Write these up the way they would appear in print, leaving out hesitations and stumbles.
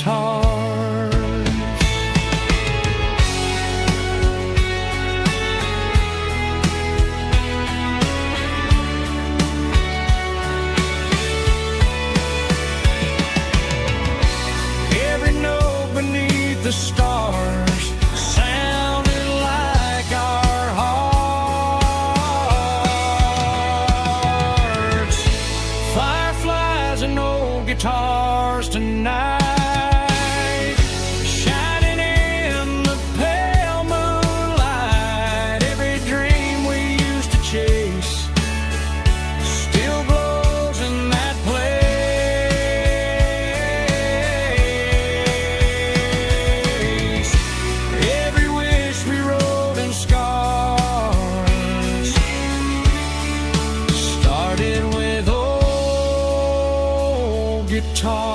guitars. Every note beneath the stars sounded like our hearts. Fireflies and old guitars tonight, shining in the pale moonlight. Every dream we used to chase still glows in that place. Every wish we wrote in scars started with old guitars.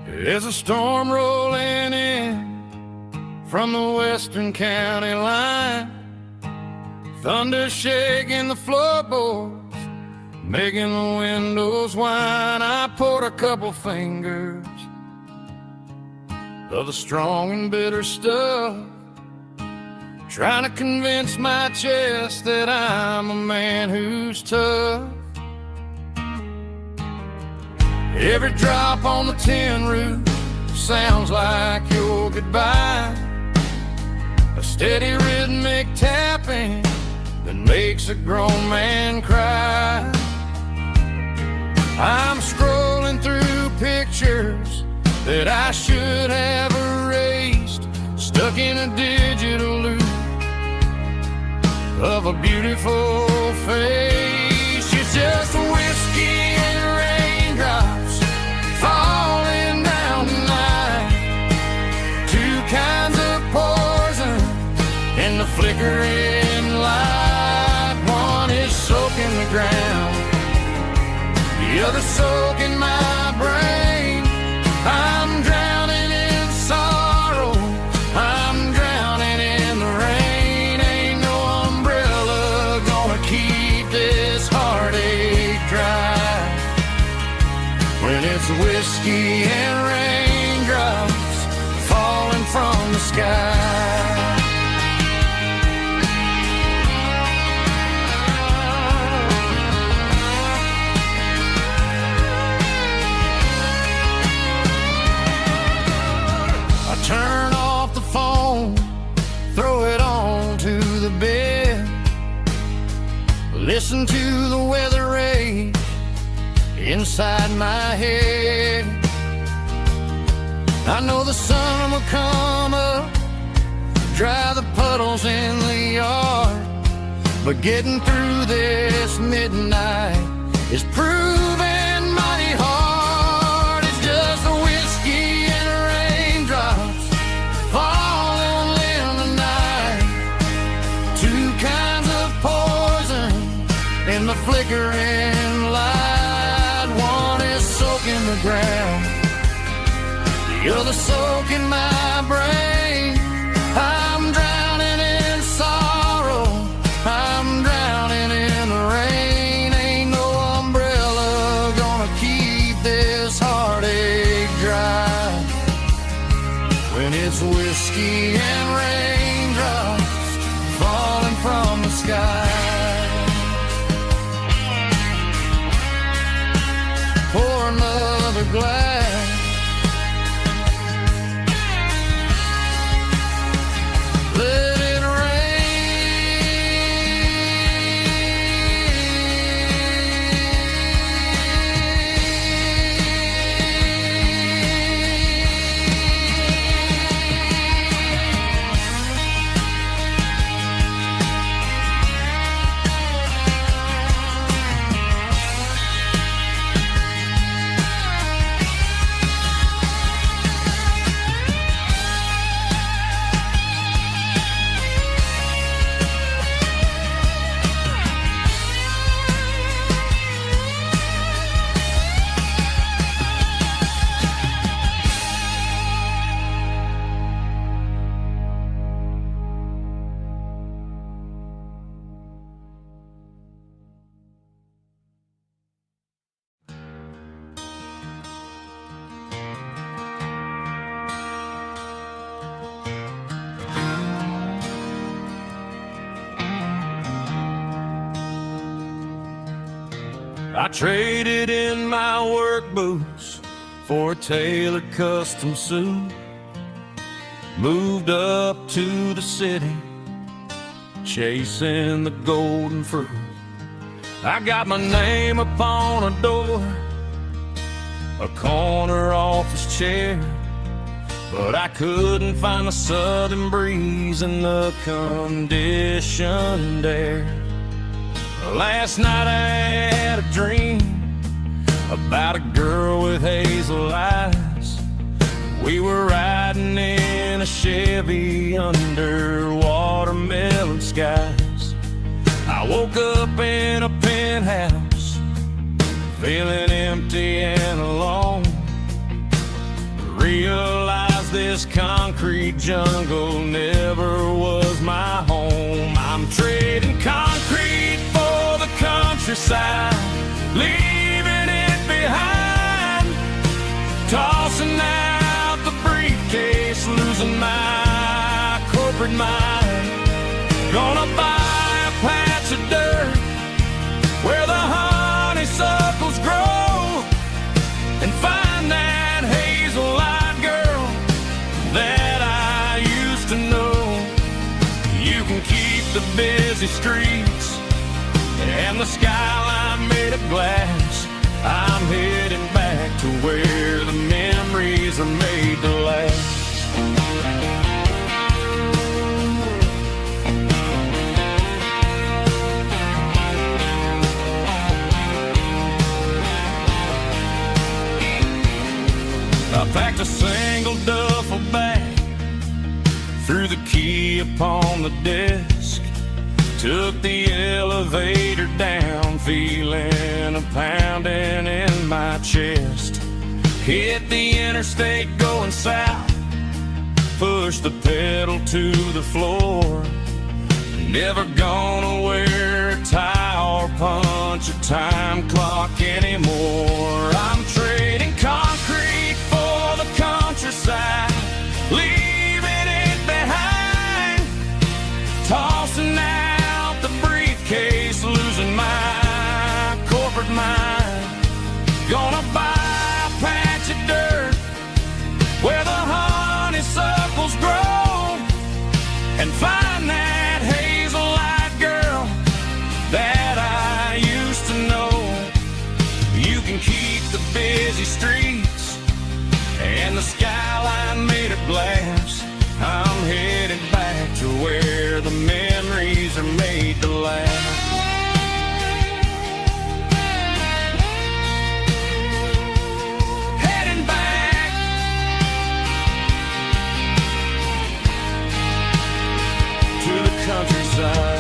There's a storm rolling in from the western county line, thunder shaking the floorboards, making the windows whine. I poured a couple fingers of the strong and bitter stuff, trying to convince my chest that I'm a man who's tough. Every drop on the tin roof sounds like your goodbye, a steady rhythmic tapping that makes a grown man cry. I'm scrolling through pictures that I should have erased, stuck in a digital loop of a beautiful face. It's just whiskey and raindrops falling down tonight, two kinds of poison in the flickering light. One is soaking the ground, the other soaking my brain. I'm drowning in sorrow, I'm drowning in the rain. Ain't no umbrella gonna keep this heartache dry when it's whiskey and raindrops falling from the sky. I turn off the phone, throw it on to the bed, listen to the weather rage inside my head. I know the sun will come up, dry the puddles in the yard, but getting through this midnight is proving mighty hard. It's just a whiskey and raindrops falling in the night, two kinds of poison in the flickering light. One is soaking the ground, the other soaking my brain. I'm drowning in sorrow, I'm drowning in the rain. Ain't no umbrella gonna keep this heartache dry when it's whiskey and raindrops falling from the sky. Pour another glass, let it rain. I traded in my work boots for a tailored custom suit. Moved up to the city, chasing the golden fruit. I got my name upon a door, a corner office chair, but I couldn't find the southern breeze in the conditioned air. Last night I had a dream about a girl with hazel eyes. We were riding in a Chevy under watermelon skies. I woke up in a penthouse, feeling empty and alone. Realized this concrete jungle never was my home. I'm trading concrete for the countryside, leaving it behind. Tossing out the briefcase, losing my corporate mind. Gonna buy a patch of dirt where the honeysuckles grow, and find that hazel-eyed girl that I used to know. You can keep the busy streets and the skyline made of glass. I'm heading back to where the memories are made to last. I packed a single duffel bag, threw the key upon the desk, took the elevator down, feeling a pounding in my chest. Hit the interstate going south, pushed the pedal to the floor. Never gonna wear a tie or punch a time clock anymore. I'm trading concrete for the countryside, leaving it behind. Tossing out the briefcase, losing my corporate mind. Gonna buy a patch of dirt where the honeysuckles grow, and find that hazel-eyed girl that I used to know. You can keep the busy streets and the skyline made of glass. I'm headed back to where the memories are made to last. Heading back to the countryside.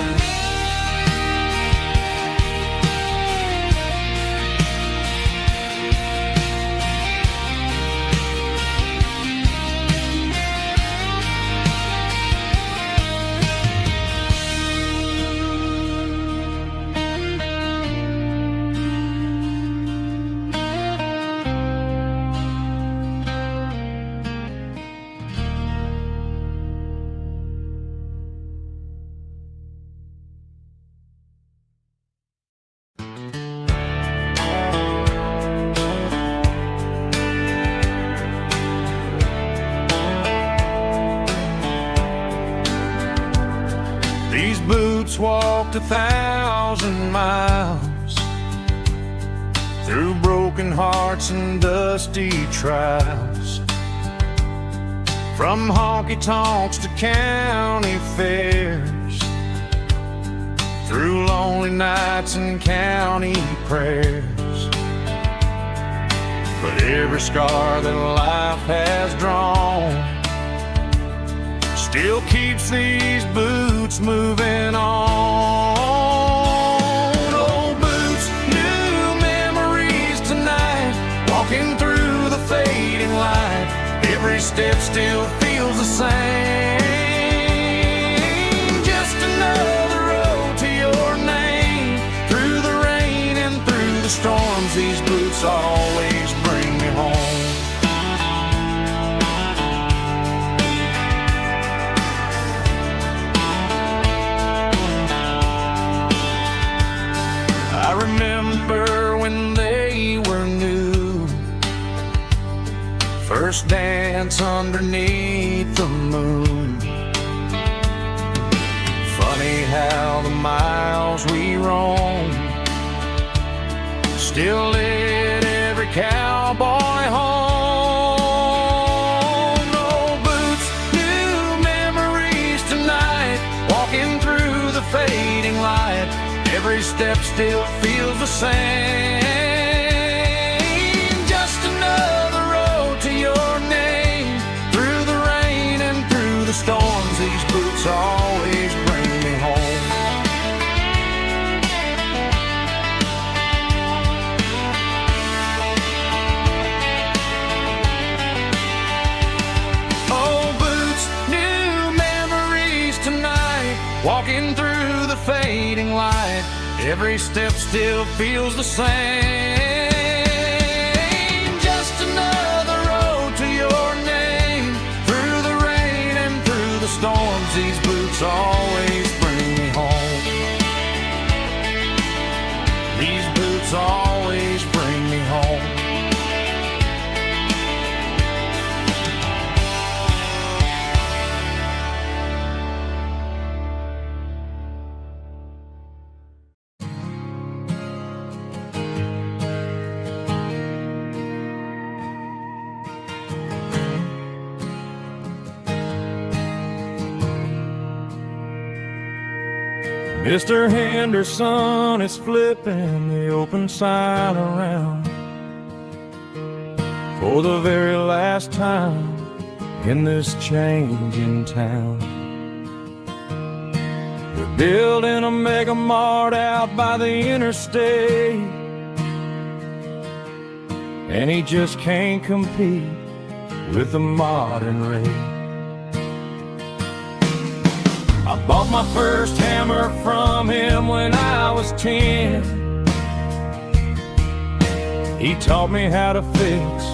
These boots walked 1,000 miles through broken hearts and dusty trials, from honky-tonks to county fairs, through lonely nights and county prayers. But every scar that life has drawn still keeps these boots moving on. Old boots, new memories tonight, walking through the fading light. Every step still feels the same. Just another road to your name. Through the rain and through the storms, these boots always bring me home. I remember when first dance underneath the moon. Funny how the miles we roam still lit every cowboy home. No boots, new memories tonight, walking through the fading light. Every step still feels the same. Just another road to your name. Through the rain and through the storms, these boots always bring me home. Oh, boots, new memories tonight, walking through the fading light. Every step still feels the same. Just another road to your name. Through the rain and through the storms, these boots always bring me home. These boots always bring me home. Mr. Henderson is flipping the open sign around for the very last time in this changing town. They're building a mega mart out by the interstate, and he just can't compete with the modern rate. I bought my first hammer from him when I was 10. He taught me how to fix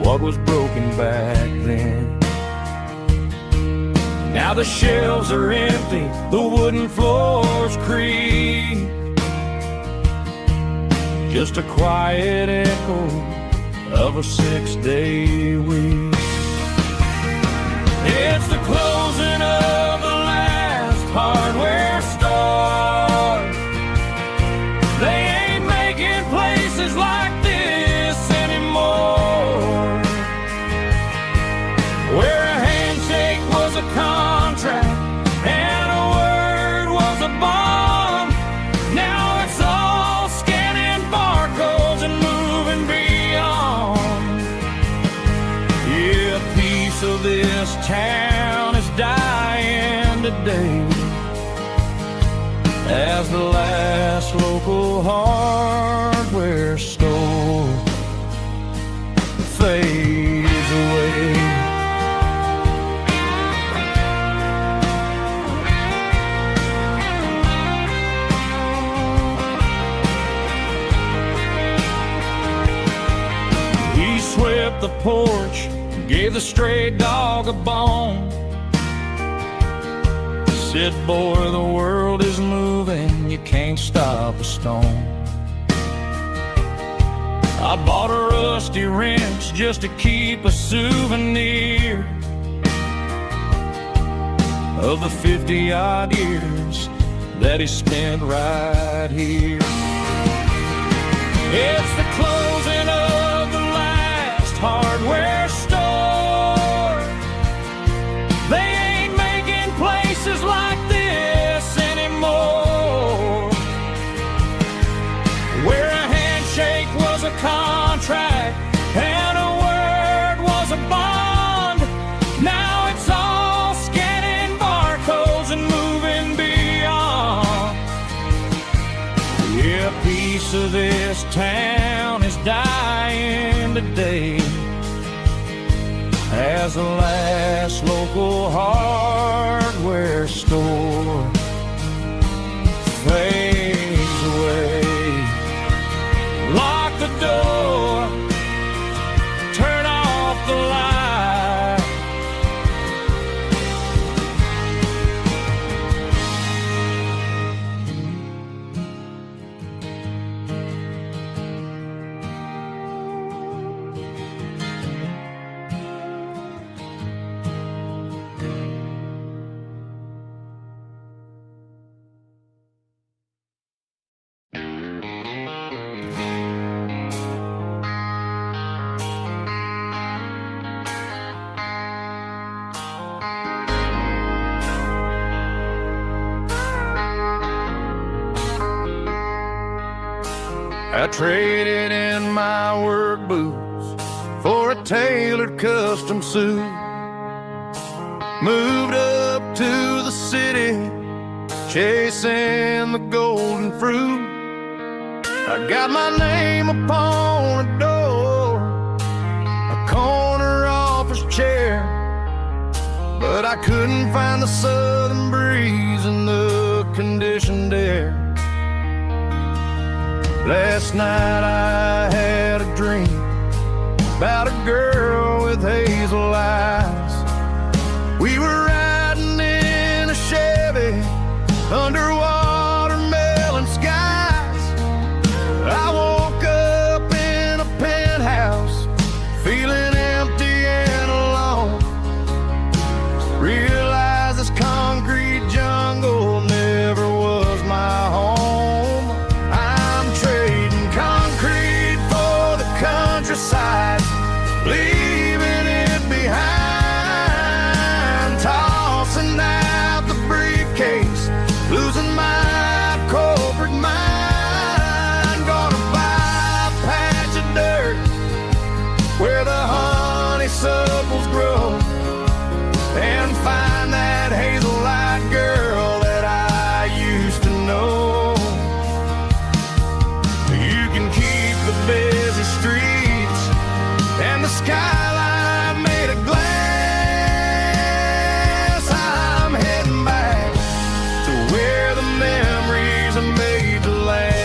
what was broken back then. Now the shelves are empty, the wooden floors creak, just a quiet echo of a 6-day week. It's the closing of the hardware store. They ain't making places like this anymore, where a handshake was a contract and a word was a bond. Now it's all scanning barcodes and moving beyond. Yeah, a piece of this town is dying today as the last local hardware store fades away. He swept the porch, gave the stray dog a bone, said, boy, the world is moving, you can't stop a stone. I bought a rusty wrench just to keep a souvenir of the 50-odd years that he spent right here. It's the closing of the last hardware store. They ain't making places like this anymore, where a handshake was a contract and a word was a bond. Now it's all scanning barcodes and moving beyond. Yeah, a piece of this town is dying today as the last local hardware store fades away. Lock the door, turn off the light. I traded in my work boots for a tailored custom suit. Moved up to the city, chasing the golden fruit. I got my name upon a door, a corner office chair, but I couldn't find the southern breeze in the conditioned air. Last night I had a dream about a girl with hazel eyes. We were riding in a Chevy under watermelon skies. I woke up in a penthouse feeling empty and alone. Realized this concrete jungle never was my home. I'm trading concrete for the countryside, leaving it behind, tossing out the briefcase, losing my corporate mind. Gonna buy a patch of dirt where the honeysuckles grow, and find that hazel-eyed girl that I used to know. You can keep the busy streets and the skyline made of glass. I'm heading back to where the memories are made to last.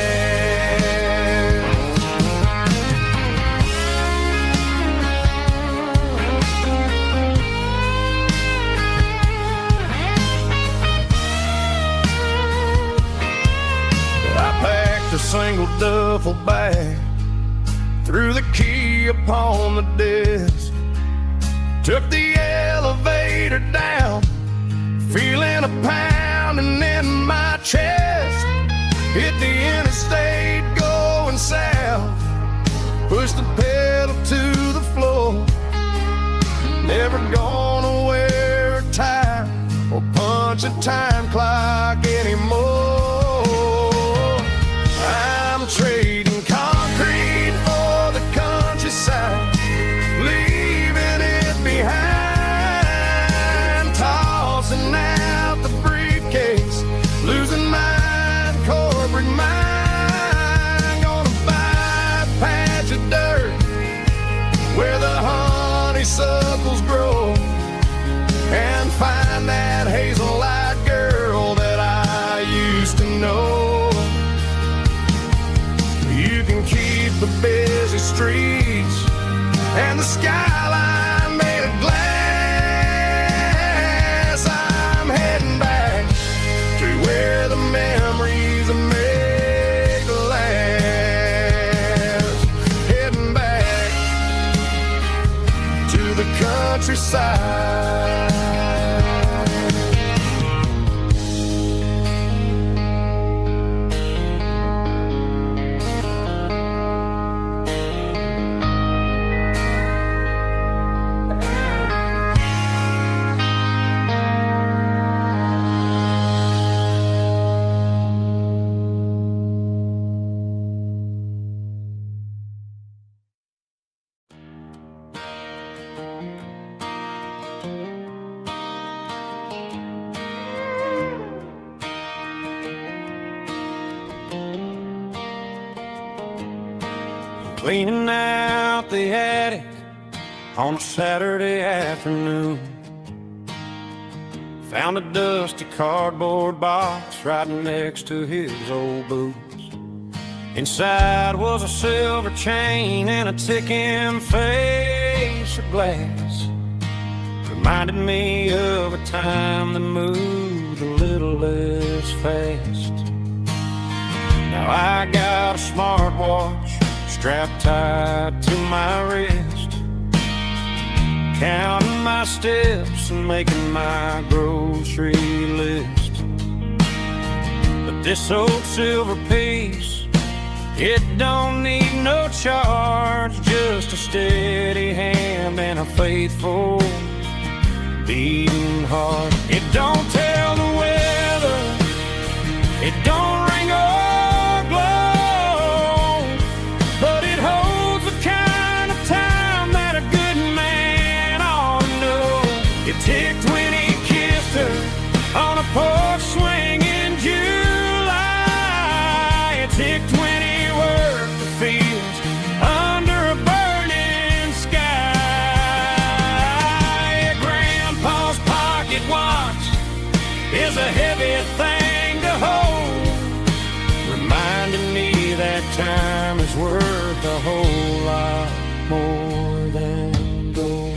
I packed a single duffel bag, threw the key upon the desk, took the elevator down, feeling a pounding in my chest. Hit the interstate going south, pushed the pedal to the floor. Never gonna wear a tie or punch a time clock anymore. I'm trading concrete for the countryside, leaving it behind, tossing out the briefcase, losing my corporate mind. Gonna buy a patch of dirt where the honeysuckles grow, and find that hazel-eyed girl that I used to know. You can keep the busy streets and the skyline made of glass. I'm heading back to where the memories are made to last. Heading back to the countryside. Cleaning out the attic on a Saturday afternoon, found a dusty cardboard box right next to his old boots. Inside was a silver chain and a ticking face of glass. Reminded me of a time that moved a little less fast. Now I got a smartwatch strapped tight to my wrist, counting my steps and making my grocery list. But this old silver piece, it don't need no charge, just a steady hand and a faithful beating heart. It don't tell the weather, it don't ring or glow, that time is worth a whole lot more than gold.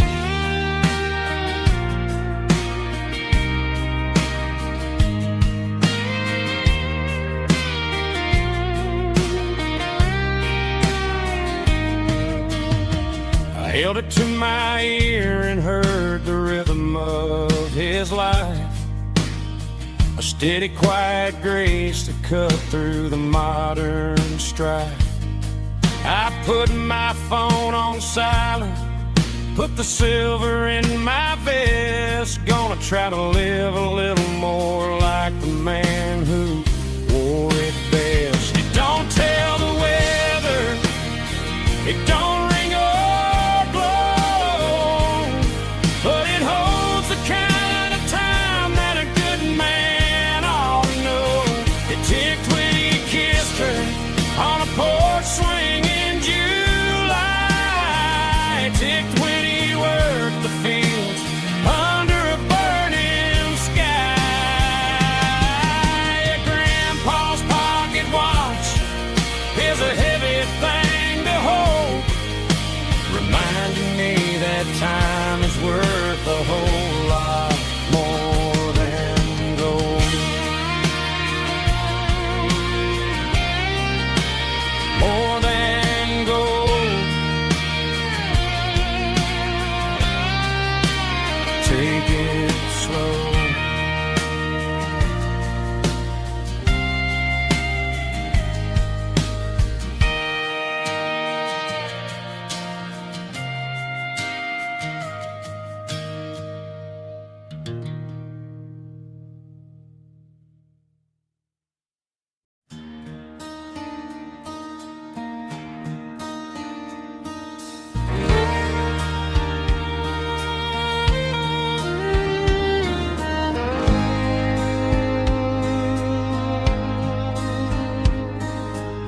I held it to my ear and heard the rhythm of his life, a steady, quiet grace to cut through the modern strife. I put my phone on silent, put the silver in my vest. Gonna try to live a little more like the man who wore it best. It don't tell the weather, it don't ring or blow, but it holds the kind of time that a good man ought to know. It ticked when he kissed her on a porch swing in July. It ticked when he worked the fields under a burning sky. Grandpa's pocket watch is a heavy thing to hold, reminding me that time is worth a whole lot more than gold. More than gold. Take it slow.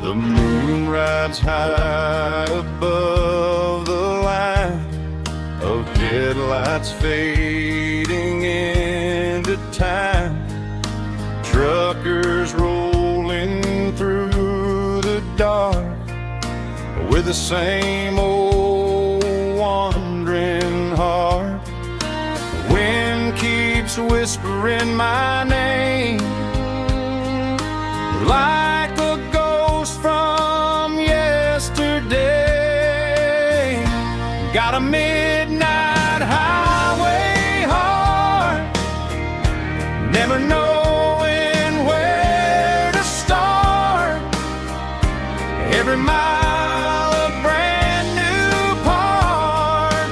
The moon rides high above the line of headlights fading into time. Truckers rolling through the dark with the same old wandering heart. The wind keeps whispering my name like a ghost from yesterday. Got a midnight highway heart, never knowing where to start. Every mile a brand new part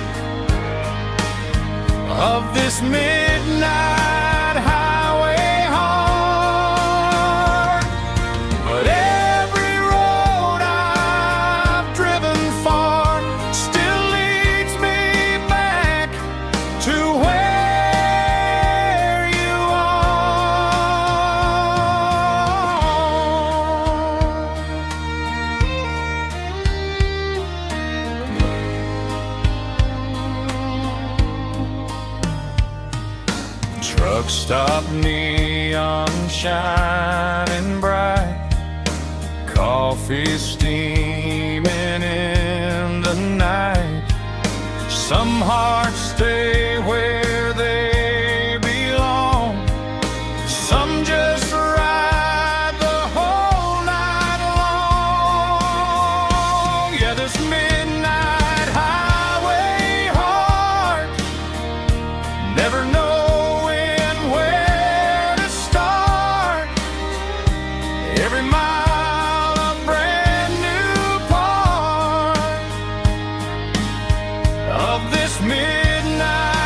of this midnight highway heart. But every road I've driven far still leads me back to where you are. Truck stop, neon shining bright, coffee steaming in the night. Some hearts stay where they belong, some just ride the whole night long. Yeah, this midnight highway heart, never knowing where to start. Every mile a brand new part of this midnight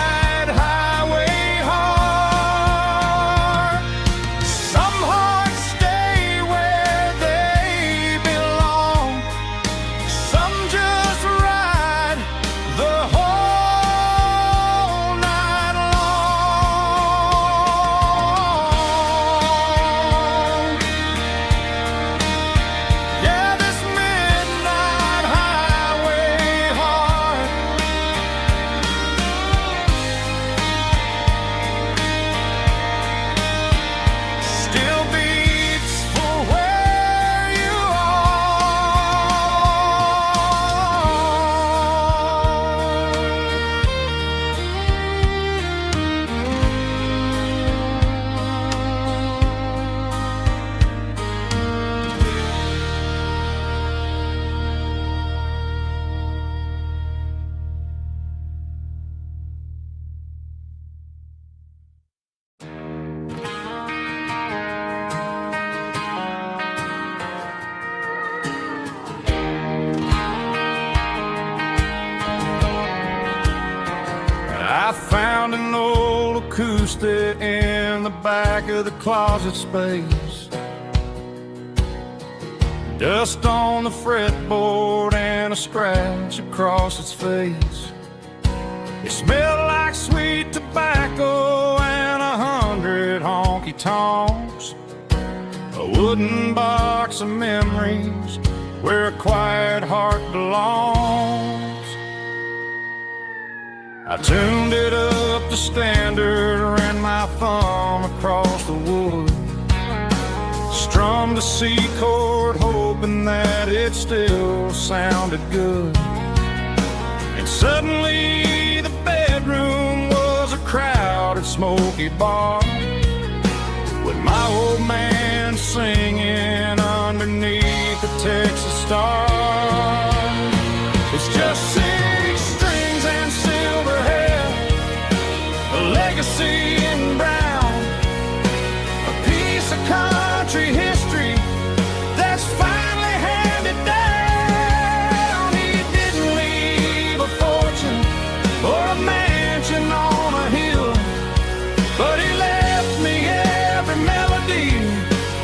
acoustic in the back of the closet space. Dust on the fretboard and a scratch across its face. It smelled like sweet tobacco and 100 honky-tonks. A wooden box of memories where a quiet heart belongs. I tuned it up to standard, ran my thumb across the wood, strummed a C chord hoping that it still sounded good. And suddenly the bedroom was a crowded smoky bar, with my old man singing underneath the Texas star. It's just 6 strings and silver hair, a legacy in brown, a piece of country history that's finally handed down. He didn't leave a fortune or a mansion on a hill, but he left me every melody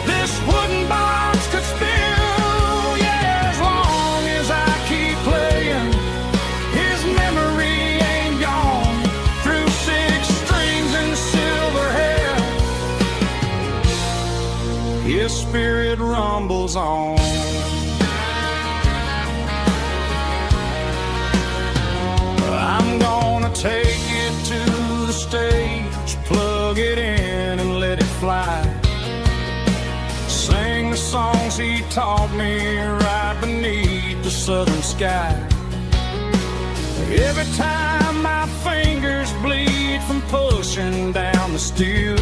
this wooden box could spill. Yeah, as long as I keep playing, his memory ain't gone. Through 6 strings and silver hair, his spirit rumbles on. I'm gonna take it to the stage, plug it in and let it fly. Sing the songs he taught me right beneath the southern sky. Every time my fingers bleed from pushing down the steel,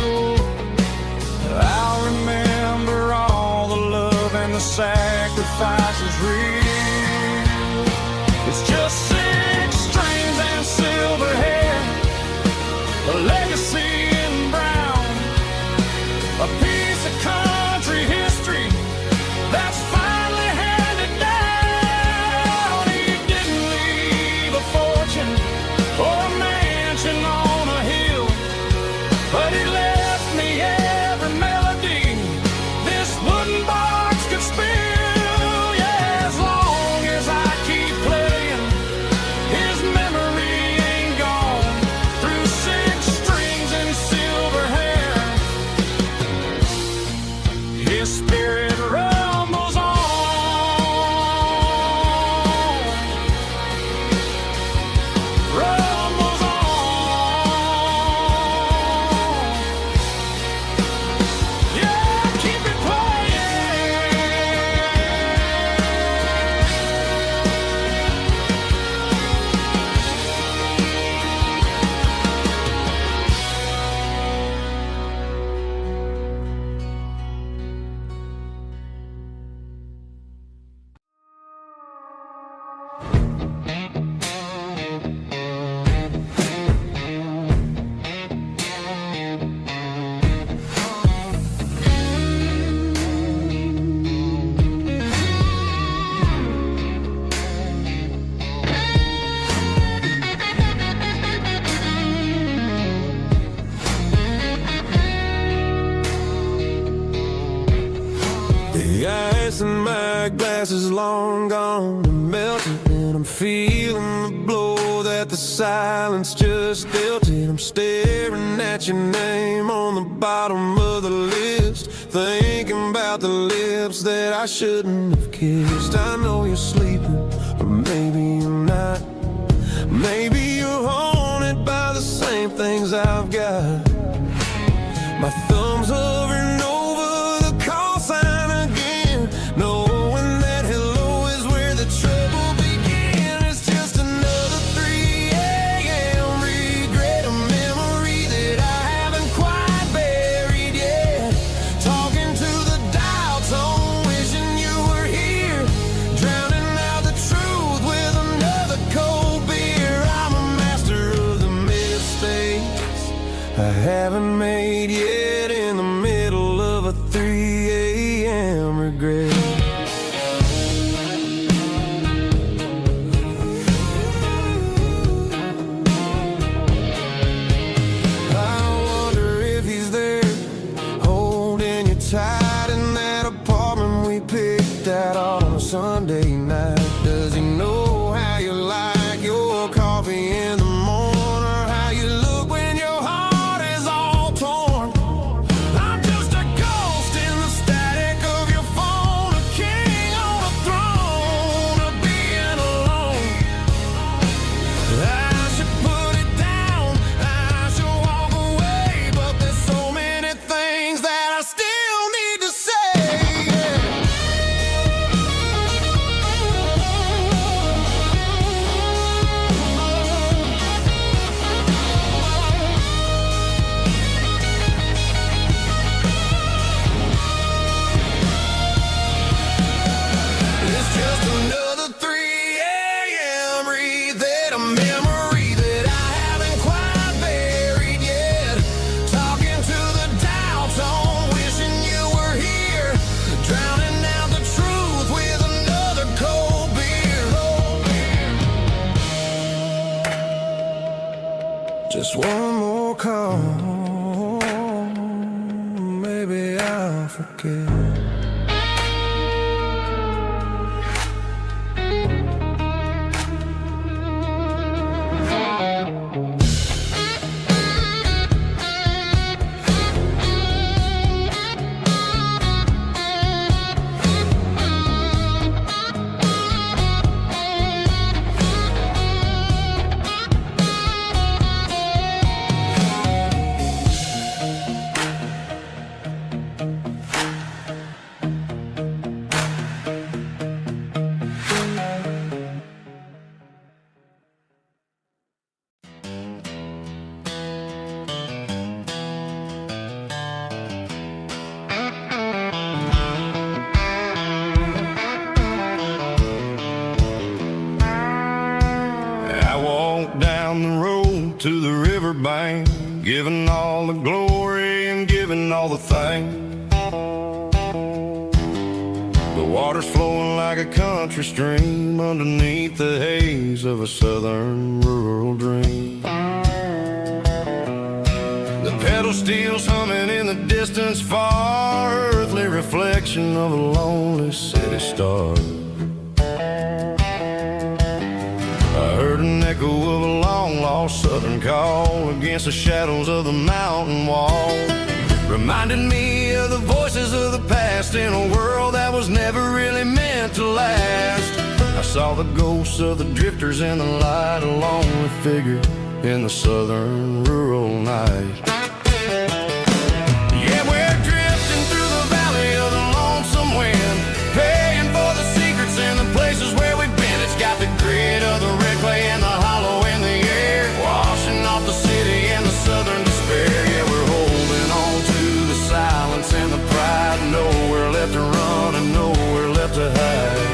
I'll remember all the love and the sacrifices real. It's just 6 strings and silver hair, a legacy in brown, a piece of country history that's finally handed down. He didn't leave a fortune or a mansion on a hill, but he left me every melody this wooden box could spill. Yeah, as long as I keep playing, his memory ain't gone. Through 6 strings and silver hair, his spirit rumbles on. Rumbles on. Yeah, keep it playing. The ice in my glass is long gone and melted, and I'm feeling the blow that the silence just dealt it. I'm staring at your name on the bottom of the list, thinking about the lips that I shouldn't have kissed. I know you're sleeping, or maybe you're not. Maybe you're haunted by the same things I've got. My thumb's hovering over the call sign again, knowing that hello is where the trouble began. It's just another 3 a.m. regret, a memory that I haven't quite buried yet. Talking to the dial tone, wishing you were here, drowning out the truth with another cold beer. I'm Sunday night? Does he know how you like your coffee in the morning, or how you look when your heart is all torn? I'm just a ghost in the static of your phone, a king on a throne of being alone. I should put it down, I should walk away, but there's so many things that I still need to say. It's just another 3 a.m. read that a memory that I haven't quite buried yet. Talking to the dial tone, wishing you were here, drowning out the truth with another cold beer. Just one more call, maybe I'll forget. I walked down the road to the riverbank, giving all the glory and giving all the thanks. The water's flowing like a country stream underneath the haze of a southern rural dream. The pedal steel's humming in the distance far, earthly reflection of a lonely city star. I heard an echo of a long-lost southern call against the shadows of the mountain wall, reminded me of the voices of the past in a world that was never really meant to last. I saw the ghosts of the drifters in the light, a lonely figure in the southern rural night. Yeah, we're drifting through the valley of the lonesome wind, paying for the secrets and the places where we've been. It's got the grit of the red clay and the hollow in the air, washing off the city and the southern despair. Yeah, we're holding on to the silence and the pride, nowhere left to run and nowhere left to hide.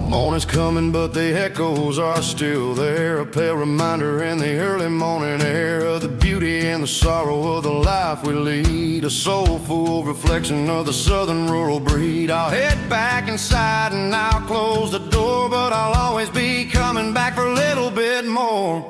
Morning's coming, but the echoes are still there, a pale reminder in the early morning air of the beauty and the sorrow of the life we lead, a soulful reflection of the southern rural breed. I'll head back inside and I'll close the door, but I'll always be coming back for a little bit more.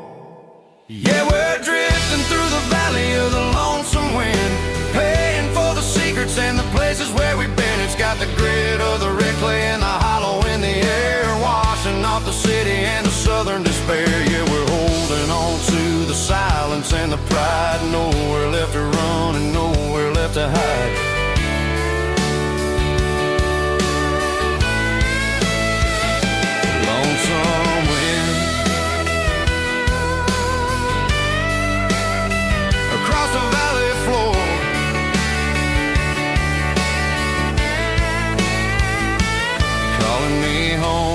Yeah, we're drifting through the valley of the lonesome wind, paying for the secrets and the places where we've been. It's got the grit of the red clay and the hollow in the air, washing off the city and the southern despair. Yeah, we're holding on to the silence and the pride, nowhere left to run and nowhere left to hide. Lonesome wind across the valley floor, calling me home.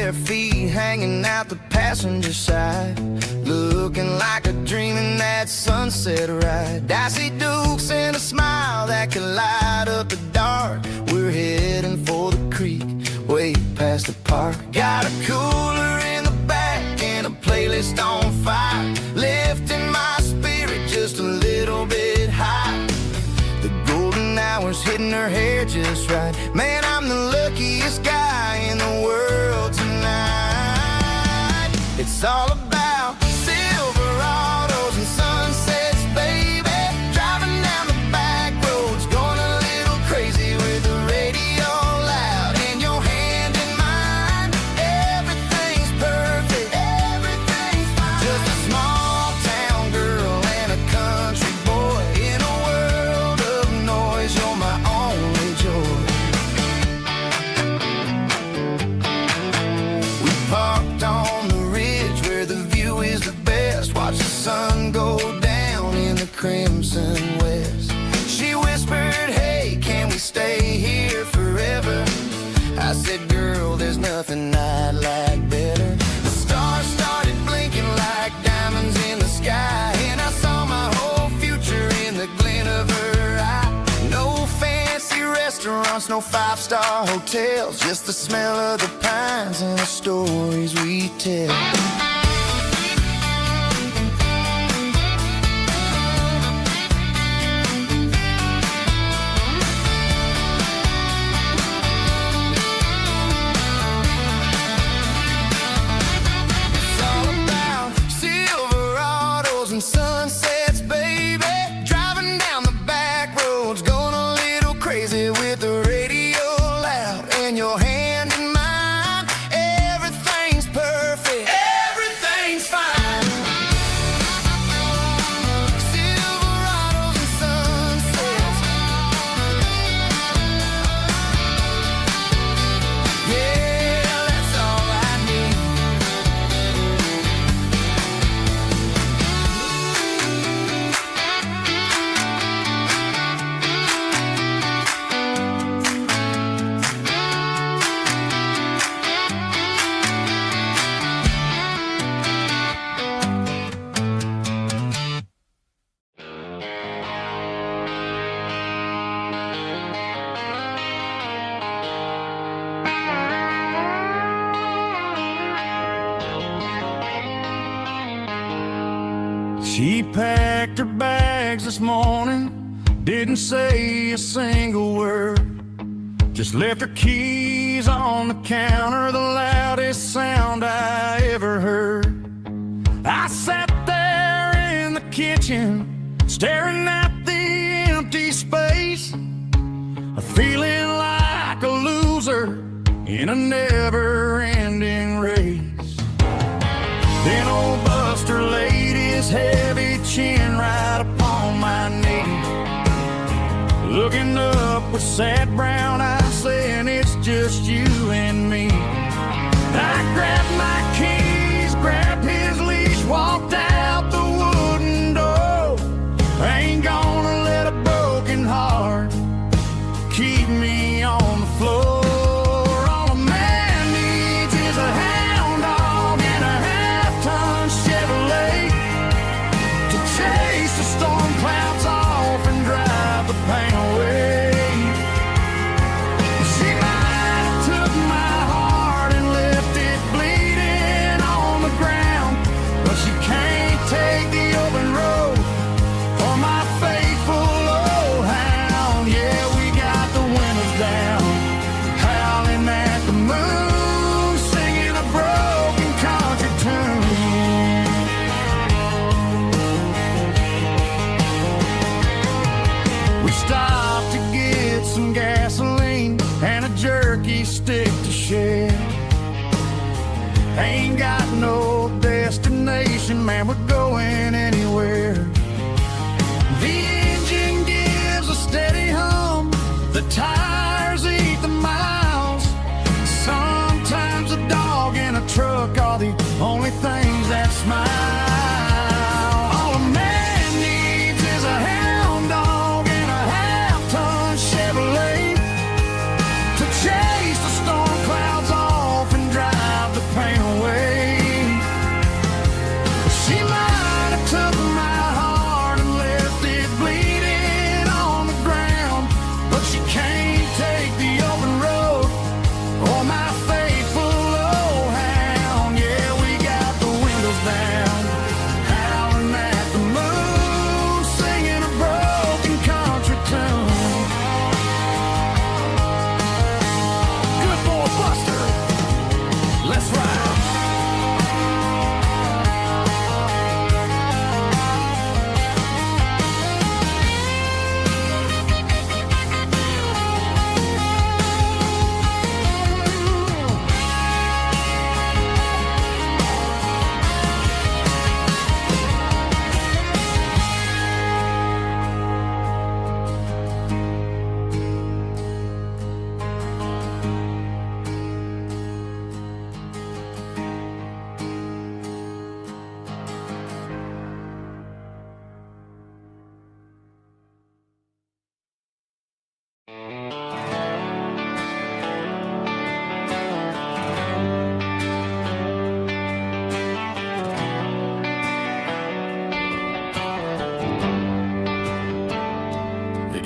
bare feet hanging out the passenger side, looking like a dream in that sunset ride. I see Dukes and a smile that can light up the dark. We're heading for the creek, way past the park. Got a cooler in the back and a playlist on fire, lifting my spirit just a little bit high. The golden hours hitting her hair just right. Man, I'm the luckiest guy in the world tonight. It's all about Silverados and sunsets, baby. Driving down the back roads, going a little crazy with the radio loud and your hand in mine. Everything's perfect, everything's fine. Just a small town girl and a country boy in a world of noise. You're my only joy. We parked on the ridge where the view is the best. Watch the sun go down in the crimson west. She whispered, hey, can we stay here forever? I said, girl, there's nothing I'd like better. The stars started blinking like diamonds in the sky, and I saw my whole future in the glint of her eye. No fancy restaurants, no five-star hotels, just the smell of the pines and the stories we tell. It's all about Silverados and sunsets, baby. Driving down the back roads, going a little crazy with the radio loud and your hand in mine. Everything's perfect, everything's fine. Silverados and sunsets. Yeah, that's all I need. She packed her bags this morning, didn't say a single word, just left her keys on the counter, the loudest sound I ever heard. I sat there in the kitchen, staring at the empty space, feeling like a loser in a never-ending race. Then old Buster laid his heavy chin right upon my knee, looking up with sad brown eyes, saying it's just you and me. I grabbed my keys, grabbed his leash, walked out the wooden door. I ain't gonna let a broken heart keep me on the floor. All a man needs is a hound dog and a half-ton Chevrolet to chase the storm clouds off and drive the pain away. She might have took my heart and left it bleeding on the ground, but she can't take the open road for my faithful old hound. Yeah, we got the windows down, howling at the moon, singing a broken country tune. We stopped to get some gasoline and a jerky stick to share. Ain't got no destination, man, we're going anywhere. The engine gives a steady hum, the tires eat the miles. Sometimes a dog and a truck are the only things that smile. All a man needs is a hound dog and a half-ton Chevrolet to chase the storm clouds off and drive the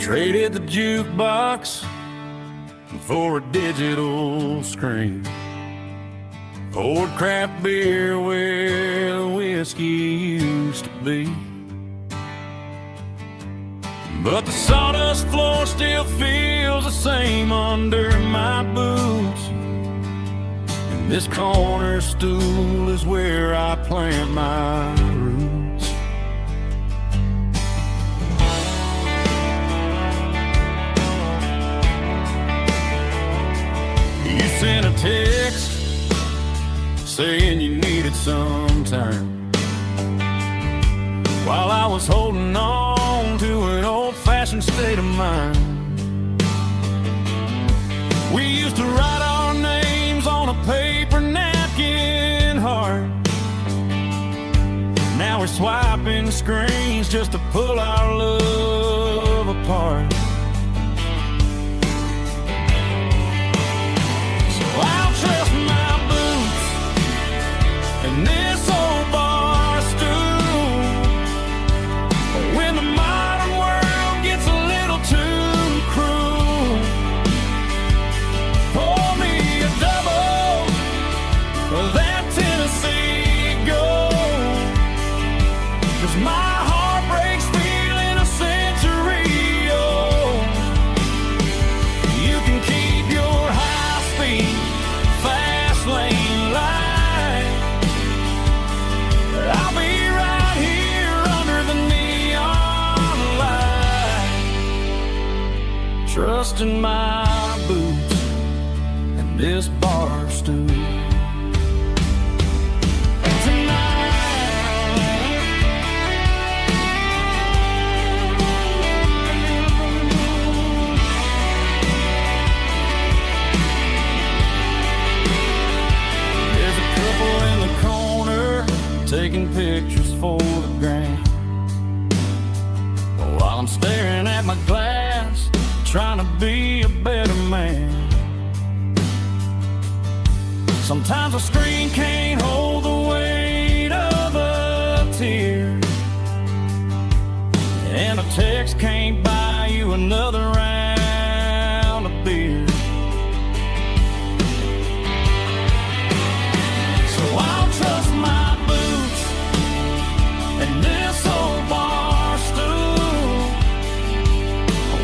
Traded the jukebox for a digital screen. Poured craft beer where the whiskey used to be. But the sawdust floor still feels the same under my boots. And this corner stool is where I plant my roots. You sent a text saying you needed some time, while I was holding on to an old-fashioned state of mind. We used to write our names on a paper napkin hard. Now we're swiping screens just to pull our love apart. So I'll trust my boots and this old bar stool. When the modern world gets a little too cruel, pour me a double of that Tennessee Gold. 'Cause my heart breaks feeling a century old. You can keep your high-speed, fast lane light. I'll be right here under the neon light, trusting my boots and this bar stool. There's a couple in the corner taking pictures for the gram, while I'm staring at my glass, trying to be a better man. Sometimes a screen can't hold the weight of a tear, and a text can't buy you another round of beer. So I'll trust my boots and this old bar stool.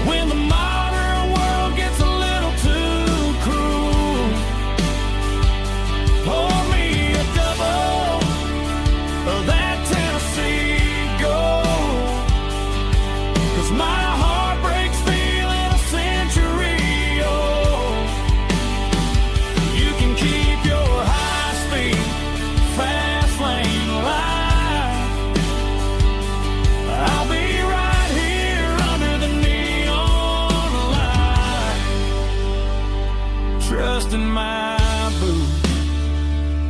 When the modern world gets a little too cruel, pour me a double of that Tennessee Gold. 'Cause my heart breaks feeling a century old. You can keep your high-speed, fast lane light. I'll be right here under the neon light, trusting my boots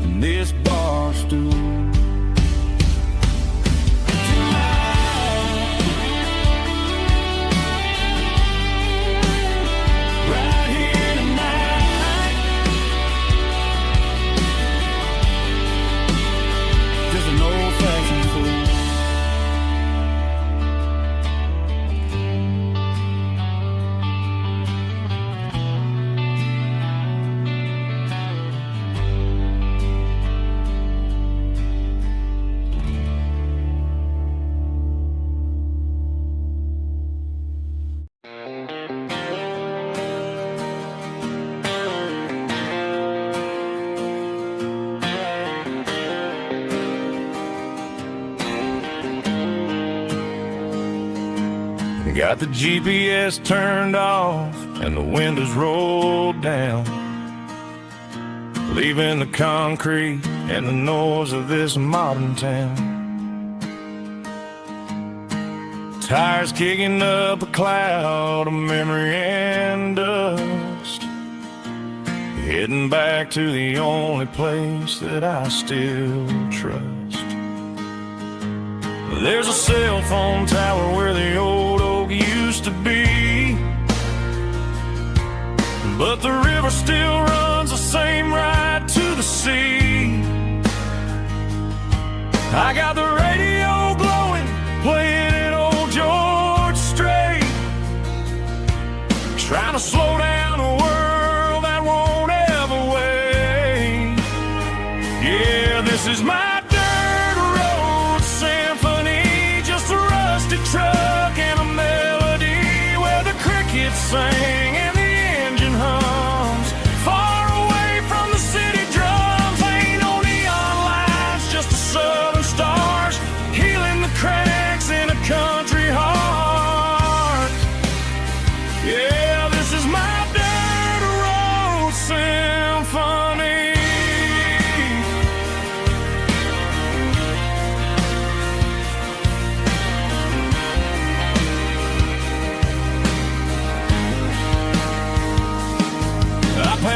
and this bar stool. Right here tonight, just an old-fashioned fool. Got the GPS turned off and the windows rolled down, leaving the concrete and the noise of this modern town. Tires kicking up a cloud of memory and dust, heading back to the only place that I still trust. There's a cell phone tower where the old oak used to be, but the river still runs the same right to the sea. I got the radio glowing, playing it old George Strait,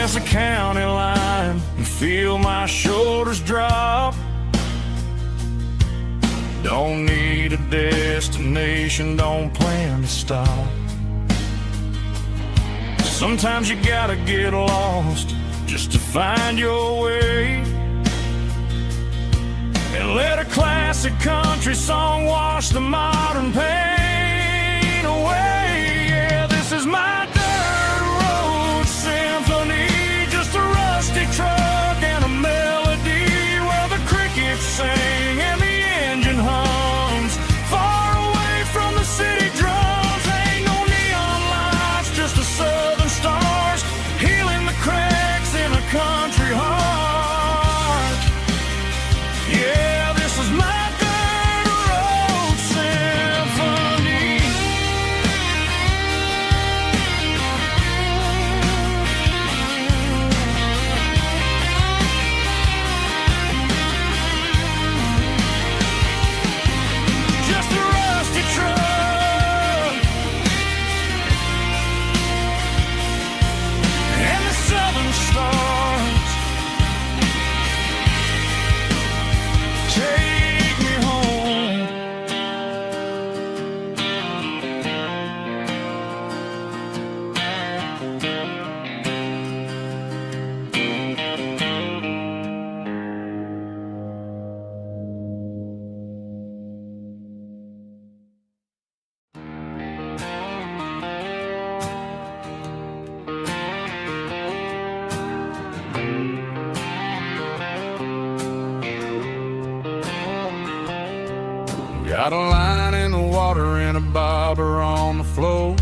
past the county line and feel my shoulders drop. Don't need a destination, don't plan to stop. Sometimes you gotta get lost just to find your way, and let a classic country song wash the modern pain away. Yeah, this is my dirt road symphony, just a rusty truck and a melody where the crickets sing and the engine hums far away from the city drums. Ain't no neon lights, just the southern stars healing the cracks in a country heart. Yeah, this is my dirt road symphony. Just a rusty truck and the southern stars take me home. Got a line in the water and a bobber on the floor,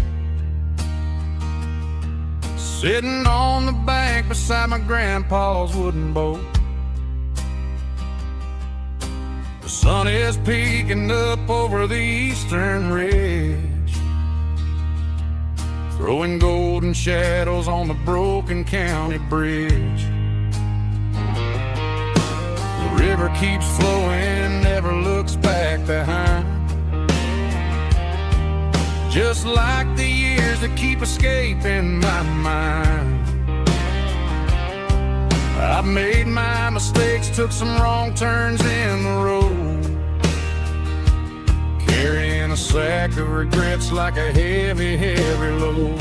sitting on the bank beside my grandpa's wooden boat. The sun is peeking up over the eastern ridge, throwing golden shadows on the broken county bridge. The river keeps flowing, never looks back behind, just like the years that keep escaping my mind. I've made my mistakes, took some wrong turns in the road, carrying a sack of regrets like a heavy, heavy load.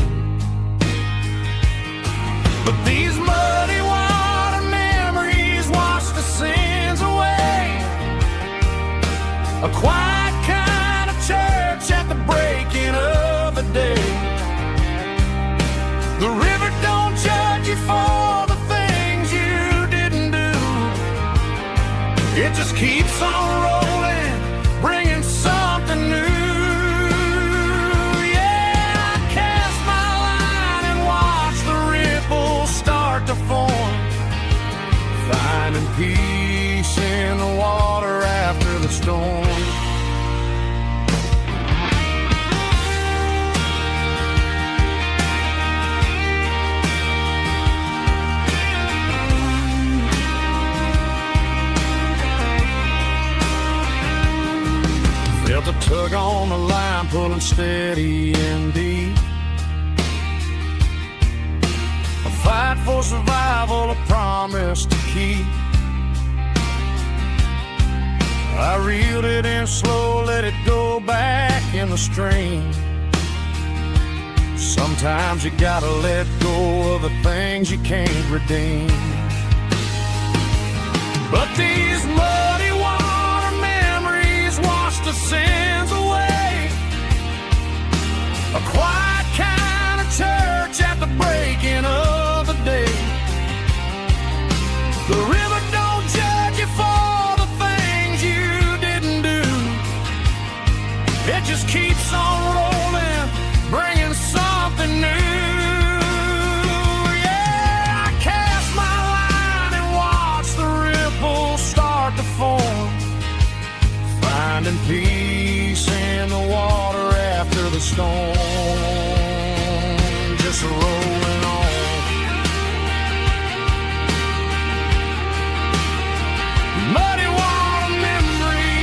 But these muddy water memories wash the sins away. A quiet kind of church at the breaking of the day. The river don't judge you for the things you didn't do. It just keeps on rolling, bringing something new. Yeah, I cast my line and watch the ripples start to form, finding peace in the water after the storm. Felt a tug on the line, pulling steady and deep. A fight for survival, a promise to keep. I reeled it in slow, let it go back in the stream. Sometimes you gotta let go of the things you can't redeem. But these muddy water memories wash the sins away. A quiet kind of church at the breaking of the day. The river don't judge you for the things you didn't do. It just keeps on rolling, bringing something new. Yeah, I cast my line and watch the ripples start to form, finding peace in the water after the storm. Just rolling on. Muddy water memory.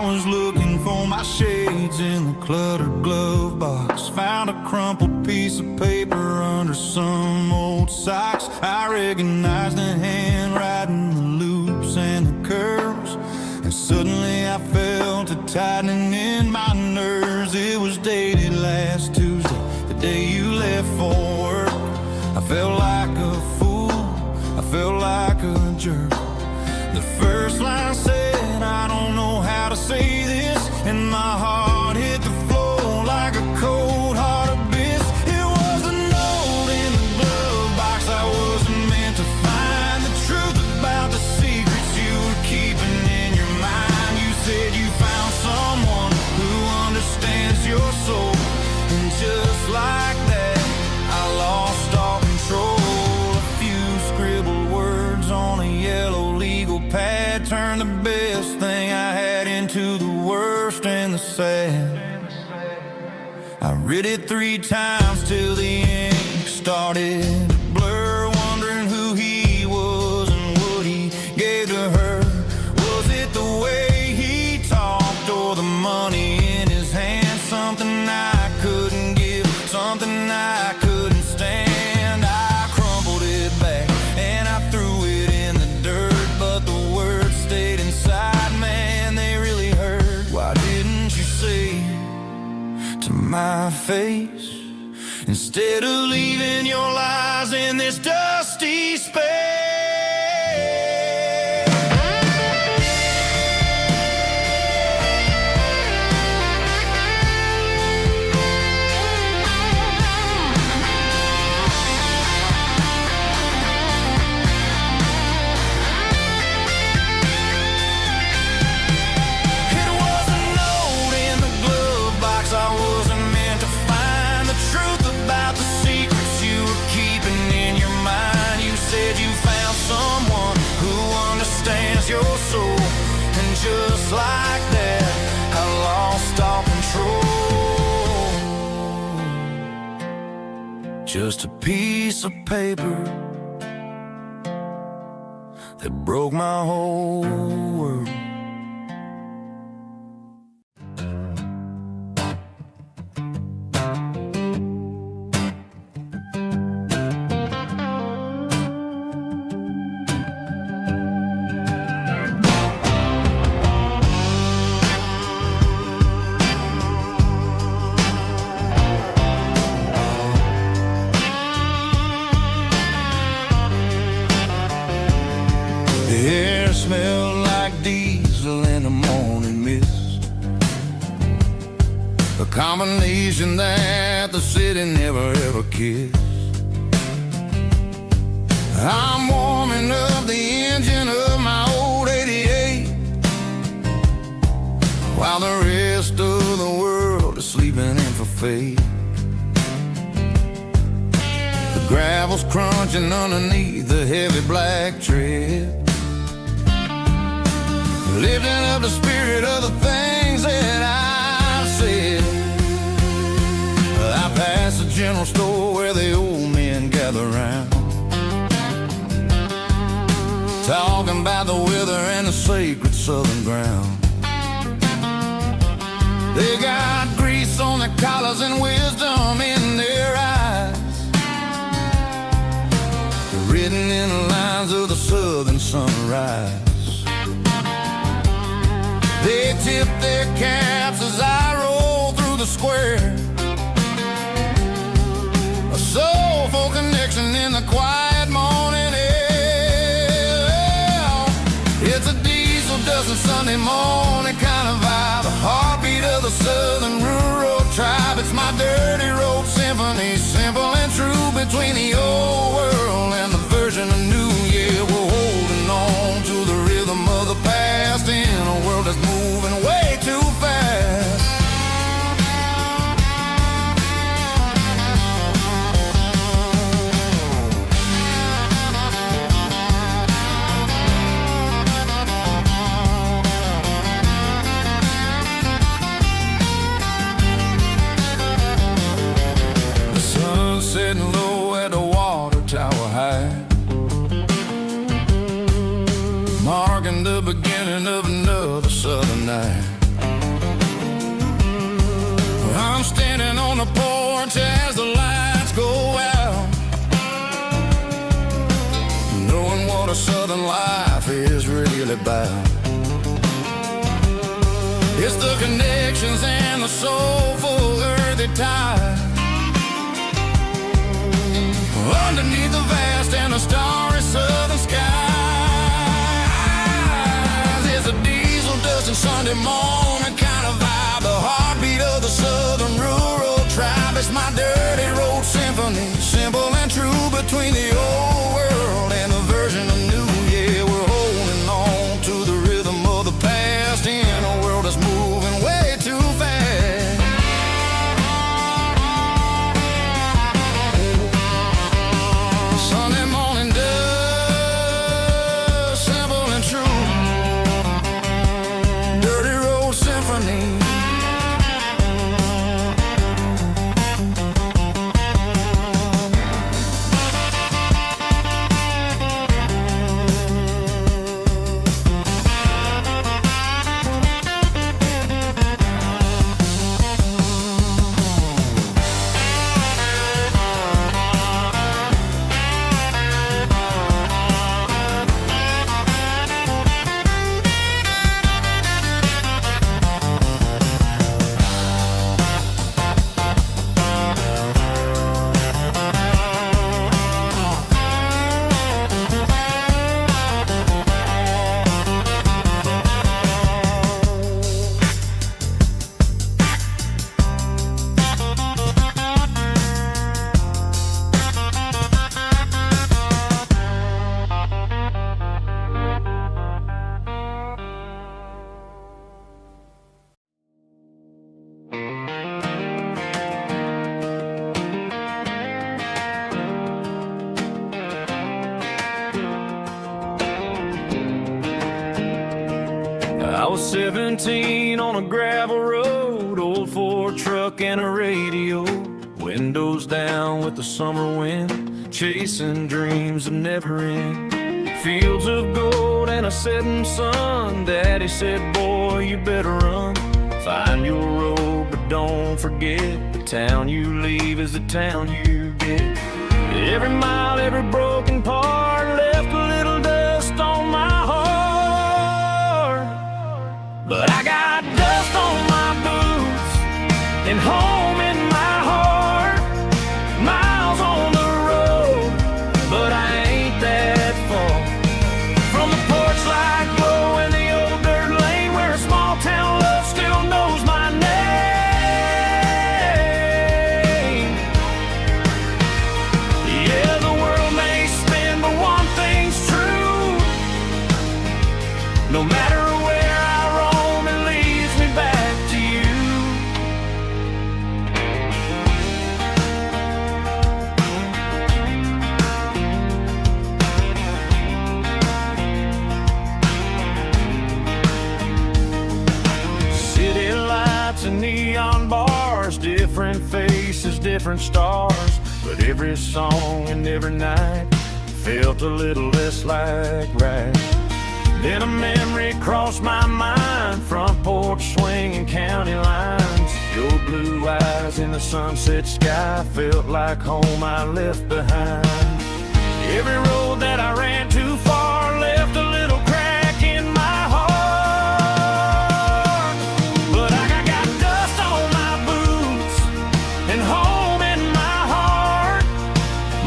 was looking for my shades in the cluttered glove box. Found a crumpled piece of paper under some old socks. I recognized the handwriting, the loops and the curves, and suddenly I felt a tightening in my nerves. It was dated last Tuesday, the day you left for work. I felt like a fool, I felt like a jerk. The first line said, I don't know how to say this, and my heart hit the floor like a cold heart abyss. It was a note in the glove box I wasn't meant to find. The truth about the secrets you were keeping in your mind. You said you found someone who understands your soul, and just like that, I lost all control. A few scribbled words on a yellow legal pad turned the best thing I had into the worst and the sad. I read it 3 times till the ink started to blur, wondering who he was and what he gave to her. Was it the way he talked or the money in his hand? Something I couldn't give, something I couldn't stand. I crumpled it back and I threw it in the dirt, but the words stayed inside, man, they really hurt. Why didn't you say to my face, instead of leaving your lies in this dusty space? Your soul, and just like that, I lost all control. Just a piece of paper that broke my whole world. The air smelled like diesel in the morning mist, a combination that the city never ever kissed. I'm warming up the engine of my old 88, while the rest of the world is sleeping in for fate. The gravel's crunching underneath the heavy black tread, lifting up the spirit of the things that I've said. I passed the general store where the old men gather round, talking about the weather and the sacred southern ground. They got grease on their collars and wisdom in their eyes, written in the lines of the southern sunrise. They tip their caps as I roll through the square, a soulful connection in the quiet morning air. It's a diesel dozen Sunday morning kind of vibe, the heartbeat of the southern rural tribe. It's my dirty road symphony, simple and true, between the old world and the version of new. Yeah, we're holding on to the rhythm of the past in a world that's moving way too fast. The sun setting low at the water tower high, marking the beginning of another southern night. porch as the lights go out, knowing what a southern life is really about. It's the connections and the soulful earthy ties underneath the vast and the starry southern skies. It's a diesel dusting Sunday morning kind of vibe, the heartbeat of the southern rural tribe. It's my dirty road symphony, simple and true, between the old world and the version of new. Yeah, we're holding on to the rhythm of the past in a world that's moving way too fast. Sunday morning dust, simple and true, dirty road symphony. I was 17 on a gravel road, old Ford truck and a radio, windows down with the summer wind, chasing dreams that never end. Fields of gold and a setting sun. Daddy said, boy, you better run. Find your road, but don't forget, the town you leave is the town you get. Every mile, every broken part left a little dust on my heart. But I got dust on my boots and home in my heart. Miles on the road, but I ain't that far from the porch light glow in the old dirt lane where a small town love still knows my name. Yeah, the world may spin, but one thing's true. No matter where I roam, it leads me back to you. City lights and neon bars, different faces, different stars, but every song and every night felt a little less like right. Then a memory crossed my mind, front porch swinging county lines. Your blue eyes in the sunset sky felt like home I left behind. Every road that I ran too far left a little crack in my heart. But I got dust on my boots and home in my heart.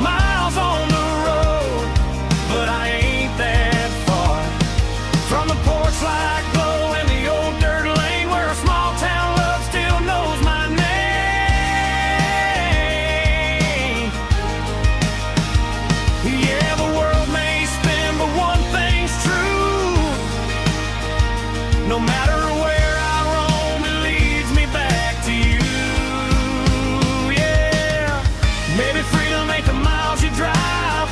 Miles on the road, but I ain't that far from the porch light glow in the old dirt lane where a small town love still knows my name. Yeah, the world may spin, but one thing's true. No matter where I roam, it leads me back to you. Yeah, maybe freedom ain't the miles you drive.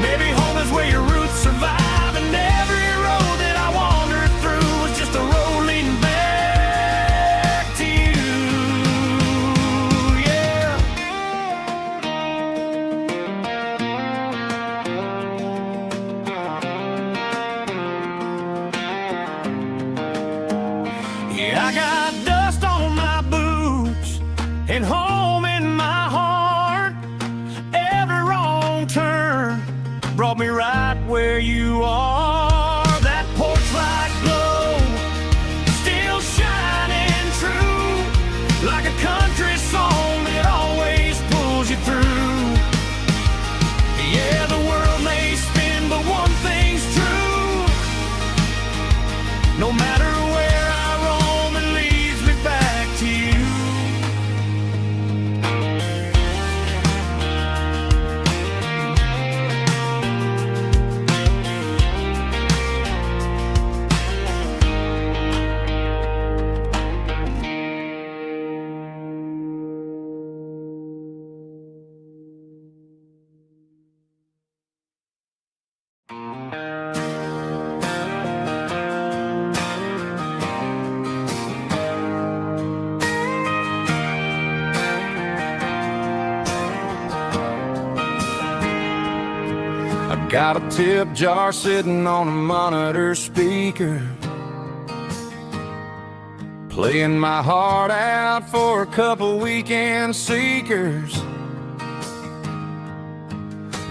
Maybe home is where your roots survive. And every road that I wandered through was just a road leading back to you. Yeah. Yeah, I got dust on my boots and home in my heart. like a country song that always pulls you through. Yeah, the world may spin, but one thing's true. No matter where I roam, it leads me back to you. Got a tip jar sitting on a monitor speaker, playing my heart out for a couple weekend seekers.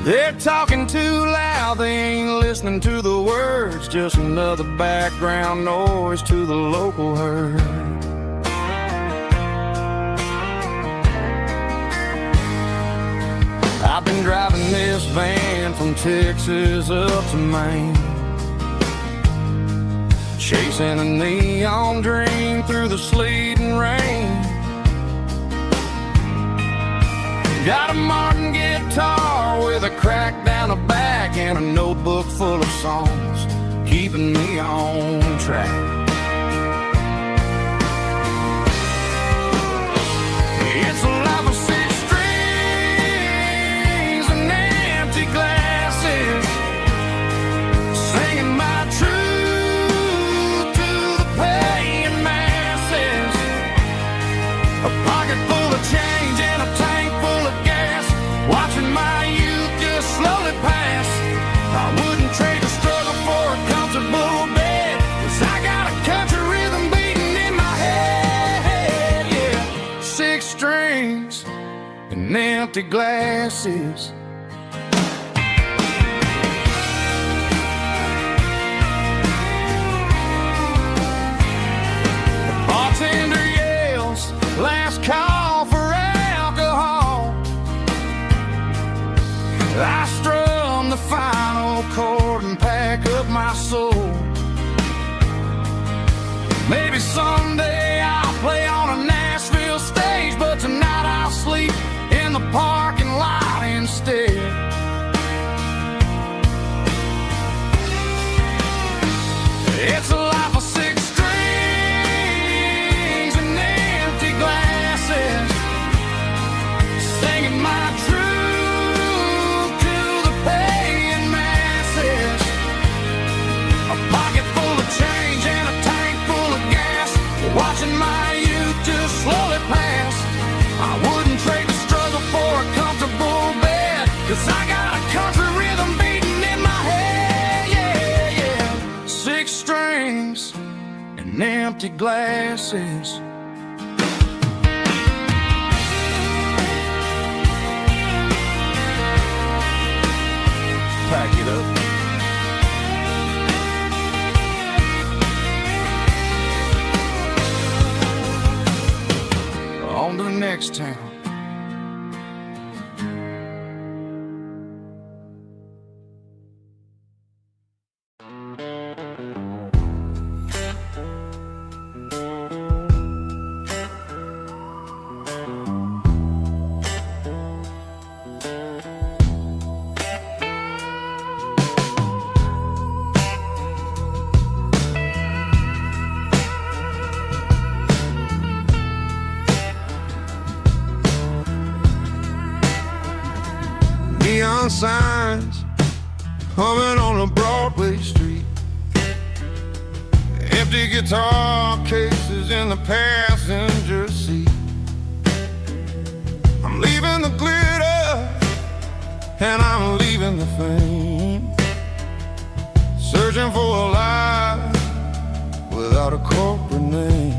They're talking too loud, they ain't listening to the words, just another background noise to the local herd. I've been driving this van from Texas up to Maine, chasing a neon dream through the sleet and rain. Got a Martin guitar with a crack down the back and a notebook full of songs, keeping me on track. It's a life of six strings and empty glasses, singing my truth to the paying masses. A pocket full of change and a tank full of gas, watching my youth just slowly pass. I wouldn't trade the struggle for a comfortable bed, 'cause I got a country rhythm beating in my head. Yeah, six strings and empty glasses. The bartender yells, last call for alcohol. I strum the final chord and pack up my soul. Maybe someday I'll play on a Nashville stage, but tonight I'll sleep in the parking lot instead. It's a life of six strings and empty glasses, singing my truth to the paying masses. A pocket full of change and a tank full of gas, watching my youth just slowly pass. I wouldn't trade the struggle for a comfortable bed, 'cause I got a country rhythm beating in my head. Yeah, yeah. Six strings and empty glasses. Pack it up. On to the next town. Neon signs humming on a Broadway street, empty guitar cases in the passenger seat. I'm leaving the glitter and I'm leaving the fame, searching for a life without a corporate name.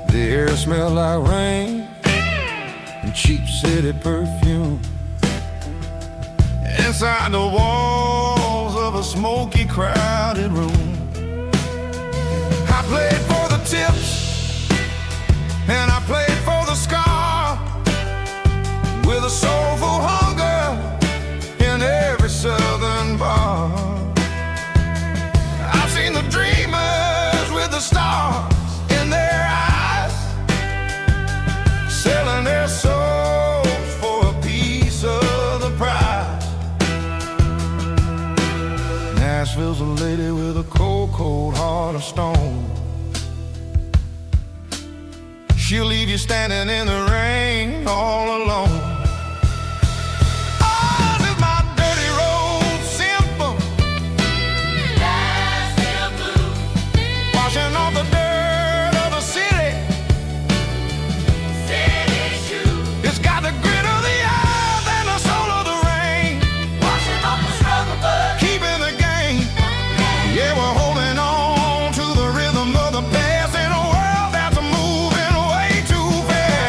The air smelled like rain and cheap city perfume. Inside the walls of a smoky, crowded room, I played for the tips was a lady with a cold, cold heart of stone. She'll leave you standing in the rain all alone. Oh, this is my dirty road symphony. Nashville blues. Washing off the dirt of the city. City shoes. It's got the grit of the earth and the soul of the rain. Washing off the struggle, but keeping the game. Yeah, we're holding on to the rhythm of the past in a world that's moving way too fast.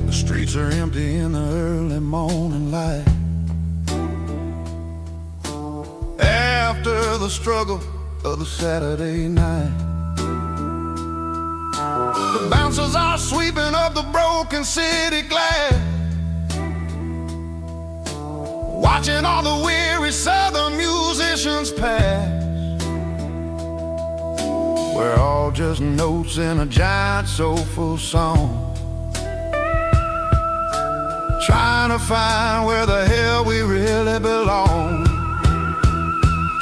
The streets are empty in the early morning light. After the struggle of the Saturday night, the bouncers are sweeping up the broken city glass, watching all the weary southern musicians pass. We're all just notes in a giant soulful song, trying to find where the hell we really belong.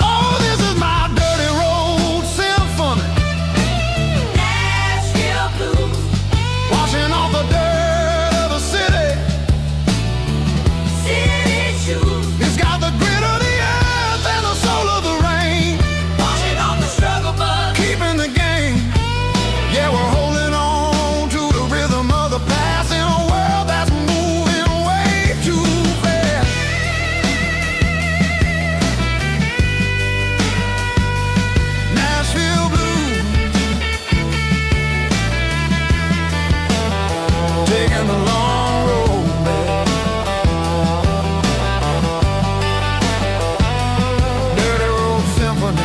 Oh, this is my dirty road symphony. Nashville blues. Washing off the dirt of the city. City shoes. It's got the grit of the earth and the soul of the rain. Washing off the struggle, but keeping the game. Yeah, we're holding on to the rhythm of the past in a world that's moving way too fast. Nashville blues, taking the long road back. Dirty road symphony.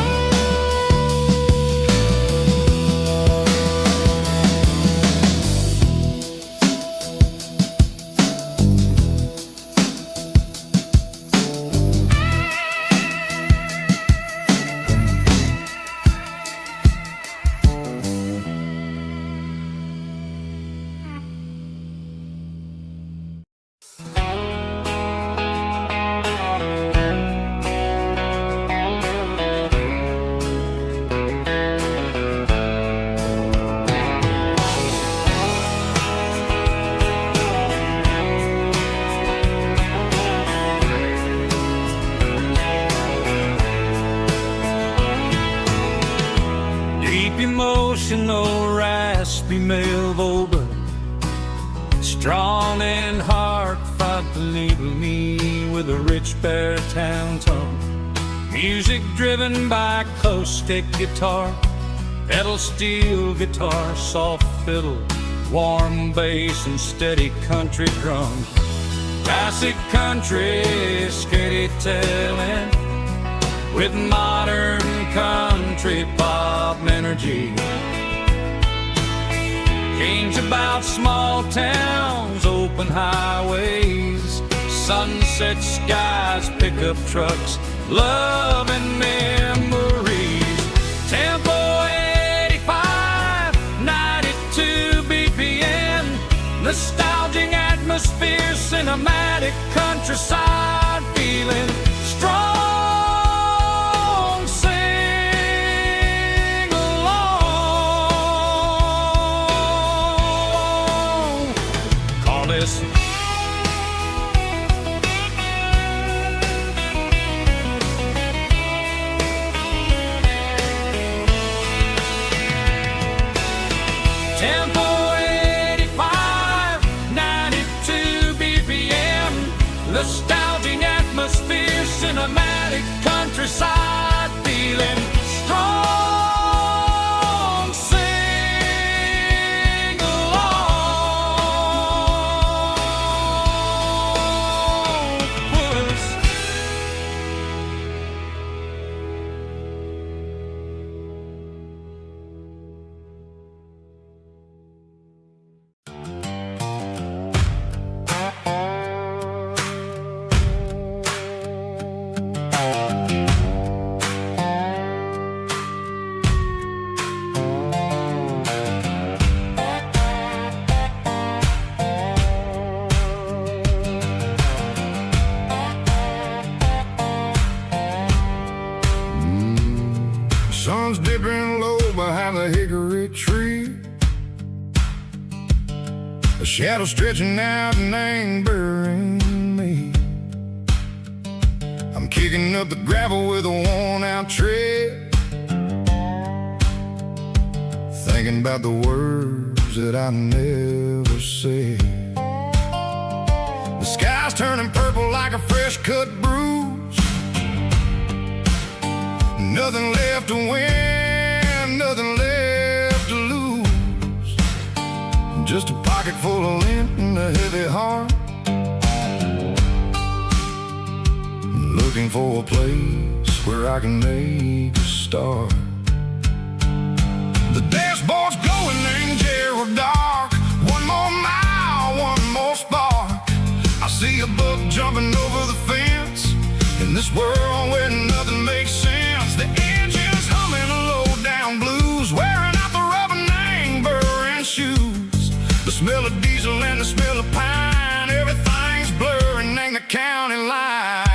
Deep emotional, raspy male vocal, strong in heart, fight to label me with a rich baritone tone. Music driven by acoustic guitar, pedal steel guitar, soft fiddle, warm bass and steady country drums. Classic country, skitty telling, with modern country pop energy. Kings about small towns, open highways, sunset skies, pickup trucks, love and memories. Tempo 85, 92 BPM, nostalgic atmosphere, cinematic countryside feeling, strong. Sing along. Call this tempo 85, 92 BPM, nostalgic atmosphere, cinematic countryside feeling, strong. Sing along with us. shadow stretching out and angering me. I'm kicking up the gravel with a worn-out tread, thinking about the words that I never said. The sky's turning purple like a fresh-cut bruise. Nothing left to win, nothing left to lose. Just a pocket full of lint and a heavy heart, looking for a place where I can make a start. The dashboard's glowing in Gerald dark. One more mile, one more spark. I see a buck jumping over the fence in this world where nothing makes sense. The engine's humming low-down blues, wearing out the rubber name burring shoes. The smell of diesel and the smell of pine, everything's blurring in the county line.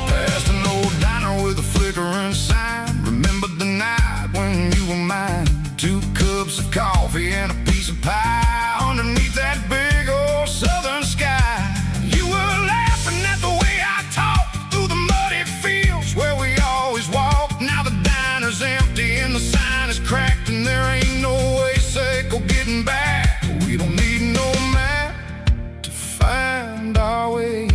Past an old diner with a flickering sign. Remember the night when you were mine? 2 cups of coffee and a piece of pie underneath that big old southern sky. You were laughing at the way I talked through the muddy fields where we always walked. Now the diner's empty and the sign is cracked, and there ain't no way safe or getting back. We don't need no map to find our way.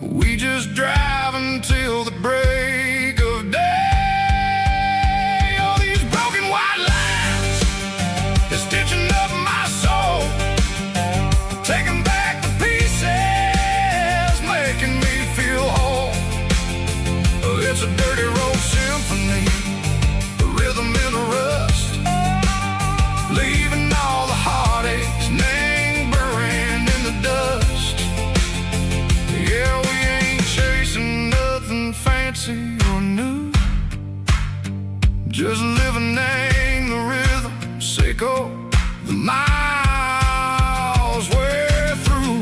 We just drive until the break of day. All these broken white lines is stitching up my soul, taking back the pieces, making me feel whole. It's a dirty road symphony, the rhythm in the rust, leaving all the heartaches, name buried in the dust. Yeah, we ain't chasing nothing fancy or new, just living in the rhythm, sick of the miles we're through.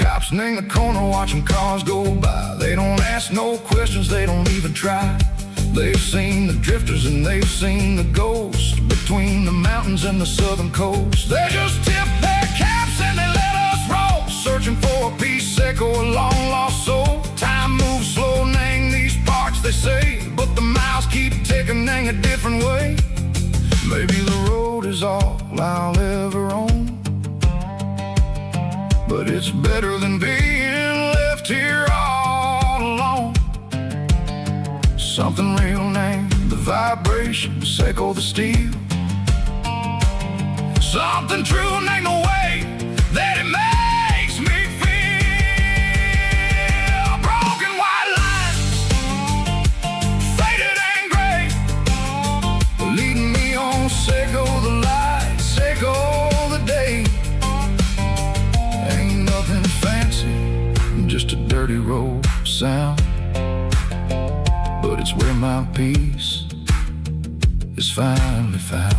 Cops in the corner watching cars go by. They don't ask no questions, they don't even try. They've seen the drifters and they've seen the ghosts between the mountains and the southern coast. They just tip their caps and they let us roll, searching for a piece or a long lost soul. Time moves slow, nang these parts they say, but the miles keep ticking, nang a different way. Maybe the road is all I'll ever own, but it's better than being left here all alone. Something real named the vibrations echo the steel. Something true named the way that it makes me feel. Broken white lines, faded and gray, leading me on, Seco the light, Seco the day. Ain't nothing fancy, just a dirty road sound, but it's where my peace is finally found.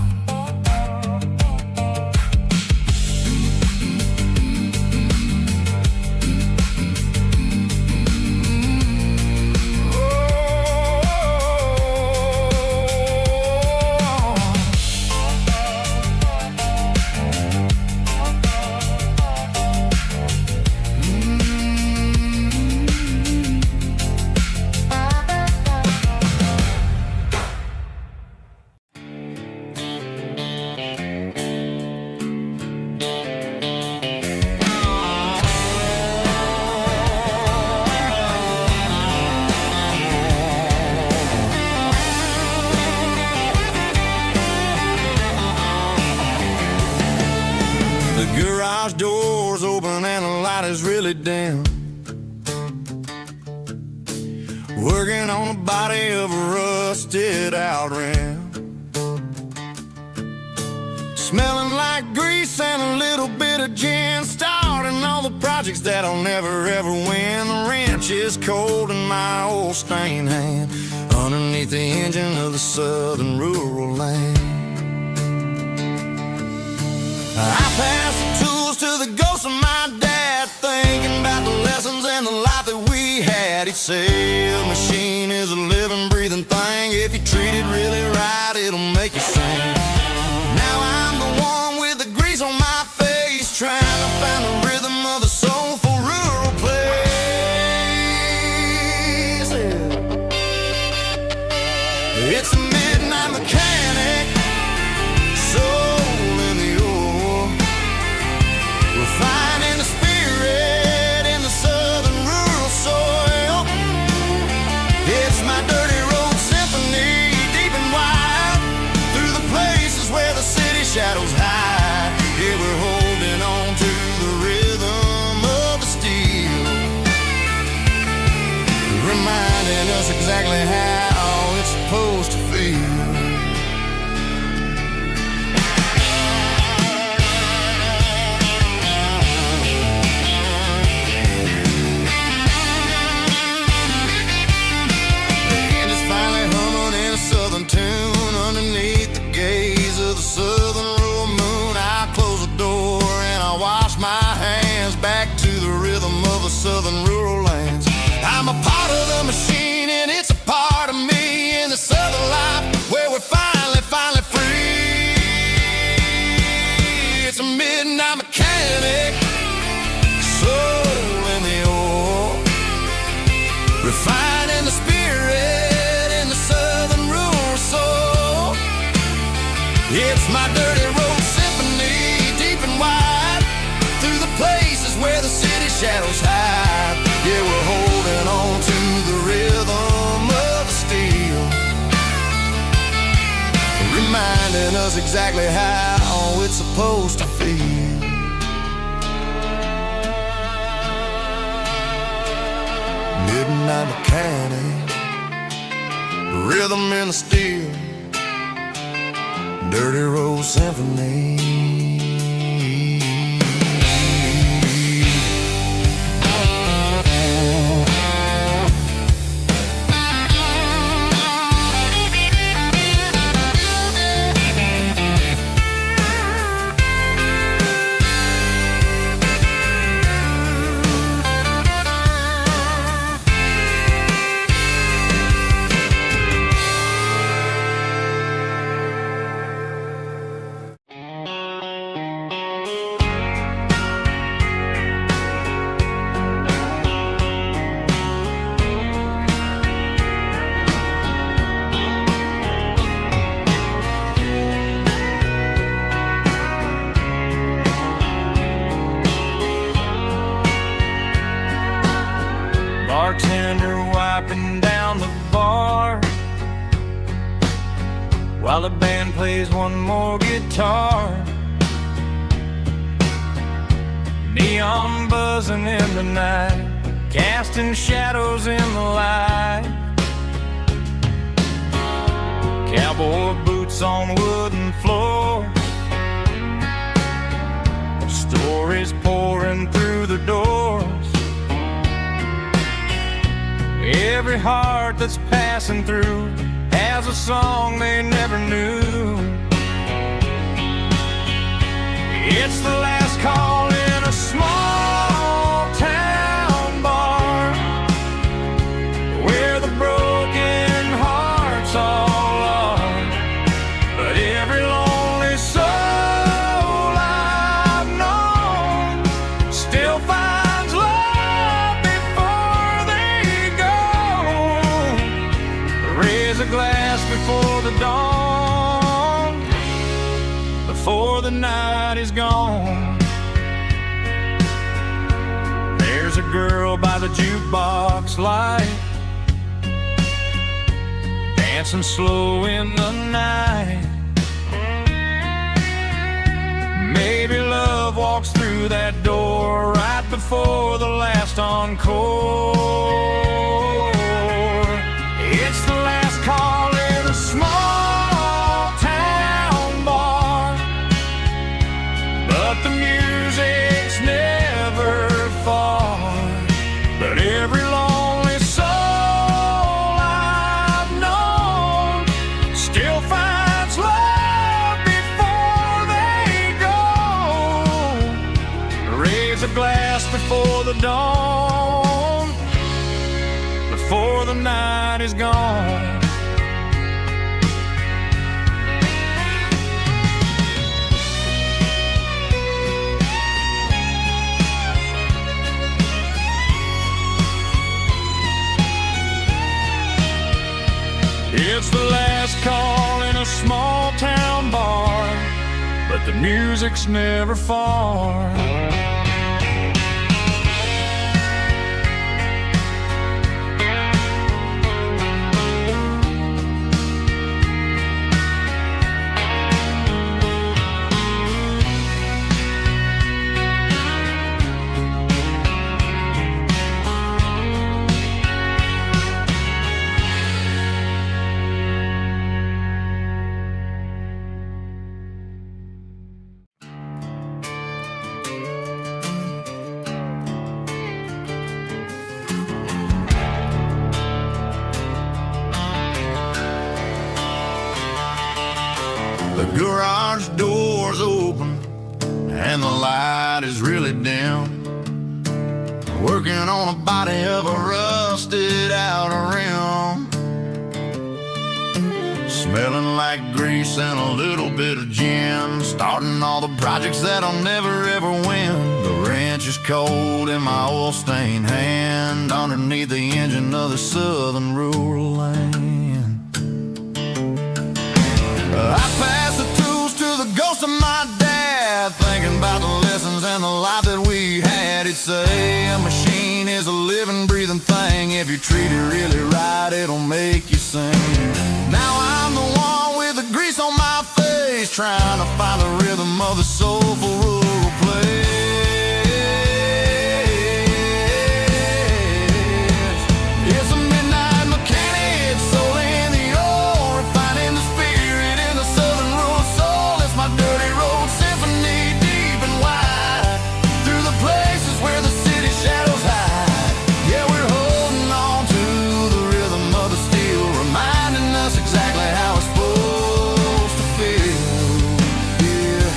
The garage door's open and the light is really dim. Working on the body of a rusted out rim. Smelling like grease and a little bit of gin. Starting all the projects that'll never ever win. The wrench is cold in my old stained hand, underneath the engine of the southern rural land. I pass the tools to the ghost of my dad, thinking about the lessons and the life that we had. He'd say a machine is a living, breathing thing. If you treat it really right, it'll make you sing. Now I'm the one with the grease on my face, trying to find the rhythm of the soulful rural place. It's a midnight mechanic, soul in the ore, refining the spirit in the southern rural soil. It's my dirty road symphony, deep and wide, through the places where the city shadows hide. Yeah, we're holding on to the rhythm of the steel, reminding us exactly how it's supposed to feel. Tune underneath the gaze of the southern rural moon. I close the door and I wash my hands, back to the rhythm of the southern rural lands. I'm a part of the machine and it's a part of me in the southern life where we're finally free. It's a midnight mechanic, soul in the ore, refining the spirit in the southern rural soul. It's my dirty road symphony, deep and wide, through the places where the city shadows hide. Yeah, we're holding on to the rhythm of the steel, reminding us exactly how it's supposed to feel. Midnight mechanic, rhythm in the steel, dirty road symphony. Bartender wiping down the bar while the band plays one more guitar. Neon buzzing in the night, casting shadows in the light. Cowboy boots on wooden floors, stories pouring through the doors. Every heart that's passing through has a song they never knew. It's the last call in a small town bar where the broken hearts all are. But every lonely soul I've known still finds love before they go. Raise a glass before the dawn, before the night is gone. There's a girl by the jukebox light, dancing slow in the night. Maybe love walks through that door right before the last encore. It's the last call in a small town bar, but the music's never far. But every lonely soul I've known still finds love before they go. a glass before the dawn, before the night is gone. It's the last call in a small town bar, but the music's never far. The garage door's open and the light is really dim. Working on a body of a rusted out rim. Smelling like grease and a little bit of gin. Starting all the projects that I'll never ever win. The wrench is cold in my oil-stained hand, underneath the engine of the southern rural land. I pass the tools to the ghost of my dad, thinking about the lessons and the life that we had. He'd say a machine is a living, breathing thing. If you treat it really right, it'll make you sing. Now I'm the one with the grease on my face, trying to find the rhythm of the soulful rural place. It's a midnight mechanic, soul in the ore, refining the spirit in the southern rural soul. It's my dirty road symphony, deep and wide, through the places where the city shadows hide. Yeah, we're holding on to the rhythm of the steel, reminding us exactly how it's supposed to feel. Yeah.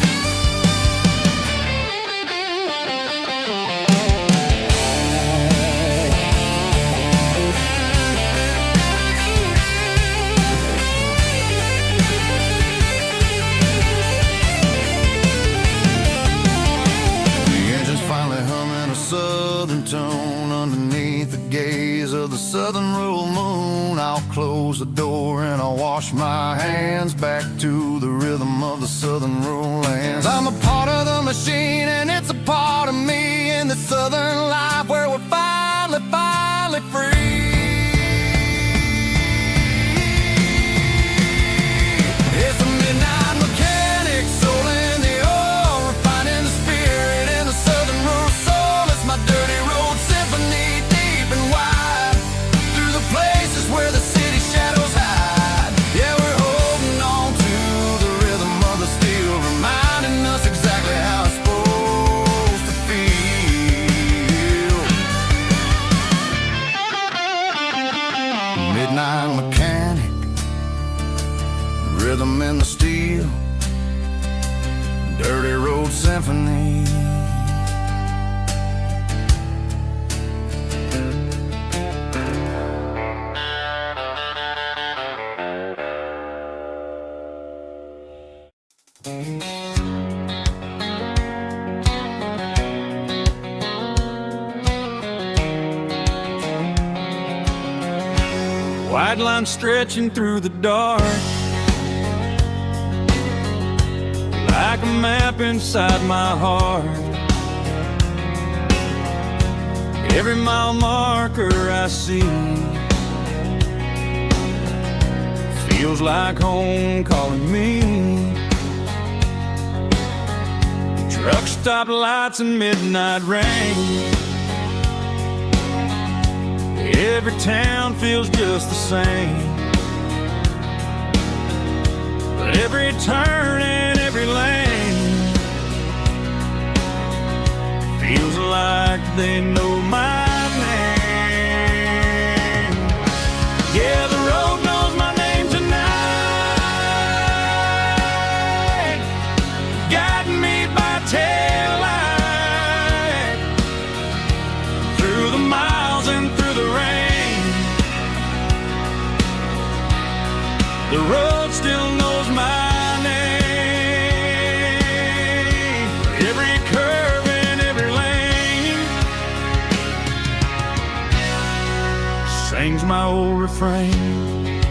The engine's finally humming a southern tune underneath the gaze of the southern rural moon. I'll close the door and I'll wash my hands, back to the rhythm of the southern rural lands. I'm a part of the machine and it's a part of me, in the southern life where we're finally free. It's a midnight mechanic, soul in the ore, refining the spirit in the southern rural soul. It's my dirty road symphony, deep and wide, through the places where the city shadows hide. Yeah, we're holding on to the rhythm of the steel, reminding us exactly how it's supposed to feel. Midnight mechanic, rhythm in the steel, dirty road symphony. White line stretching through the dark, like a map inside my heart. Every mile marker I see feels like home calling me. Truck stop lights and midnight rain, every town feels just the same. But every turn and every lane feels like they know my name. Yeah, the road knows my name tonight, guiding me by taillight. my old refrain.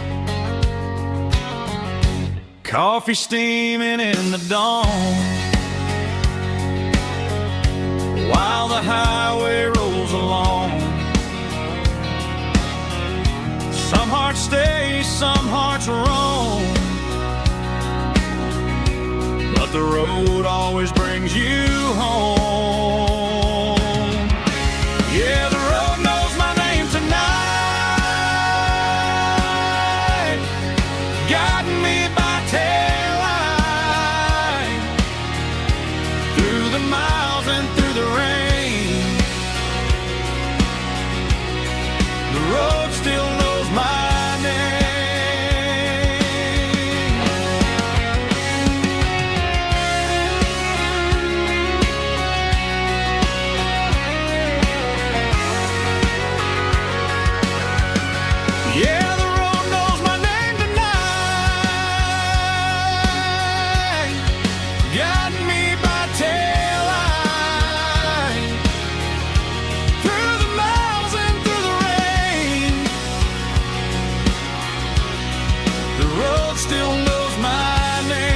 Coffee steaming in the dawn, while the highway rolls along. Some hearts stay, some hearts roam, but the road always brings you home. Yeah, the road knows my name tonight, guiding me by taillight, through the miles and through the rain. The road still knows my name. Yeah, the road knows my name tonight, guiding me by taillight, through the miles and through the rain. The road still knows my name.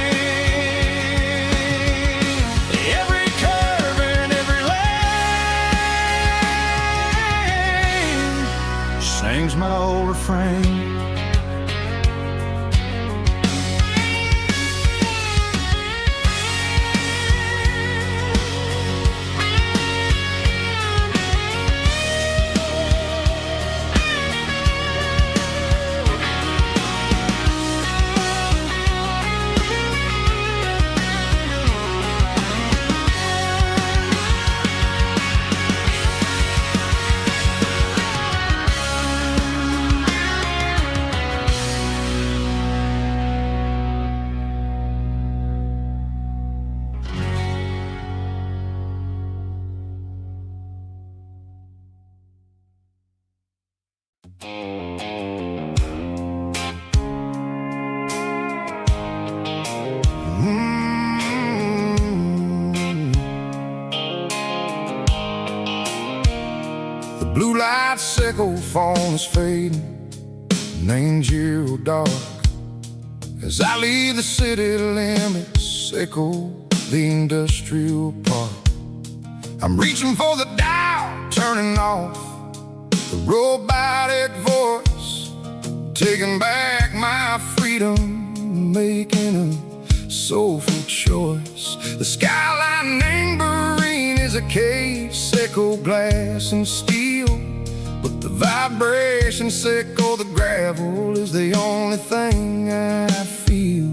Every curve and every lane sings my old refrain. The blue light sickle phone is fading, and angel dark. As I leave the city limits, sickle the industrial park. I'm reaching for the dial, turning off the robotic voice, taking back my freedom, making a soulful choice. The skyline neighboring is a cave, sickle glass and steel, but the vibration sickle the gravel is the only thing I feel.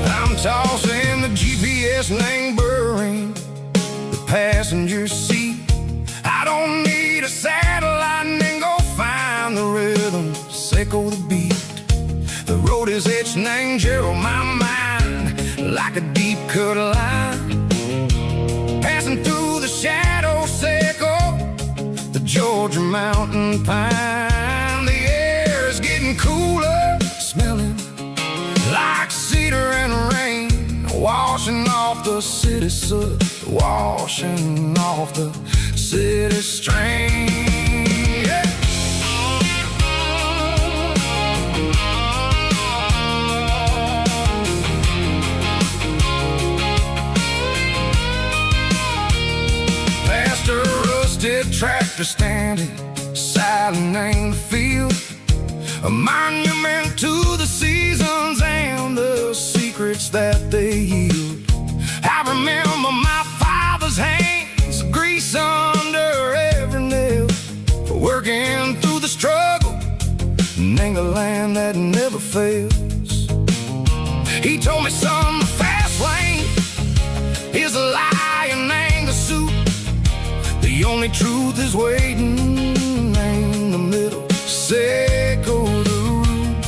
I'm tossing the GPS neighboring the passenger seat. I don't need a satellite and go find the rhythm, sickle the beat. The road is etching angel on my mind like a deep cut line, passing through the shadow sickle, the Georgia mountain pine. The air is getting cooler, smelling like cedar and rain, washing off the city soot, washing off the city strain. Yeah. Past a rusted tractor standing, silent in the field, a monument to the seasons and the secrets that they yield. I remember my father's hands, grease under every nail, for working through the struggle in the land that never fails. He told me, son, the fast lane is a lie and anger suit. The only truth is waiting in the middle. Sickle the root,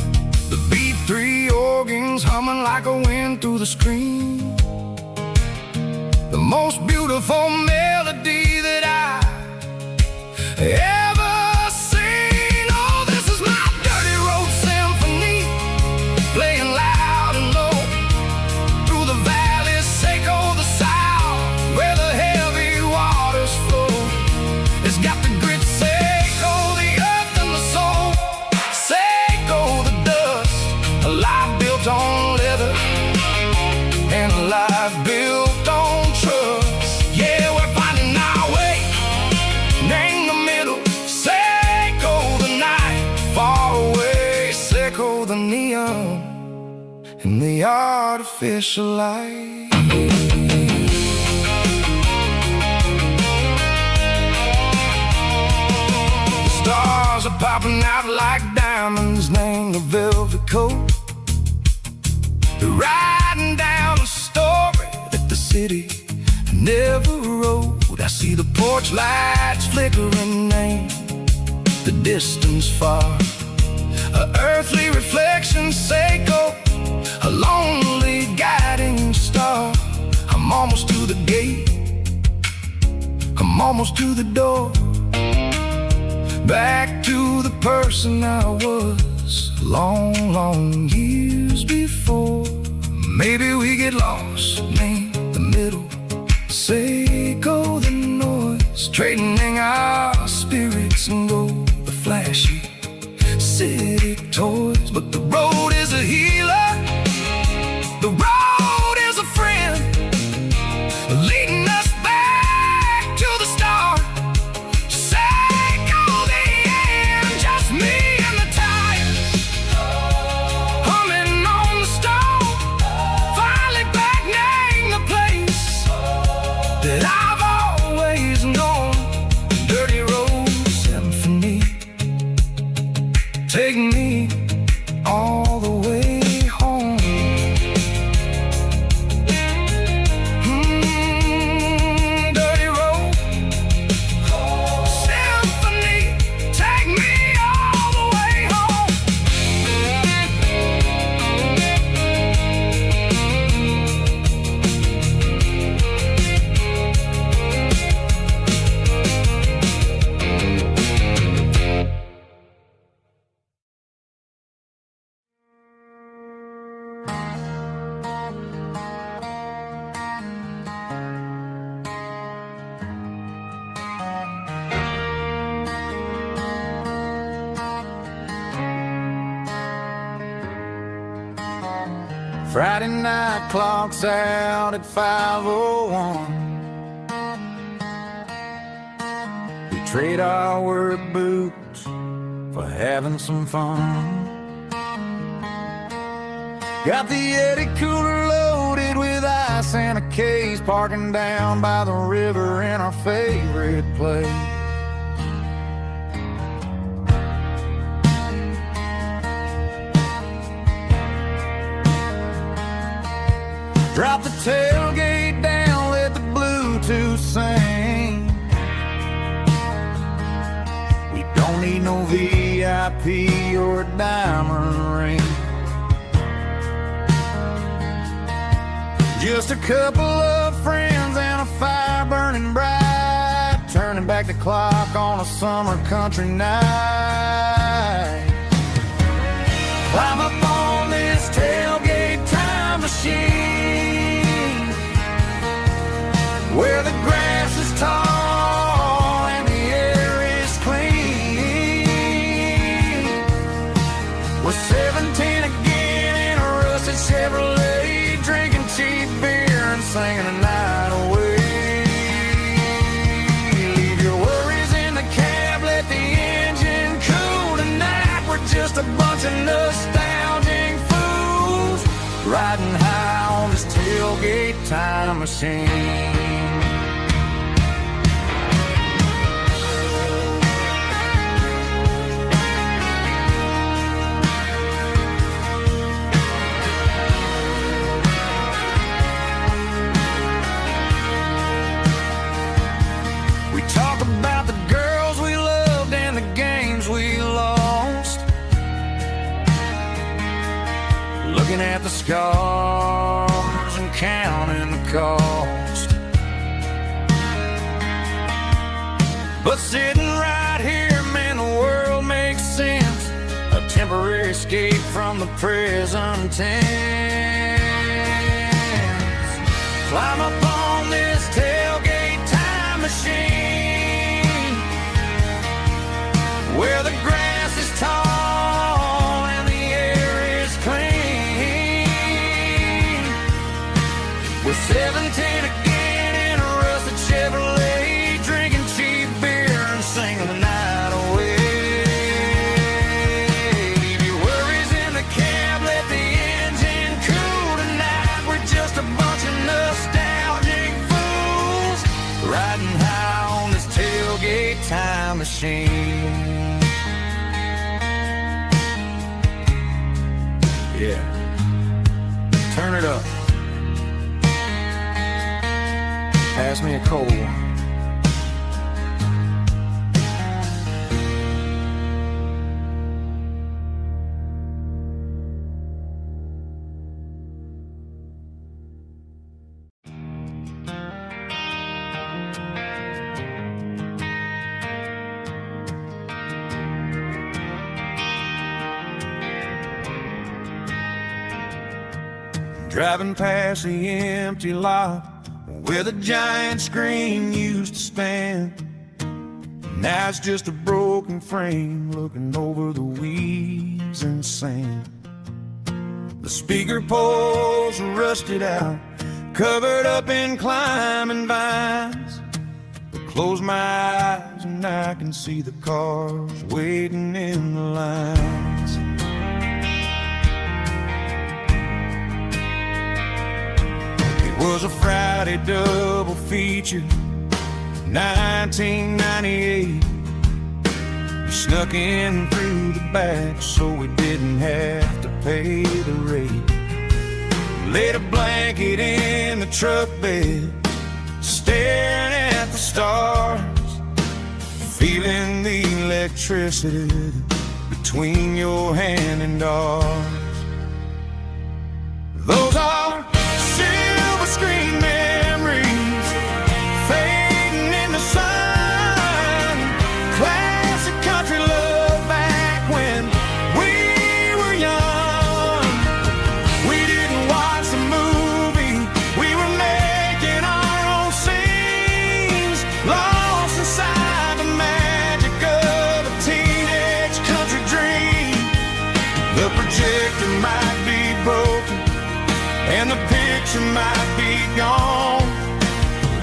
the B3 organs humming like a wind through the screen. The most beautiful melody that I ever seen. Oh, this is my dirty road symphony, playing in the artificial light. The stars are popping out like diamonds named the velvet coat. They're riding down the story that the city never wrote. I see the porch lights flickering in the distance far. A earthly reflection, Seiko, a lonely guiding star. I'm almost to the gate, I'm almost to the door. Back to the person I was long, long years before. Maybe we get lost in the middle, Seiko the noise, trading our spirits and go the flashy city toys. But the road is a healer, the road is a friend, leading us back to the start. Seiko the end, just me and the tires, humming on the stove, finally back name the place that I've always known. Dirty road symphony, take me all the way home. Dirty road symphony, take me all the way home. Friday night clock's out at 5:01. We trade our work boots for having some fun. Got the Yeti cooler loaded with ice and a case, parking down by the river in our favorite place. Drop the tailgate down, let the Bluetooth sing. We don't need no VIP or a diamond ring. Just a couple of friends and a fire burning bright, turning back the clock on a summer country night. Climb up on this tailgate time machine, where the grass is tall and the air is clean. We're 17 again in a rusted Chevrolet, drinking cheap beer and singing the night away. Leave your worries in the cab, let the engine cool tonight. We're just a bunch of nostalgic fools, riding high on this tailgate time machine. We talk about the girls we loved and the games we lost, looking at the scars and counting the cost. But sitting right here, man, the world makes sense, a temporary escape from the present tense. Climb up on this tailgate time machine, where the grass is tall and the air is clean. We're 17 again in a rusted Chevrolet, drinking cheap beer and singing the night away. Leave your worries in the cab, let the engine cool it up. Pass me a cold one. Driving past the empty lot where the giant screen used to stand. Now it's just a broken frame looking over the weeds and sand. The speaker poles are rusted out, covered up in climbing vines. I close my eyes and I can see the cars waiting in the lines. Was a Friday double feature, 1998. We snuck in through the back so we didn't have to pay the rate. Laid a blanket in the truck bed, staring at the stars, feeling the electricity between your hand and ours. Those are screen memories fading in the sun. Classic country love back when we were young. We didn't watch the movie, we were making our own scenes, lost inside the magic of a teenage country dream. The projector might be broken and the picture might be gone,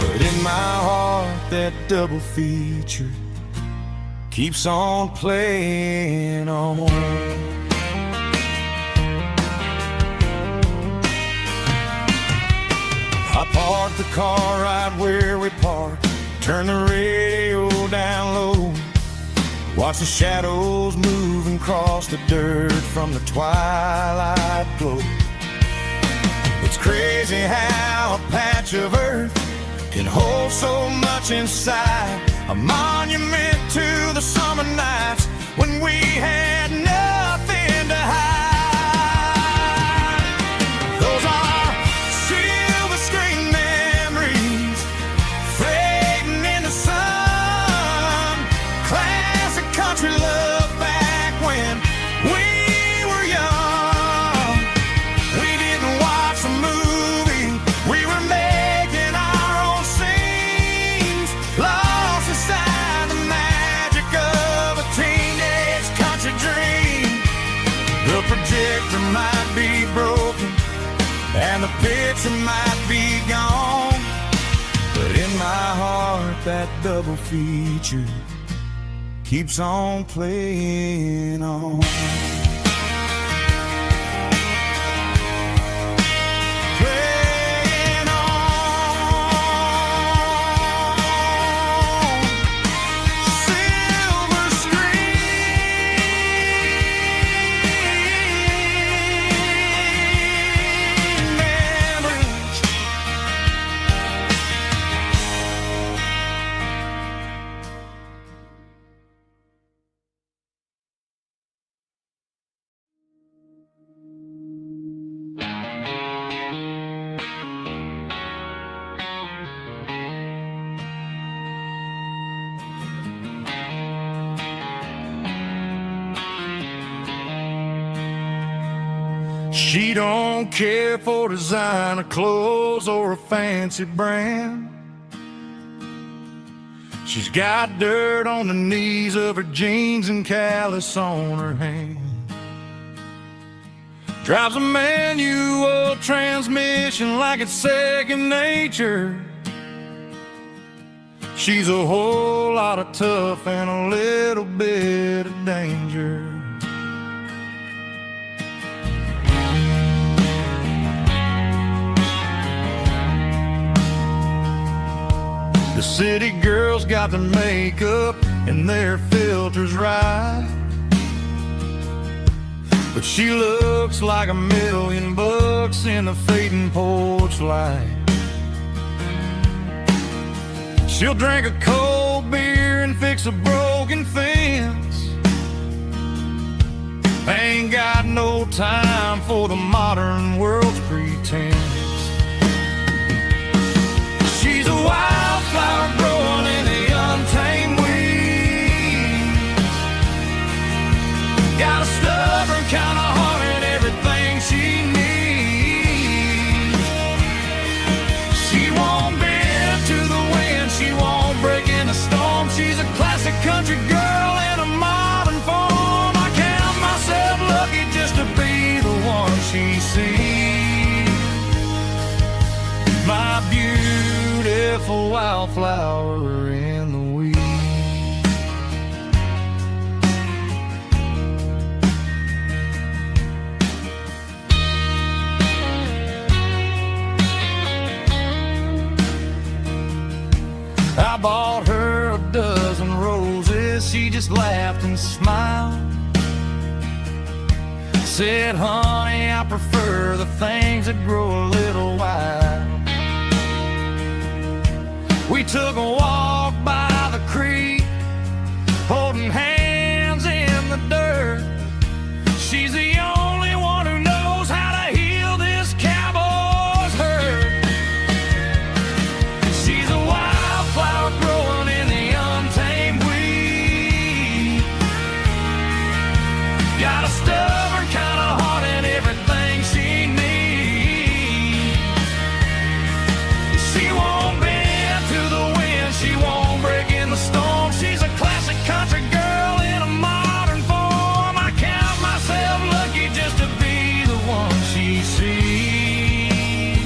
but in my heart that double feature keeps on playing on. I parked the car right where we parked, turned the radio down low, watch the shadows moving across the dirt from the twilight glow. It's crazy how a patch of earth can hold so much inside, a monument to the summer nights when we had nothing to hide. Those are silver screen memories fading in the sun. Classic country love back when we were young. We didn't watch the movie, we were making our own scenes, lost inside the magic of a teenage country dream. The projector might be broken and the picture might be gone, but in my heart that double feature keeps on playing on. She don't care for designer clothes or a fancy brand. She's got dirt on the knees of her jeans and callus on her hand. Drives a manual transmission like it's second nature. She's a whole lot of tough and a little bit of danger. The city girls got their makeup and their filters right, but she looks like $1,000,000 in the fading porch light. She'll drink a cold beer and fix a broken fence. Ain't got no time for the modern world's pretense. She's a wildflower growing in the untamed weeds. Got a stubborn kind of heart and everything she needs. She won't bend to the wind, she won't break in the storm. She's a classic country girl in a modern form. I count myself lucky just to be the one she sees. My beautiful wildflower in the weeds. I bought her a dozen roses, she just laughed and smiled. Said, honey, I prefer the things that grow a little wild. We took a walk by the creek, holding hands in the dirt. She's the only one who knows how to heal this cowboy's hurt. She's a wildflower growing in the untamed weed. Got a stubborn kind of heart and everything she needs. She won't bend to the wind, she won't break in the storm. She's a classic country girl in a modern form. I count myself lucky just to be the one she sees.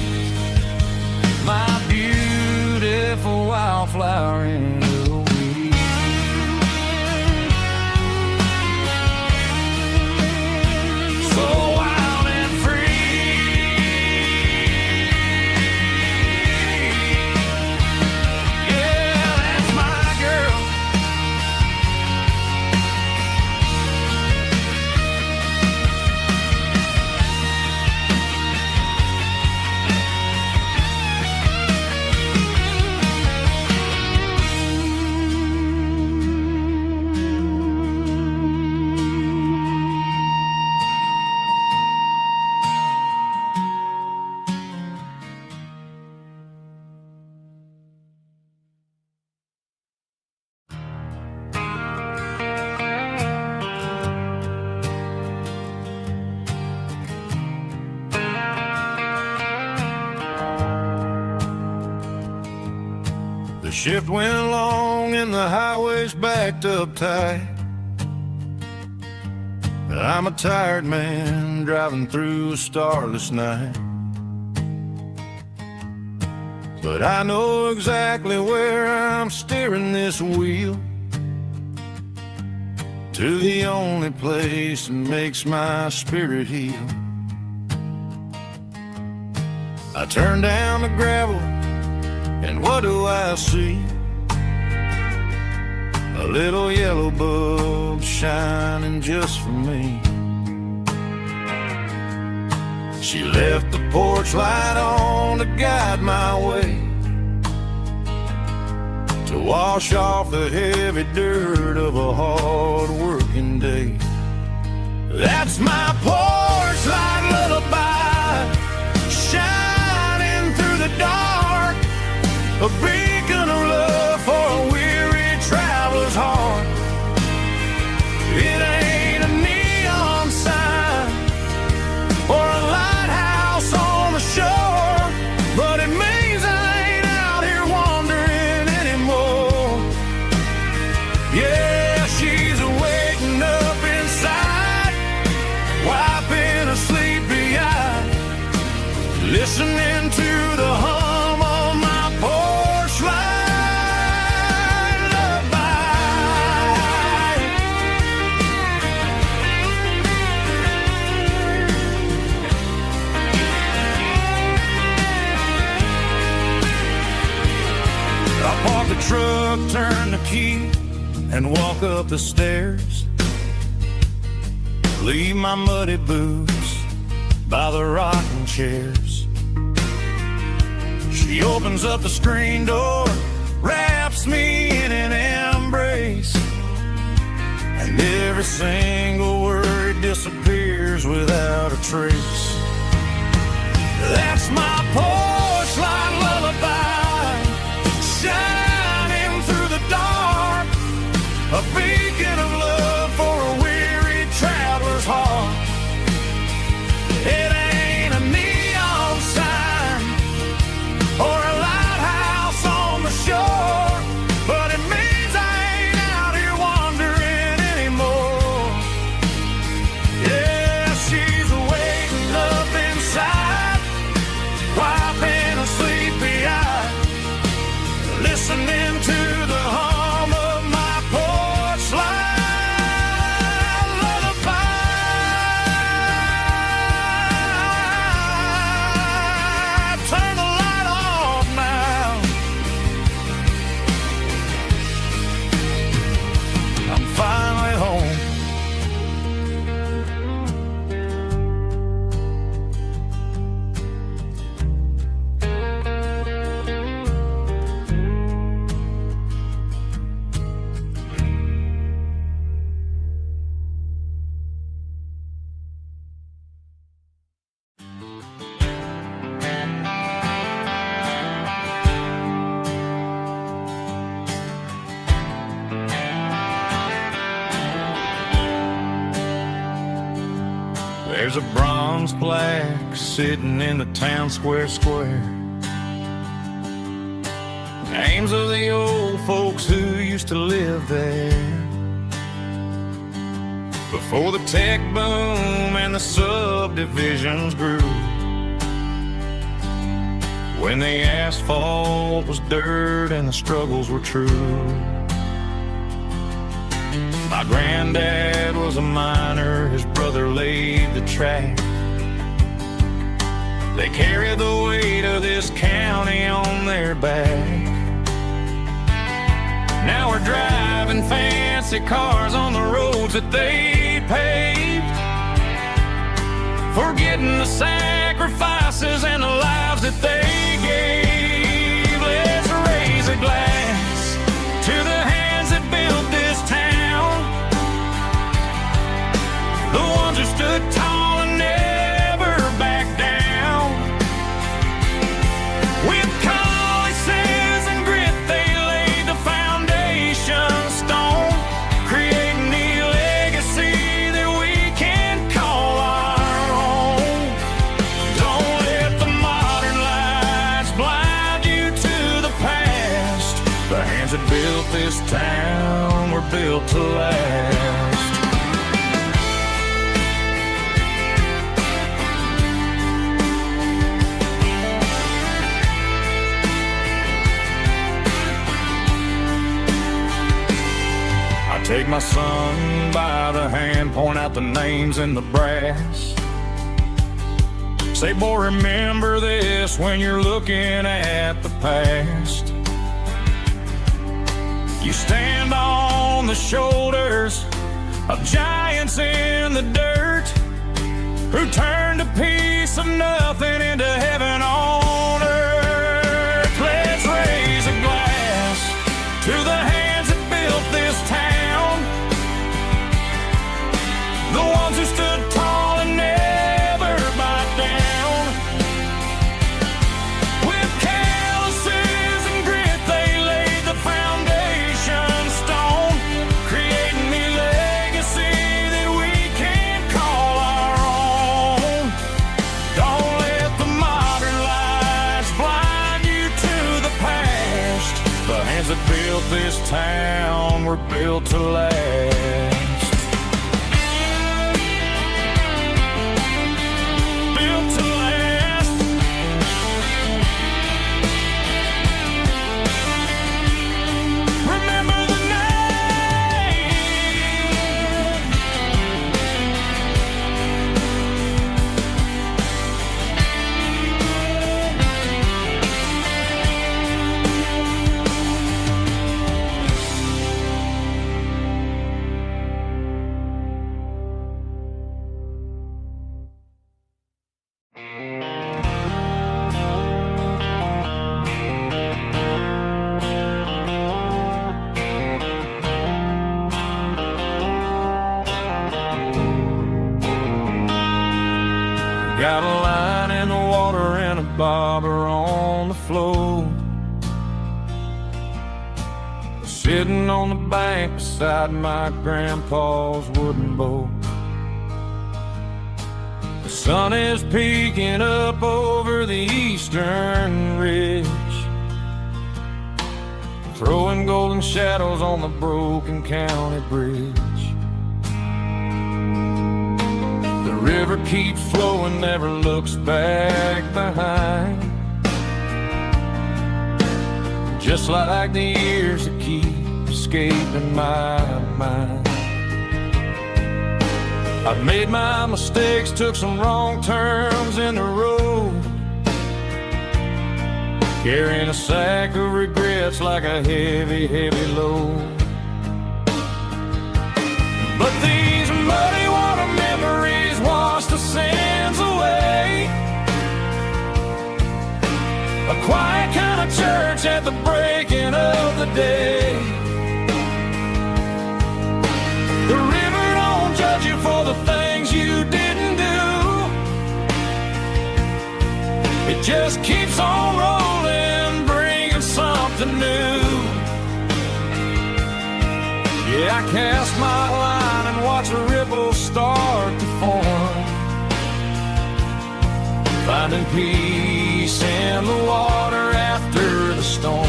My beautiful wildflower in the weeds. So wild and free. Yeah, that's my girl. The shift went long and the highway's backed up tight. I'm a tired man driving through a starless night. But I know exactly where I'm steering this wheel, to the only place that makes my spirit heal. I turn down the gravel, and what do I see? A little yellow bulb shining just for me. She left the porch light on to guide my way, to wash off the heavy dirt of a hard working day. That's my porch light lullaby, shining through the dark, a beacon of love for a weary traveler's heart. It ain't a neon sign or a lighthouse on the shore, but it means I ain't out here wandering anymore. Yeah, she's waking up inside, wiping a sleepy eye, listening to the hum of my porch light lullaby. I park the truck, turn the key, and walk up the stairs. Leave my muddy boots by the rocking chairs. She opens up the screen door, wraps me in an embrace, and every single word disappears without a trace. That's my porch light lullaby, shining through the dark, a beacon of love for a weary traveler's heart. It ain't a neon sign or a lighthouse on the shore, but it means I ain't out here wandering anymore. Yeah, she's waiting up inside, wiping a sleepy eye, listening to the hum of my porch light lullaby. Turn the light off now. I'm finally home. There's a bronze plaque sitting in the town square. Names of the old folks who used to live there before the tech boom and the subdivisions grew, when the asphalt was dirt and the struggles were true. My granddad was a miner, his brother laid the track. They carried the weight of this county on their back. Now we're driving fancy cars on the roads that they paved, forgetting the sacrifices and the lives that they gave. Let's raise a glass to the hands that built this town, the ones who stood tall and never backed down. With calluses and grit, they laid the foundation stone, creating the legacy that we can call our own. Don't let the modern lights blind you to the past. The hands that built this town were built to last. Take my son by the hand, point out the names in the brass. Say, boy, remember this when you're looking at the past. You stand on the shoulders of giants in the dirt, who turned a piece of nothing into heaven on earth. Let's raise a glass to the hands that built this town, the ones who stood tall and never backed down. With calluses and grit, they laid the foundation stone, creating the legacy that we can call our own. Don't let the modern lights blind you to the past. The hands that built this town were built to last. Got a line in the water and a bobber on the floor. Sitting on the bank beside my grandpa's wooden boat. The sun is peeking up over the eastern ridge, throwing golden shadows on the broken county bridge. The river keeps flowing, never looks back behind, just like the years that keep escaping my mind. I've made my mistakes, took some wrong turns in the road, carrying a sack of regrets like a heavy, heavy load. But these muddy water memories wash the sins away. A quiet kind of church at the breaking of the day. The river don't judge you for the things you didn't do. It just keeps on rolling, bringing something new. Yeah, I cast my line and watch the ripples start to form, finding peace in the water after the storm.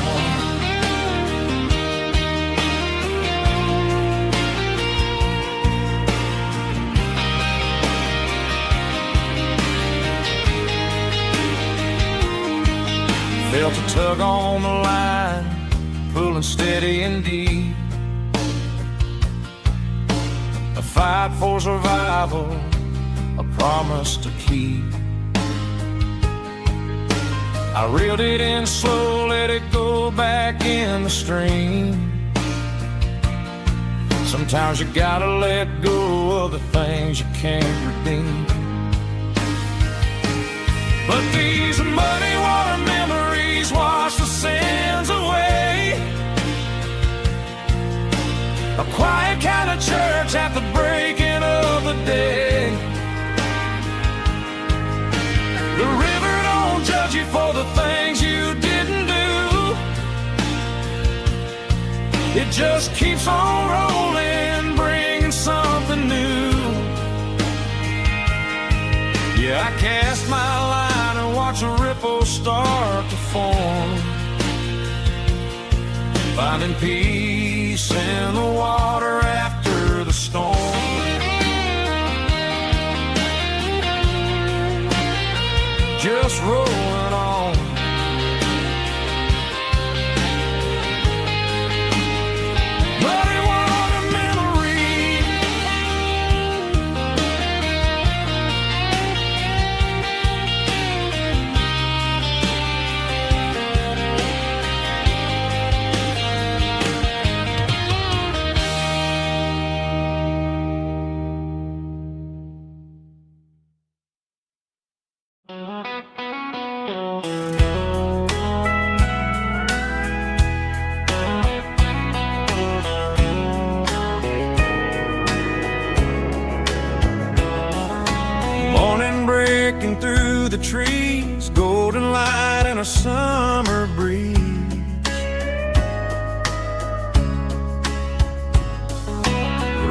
Felt a tug on the line, pulling steady and deep. A fight for survival, a promise to keep. I reeled it in slow, let it go back in the stream. Sometimes you gotta let go of the things you can't redeem. But these muddy water memories wash the sins away. A quiet kind of church at the breaking of the day. The river don't judge you for the things you didn't do. It just keeps on rolling, bringing something new. Yeah, I cast my line and watch a ripple start to form, finding peace in the water after the storm. Just rolling on. Muddy water memory. Morning breaking through the trees, golden light and a summer breeze.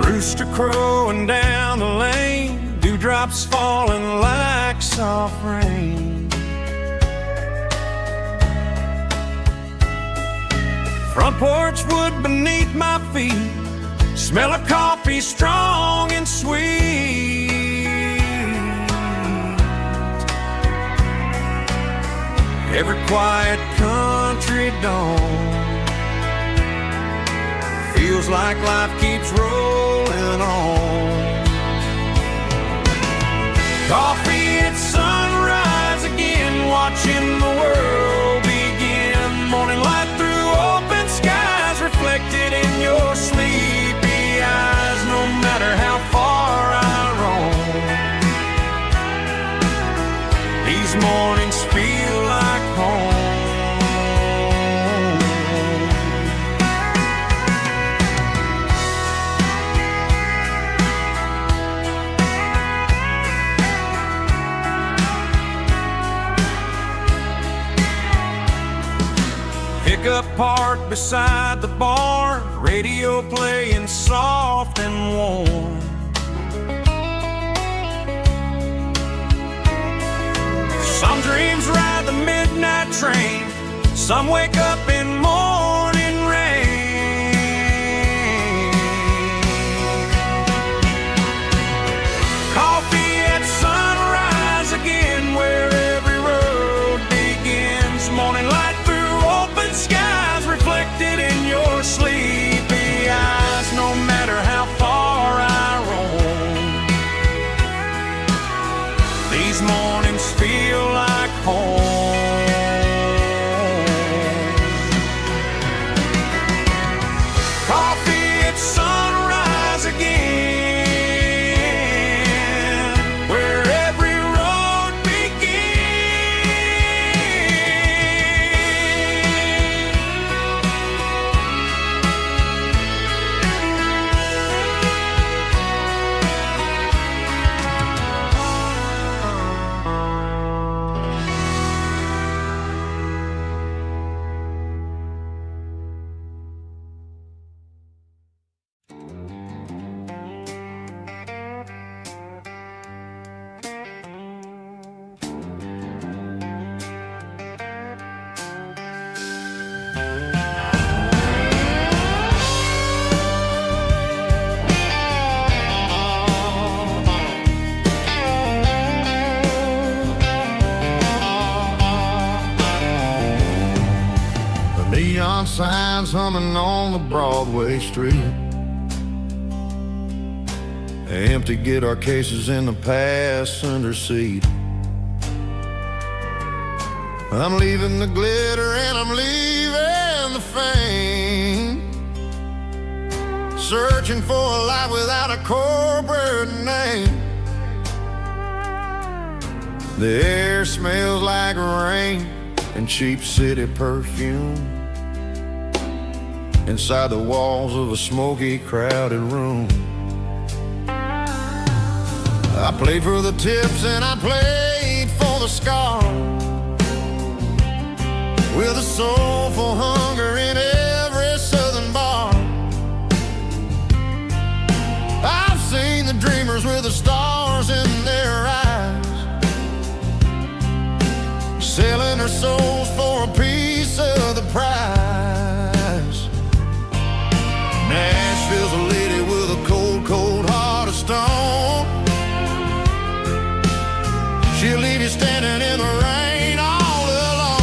Rooster crowing down the lane, dewdrops falling like soft rain. Front porch wood beneath my feet, smell of coffee strong and sweet. Every quiet country dawn feels like life keeps rolling on. Coffee at sunrise again, watching the world begin. Morning light through open skies, reflected in your sleepy eyes. No matter how far I roam, these mornings feel like home. parked beside the barn, radio playing soft and warm. Some dreams ride the midnight train, some wake up in morning rain. Coffee at sunrise again, where every road begins. Morning light through open skies, reflected in your sleepy eyes. No matter how far I roam, these mornings feel like home. Coffee at sunrise again, where every road Neon signs humming on the Broadway street. Empty guitar cases in the passenger seat. I'm leaving the glitter and I'm leaving the fame, searching for a life without a corporate name. The air smells like rain and cheap city perfume inside the walls of a smoky, crowded room. I played for the tips and I played for the scars, with a soulful hunger in every southern bar. I've seen the dreamers with the stars in their eyes, selling their souls for a piece of the prize. Nashville's a lady with a cold, cold heart of stone. She'll leave you standing in the rain all alone.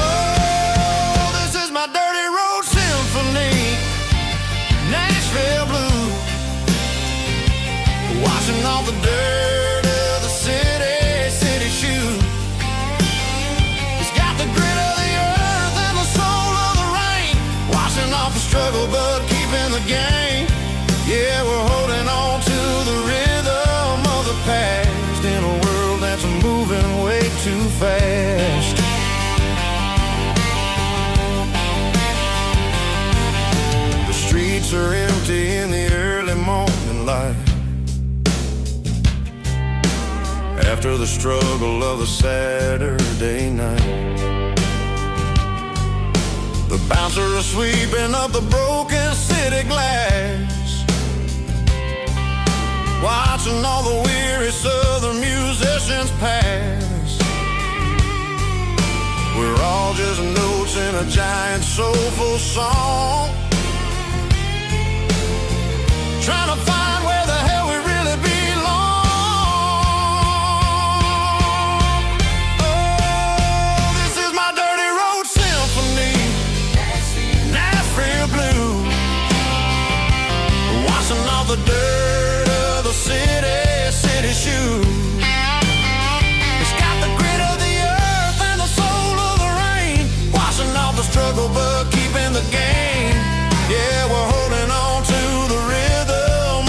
Oh, this is my dirty road symphony, Nashville blues, washing off the dirt of the city shoes. It's got the grit of the earth and the soul of the rain, washing off the struggle but keeping the game. Yeah, we're holding on to the rhythm of the past in a world that's moving way too fast. The streets are empty in the early morning light, after the struggle of the Saturday night. The bouncers are sweeping up the broken city glass, watching all the weary southern musicians pass. We're all just notes in a giant soulful song, trying to find where the hell we really belong. Oh, this is my dirty road symphony, Nashville blues, washing off the dirt of the city shoes. It's got the grit of the earth and the soul of the rain, washing off the struggle but keeping the game. Yeah, we're holding on to the rhythm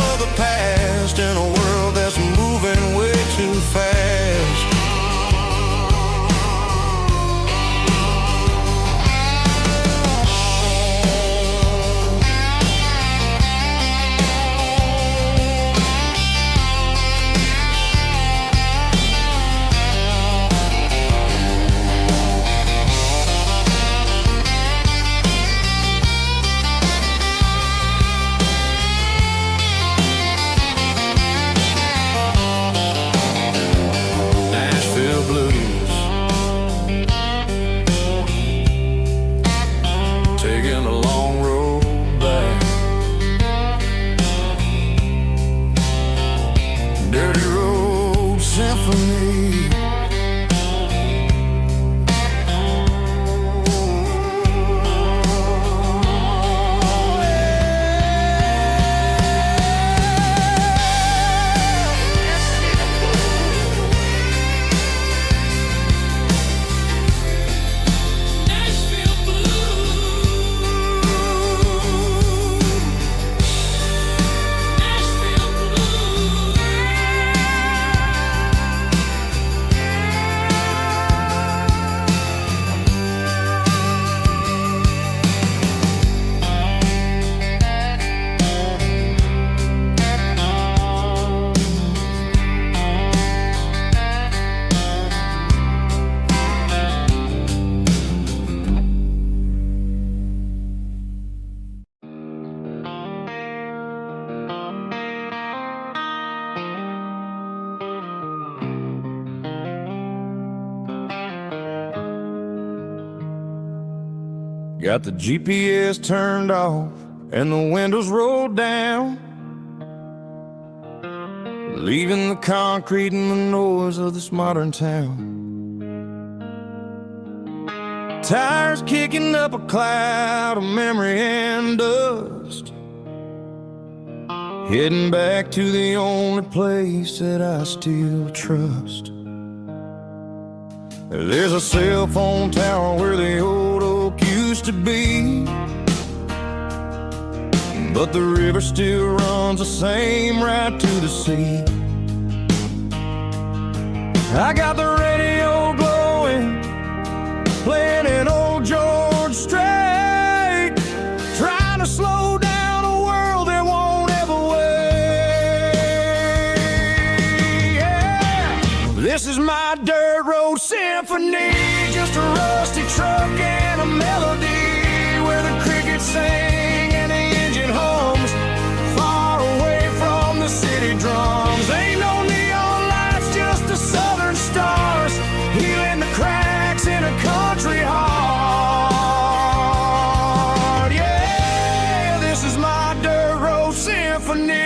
Got the GPS turned off and the windows rolled down, leaving the concrete and the noise of this modern town. Tires kicking up a cloud of memory and dust, heading back to the only place that I still trust. There's a cell phone tower where the old oak used to be, but the river still runs the same right to the sea. I got the radio glowing, playing an old George Strait, trying to slow down a world that won't ever wait. Yeah. This is my dirt road symphony, just a rusty truck and a melody where the crickets sing and the engine hums, far away from the city drums. Ain't no neon lights, just the southern stars, healing the cracks in a country heart. Yeah, this is my dirt road symphony.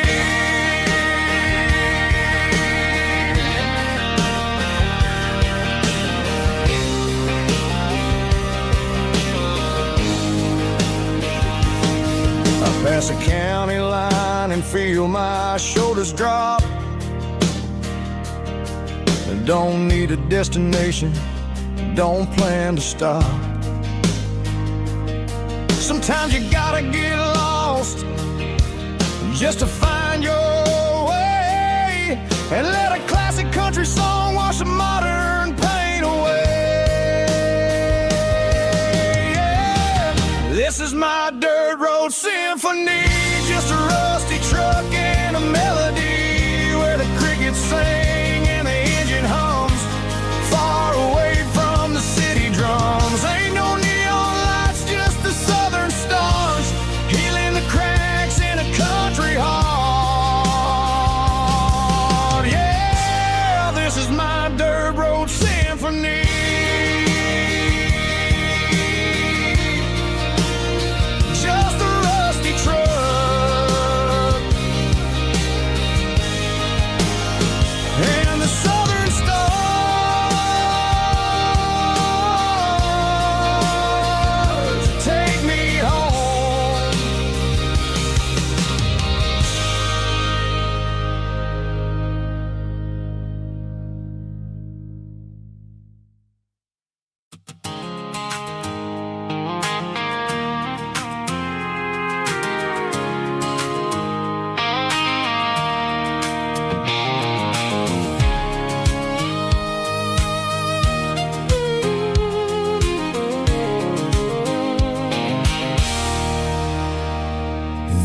Pass a county line and feel my shoulders drop. Don't need a destination, don't plan to stop. Sometimes you gotta get lost just to find your way, and let a classic country song wash the modern pain away. Yeah. This is my dirt road symphony, just a rusty truck and a melody where the crickets sing and the engine hums, far away from the city drums. Ain't no neon lights, just the southern stars, healing the cracks in a country heart. Yeah, this is my dirt road symphony.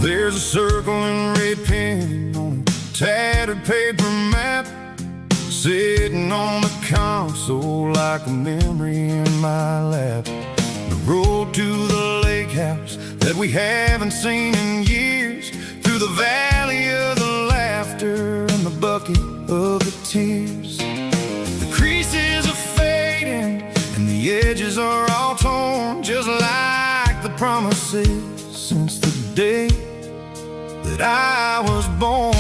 There's a circle and red pen on a tattered paper map, sitting on the console like a memory in my lap. The road to the lake house that we haven't seen in years, through the valley of the laughter and the bucket of the tears. The creases are fading and the edges are all torn, just like the promises since the day that I was born.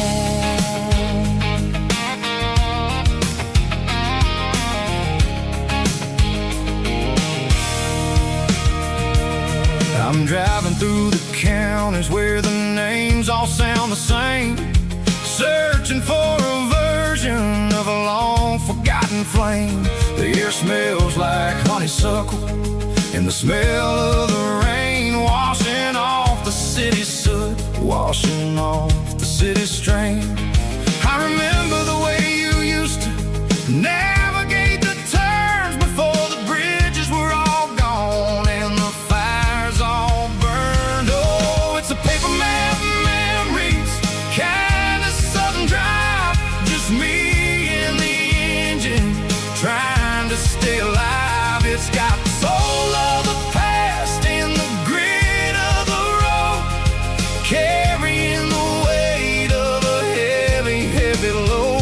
I'm driving through the counties where the names all sound the same, searching for a version of a long forgotten flame. The air smells like honeysuckle and the smell of the rain, washing off the city's soot, washing off the city's strain. I remember the way you used to navigate the turns before the bridges were all gone and the fires all burned. Oh, it's a paper map memories, kind of sudden drive, just me and the engine trying to stay alive. It's got the soul of the past and the grit of the road, carrying the weight of a heavy, heavy load.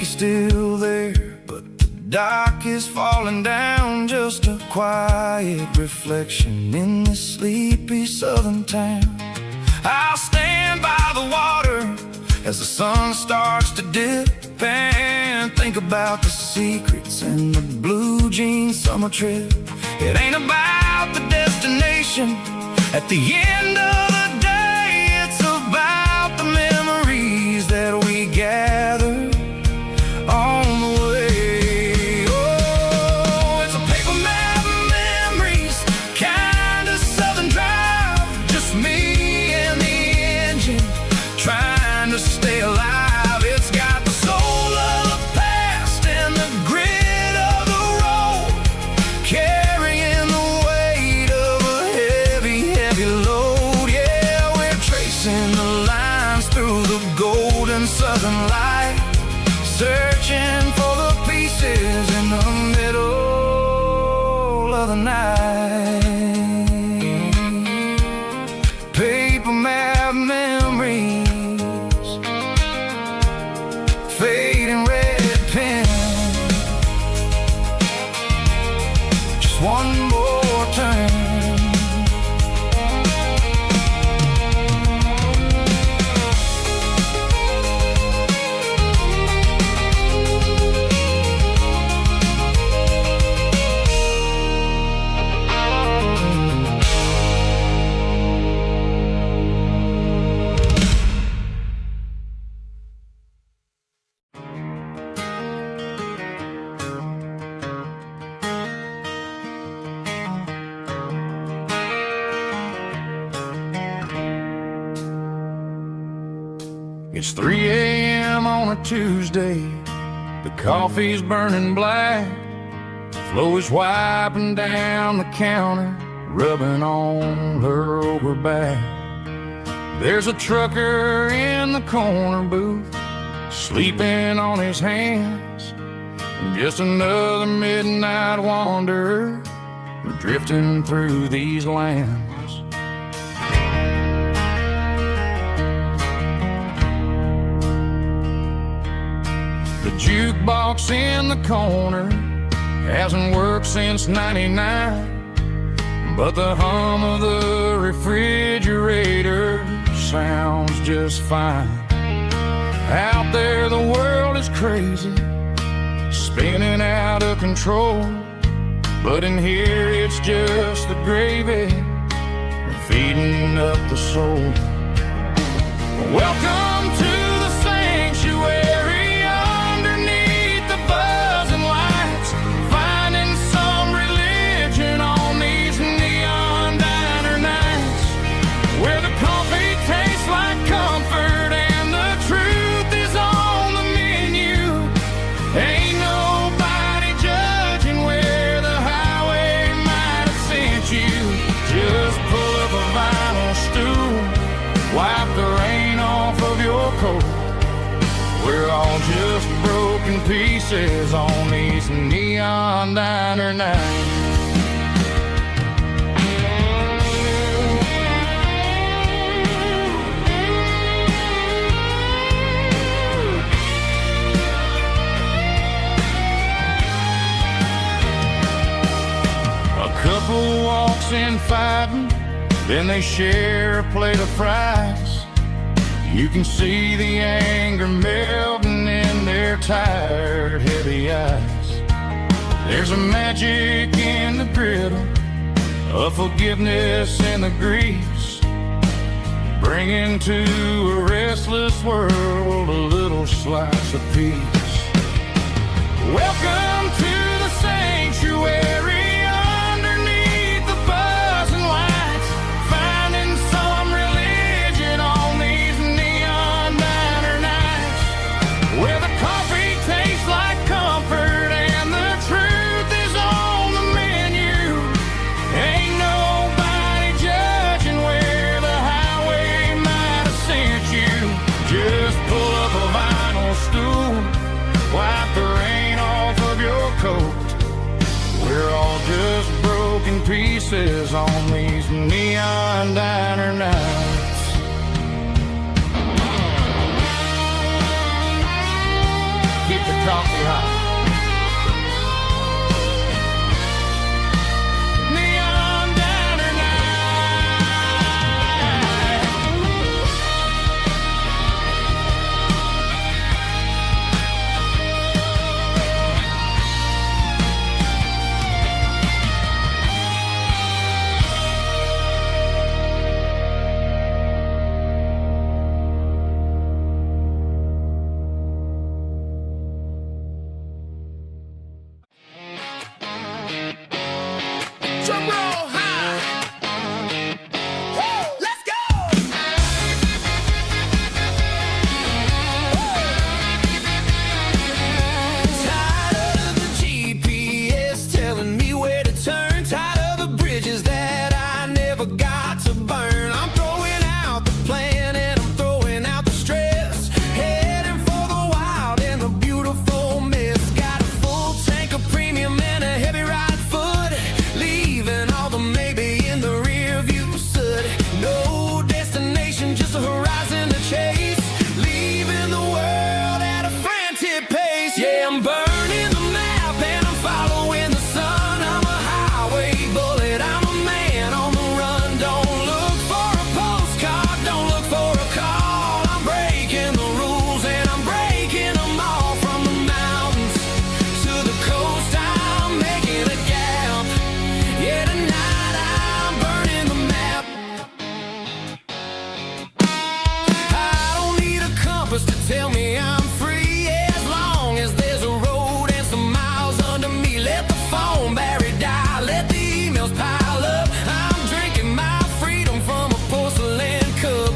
Still there, but the dock is falling down. Just a quiet reflection in this sleepy southern town. I'll stand by the water as the sun starts to dip and think about the secrets and the blue jean summer trip. It ain't about the destination at the end of the day. It's about the memories that we gather on the way. Oh, it's a paper map of memories, kind of southern drive. Just me and the engine, trying to stay alive. It's got the soul of the past and the grit of the road, carrying the weight of a heavy, heavy load. Yeah, we're tracing the lines through the golden southern light, searching for the pieces in the middle of the night. Paper map memories, fading red pen. Just one more turn. It's 3 a.m. on a Tuesday. The coffee's burning black. Flo is wiping down the counter, rubbing on her over back. There's a trucker in the corner booth, sleeping on his hands. Just another midnight wanderer, drifting through these lands. The jukebox in the corner hasn't worked since '99, but the hum of the refrigerator sounds just fine. Out there the world is crazy, spinning out of control, but in here it's just the gravy feeding up the soul. Welcome to the sanctuary, underneath the buzzing lights, finding some religion on these neon diner nights, where the coffee tastes like comfort and the truth is on the menu. Ain't nobody judging where the highway might have sent you. Just pull up a vinyl stool, wipe the rain off of your coat. We're all just broken pieces on these neon diner nights. A couple walks in fighting, then they share a plate of fries. You can see the anger melting in their tired, heavy eyes. There's a magic in the griddle, a forgiveness in the grease, bringing to a restless world a little slice of peace. Welcome to the sanctuary, underneath the buzzing lights, finding some religion on these neon diner nights, where the coffee tastes like comfort and the truth is on the menu. Ain't nobody judging where the tell me I'm free as long as there's a road and some miles under me. Let the phone battery die, let the emails pile up. I'm drinking my freedom from a porcelain cup.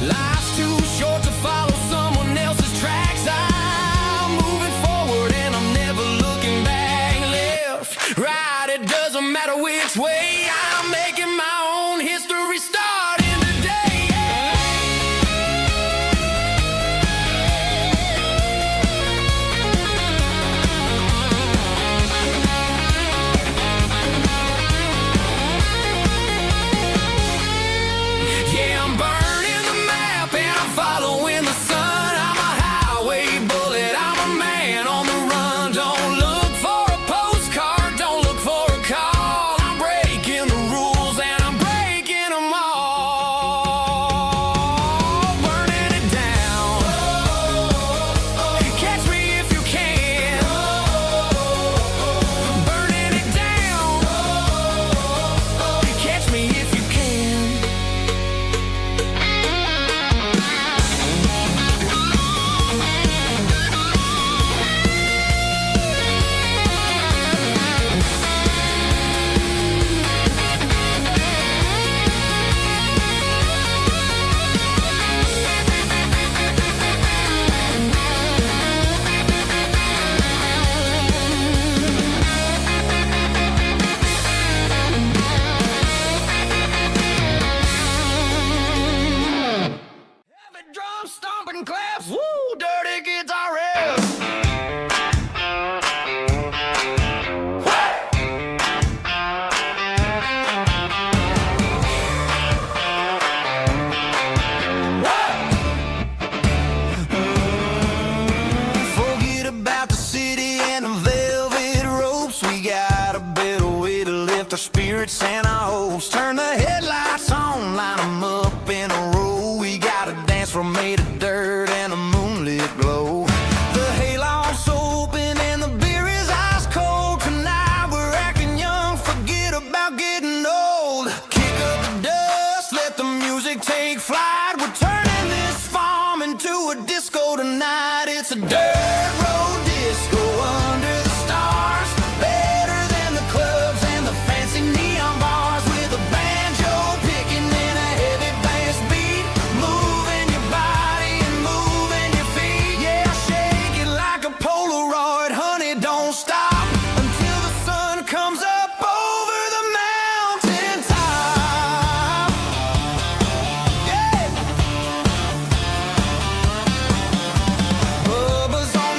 Life's too short to follow someone else's tracks. I'm moving forward and I'm never looking back. Left, right, it doesn't matter which way. I'm making my own history starting today. Yeah, I'm burning the map and I'm following the sun. I'm a highway bullet, I'm a man on the run. Don't look for a postcard, don't look for a call. I'm breaking the rules and I'm breaking them all. Burning it down. Catch me if you can. Burning it down. Catch me if you can. Heavy drum stomping claps, woo, dirty guitar riffs. Forget about the city and the velvet ropes. We got a better way to lift our spirits and our hopes. Turn the headlights on, line 'em up in a row. We got a dance floor made of dirt and a moonlit glow. The hayloft's open and the beer is ice cold. Tonight we're acting young, forget about getting old. Kick up the dust, let the music take flight. We're turning this farm into a disco tonight. It's a dirt road disco under the stars. Better than the clubs and the fancy neon bars. With a banjo picking and a heavy bass beat. Moving your body and moving your feet. Yeah, shake it like a Polaroid, honey, don't stop until the sun comes up over the mountain top. Yeah. Bubba's on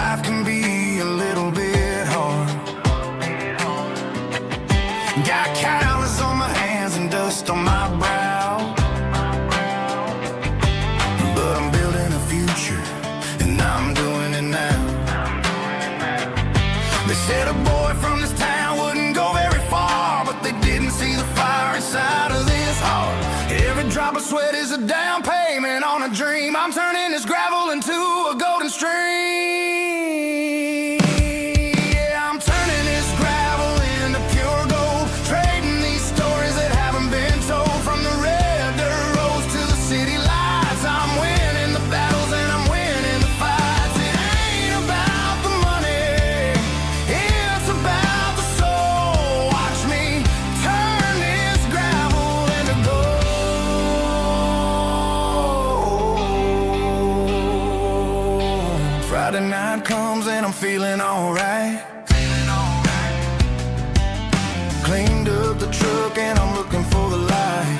life can be a little bit hard. Got calluses on my hands and dust on my brow, but I'm building a future, and I'm doing it now. They said a boy from this town wouldn't go very far, but they didn't see the fire inside of this heart. Every drop of sweat is a down payment on a dream. I'm turning this gravel into a golden stream. Yeah, I'm turning this gravel into pure gold, trading these stories that haven't been told. From the red dirt roads to the city lights, I'm winning the battles and I'm winning the fights. It ain't about the money, it's about the soul. Watch me turn this gravel into gold. Friday night comes and I'm feeling alright. Cleaned up the truck and I'm looking for the light.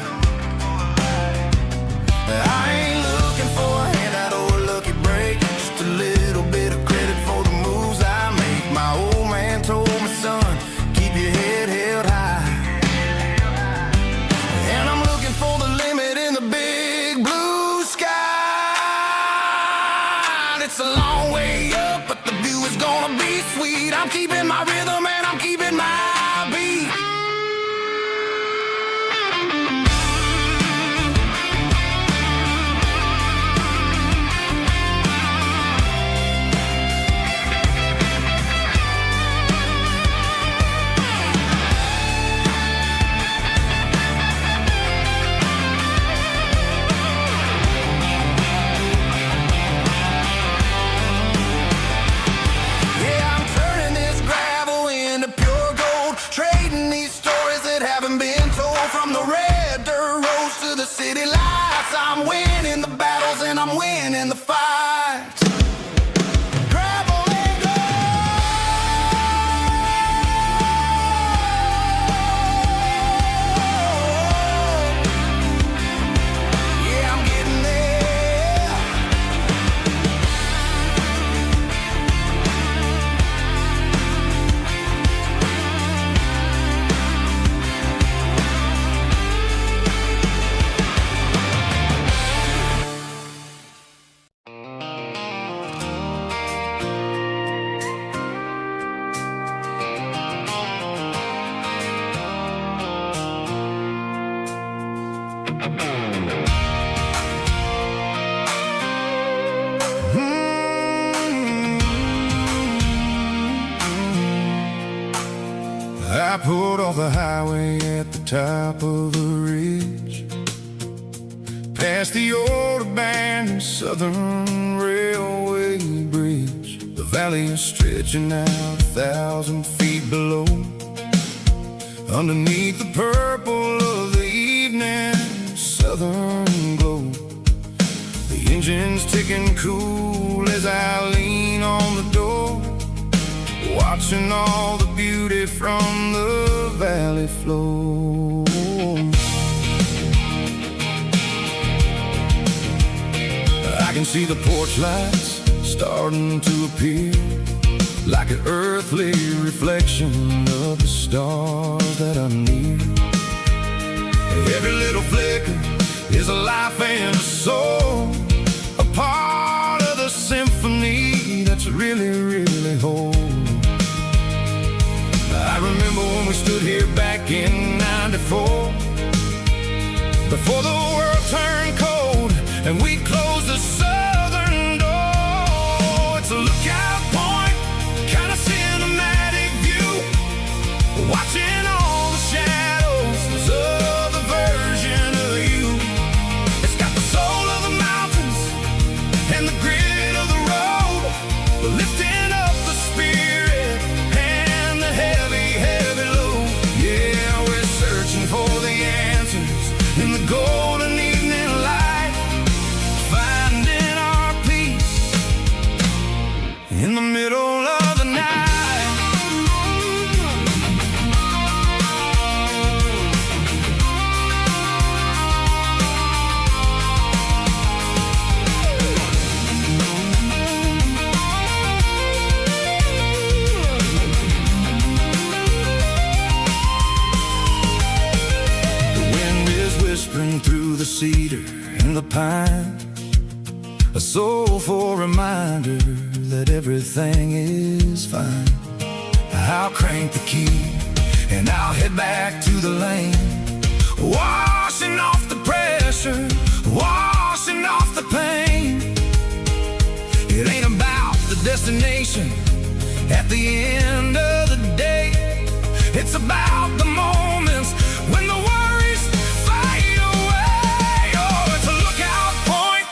I ain't looking for a handout or a lucky break, just a little bit of credit for the moves I make. My old man told me, son, keep your head held high. And I'm looking for the limit in the big blue sky. It's a long way up, but the view is gonna be sweet. I'm keeping my rhythm and I'm keeping my beat. Yeah, I'm turning this gravel into pure gold, trading these stories that haven't been told. From the red dirt roads to the city lights, I'm winning the battles and I'm winning the fights. Gravel and gold. Yeah, I'm getting there. I pulled off the highway at the top of the ridge, past the old abandoned Southern Railway bridge. The valley is stretching out 1,000 feet below, underneath the purple of the evening southern glow. The engine's ticking cool as I lean on the door, watching all the beauty from the valley flow. I can see the porch lights starting to appear, like an earthly reflection of the stars that are near. Every little flicker is a life and a soul, a part of the symphony that's really, really whole. I remember when we stood here back in '94, before the world turned cold and we closed the southern door. It's a lookout point, kind of cinematic view, watching all the shadows of the version of you. It's got the soul of the mountains and the grit of the road, lifting up the spirit and the heavy, heavy load. Yeah, we're searching for the answers in the golden evening light, finding in the pine, a soulful reminder that everything is fine. I'll crank the key and I'll head back to the lane, washing off the pressure, washing off the pain. It ain't about the destination at the end of the day. It's about the moments when the worries fade away. Oh, it's a lookout point,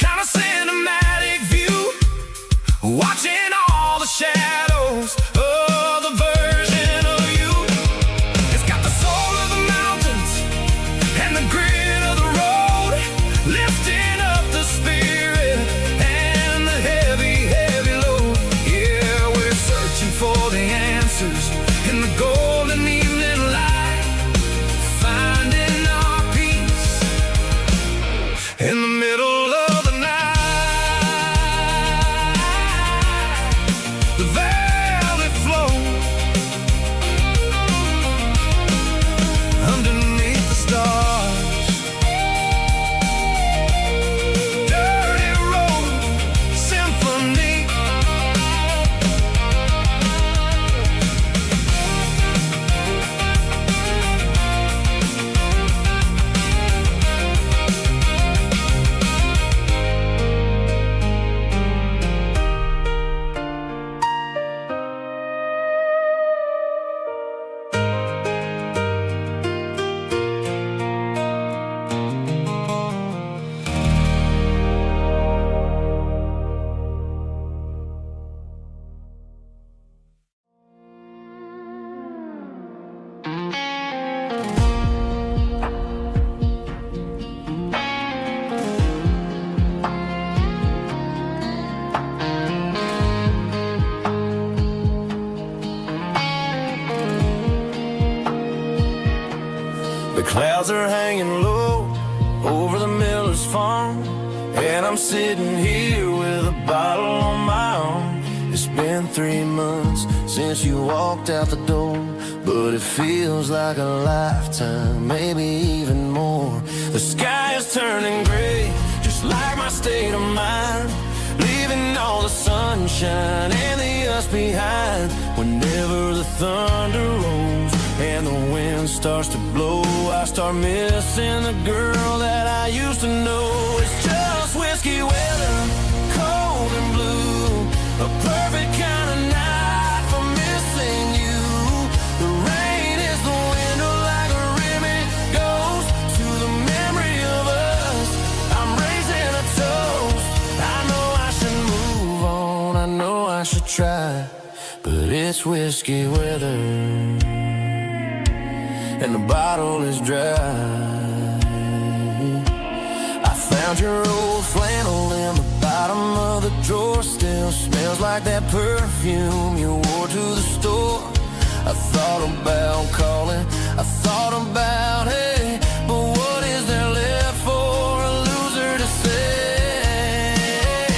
kind of cinematic view, watching all the shadows of the version of you. It's got the soul of the mountains and the grit of the road, lifting up the spirit and the heavy, heavy load. Yeah, we're searching for the answers in the golden evening light, finding our peace in the middle of the night. The velvet flow underneath the stars. Dirty road symphony. The clouds are hanging low over the miller's farm, and I'm sitting here with a bottle on my arm. It's been 3 months since you walked out the door, but it feels like a lifetime, maybe even more. The sky is turning gray, just like my state of mind, leaving all the sunshine and the us behind. Whenever the thunder rolls and the wind starts to blow, I start missing the girl that I used to know. It's just whiskey weather, cold and blue, a perfect kind of night for missing you. The rain is the window like a ribbon goes to the memory of us. I'm raising a toast. I know I should move on, I know I should try, but it's whiskey weather and the bottle is dry. I found your old flannel in the bottom of the drawer, still smells like that perfume you wore to the store. I thought about calling, I thought about, hey, but what is there left for a loser to say?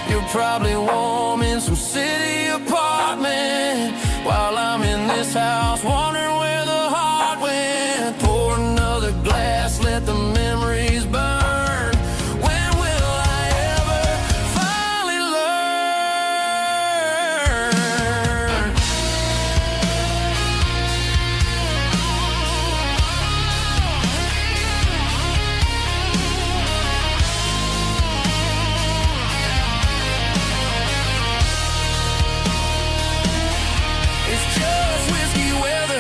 You're probably warm in some city apartment, while I'm in this house wondering where the heart went. Pour another glass, let the memories burn. When will I ever finally learn? It's just whiskey weather.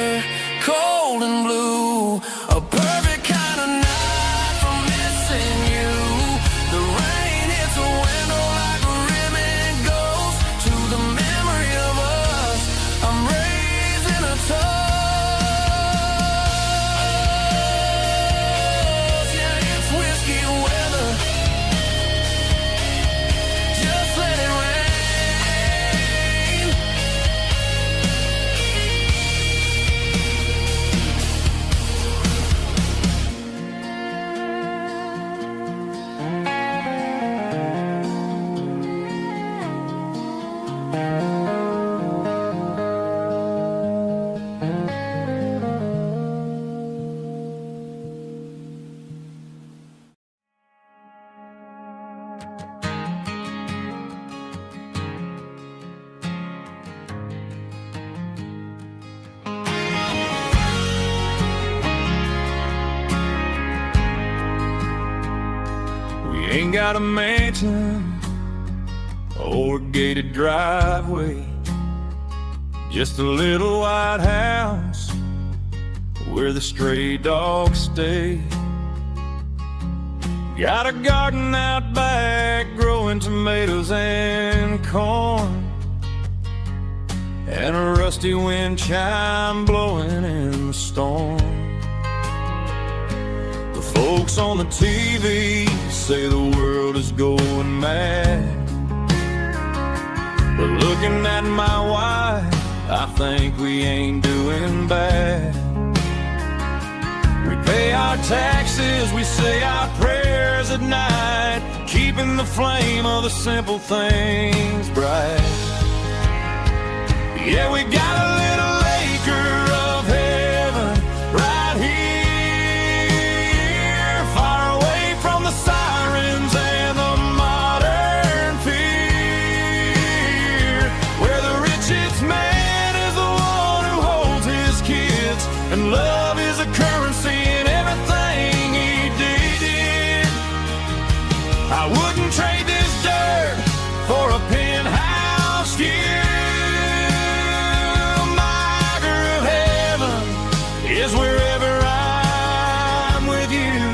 ain't got a mansion or a gated driveway, just a little white house where the stray dogs stay. Got a garden out back growing tomatoes and corn, and a rusty wind chime blowing in the storm. The folks on the TV say the world is going mad, but looking at my wife, I think we ain't doing bad. We pay our taxes, we say our prayers at night, keeping the flame of the simple things bright. Yeah, we got a little acre of heaven right here, far away from the sirens and the modern fear, where the richest man is the one who holds his kids, and love is a currency in everything he did. I wouldn't trade this dirt for a penthouse view. Is wherever I'm with you.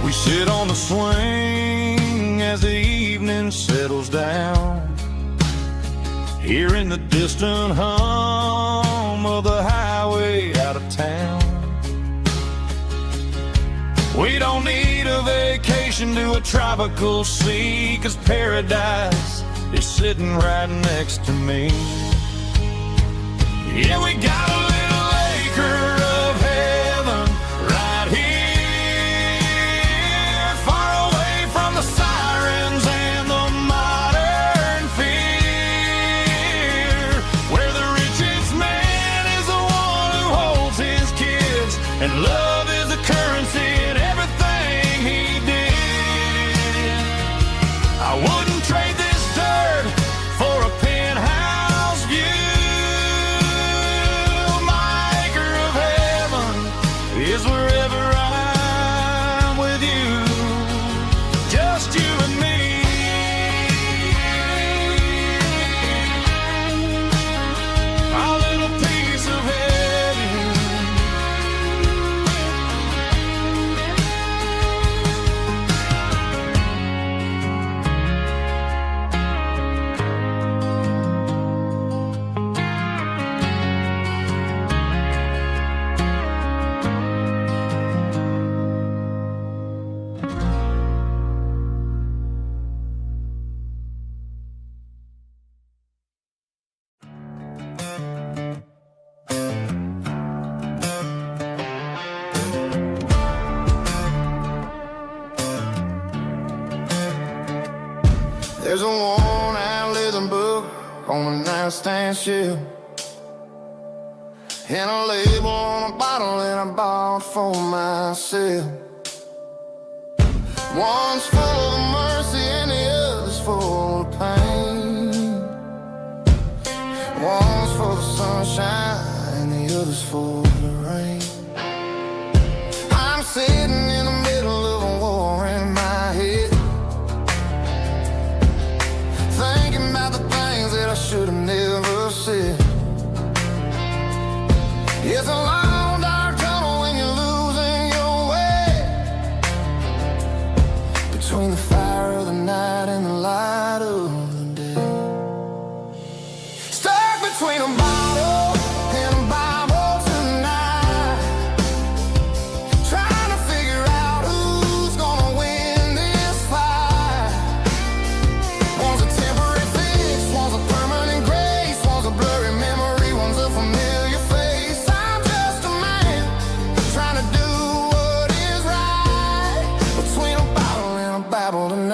We sit on the swing as the evening settles down, hearing the distant hum of the highway out of town. We don't need a vacation to a tropical sea, 'cause paradise is sitting right next to me. Yeah, we got a little acre of heaven right here, far away from the sirens and the modern fear, where the richest man is the one who holds his kids, and love is the currency in everything he did. I wouldn't trade this dirt for a penthouse view. My acre of heaven is wherever I'm with you, just you and me. Our little piece of heaven. There's a worn-out leather book on the nightstand shelf, and a label on a bottle that I bought for myself. One's full of mercy and the other's full of pain. One's for the sunshine and the other's for the rain. I'm sitting in the middle of a war in my head, thinking about the things that I should have never said. It's a long dark tunnel when you're losing your way, between the fire of the night and the light of the day. Stuck between a bottle and a Bible tonight, trying to figure out who's gonna win this fight. One's a temporary fix, one's a permanent grace, one's a blurry memory, one's a familiar face. I'm just a man trying to do what is right, between a bottle and a Bible tonight.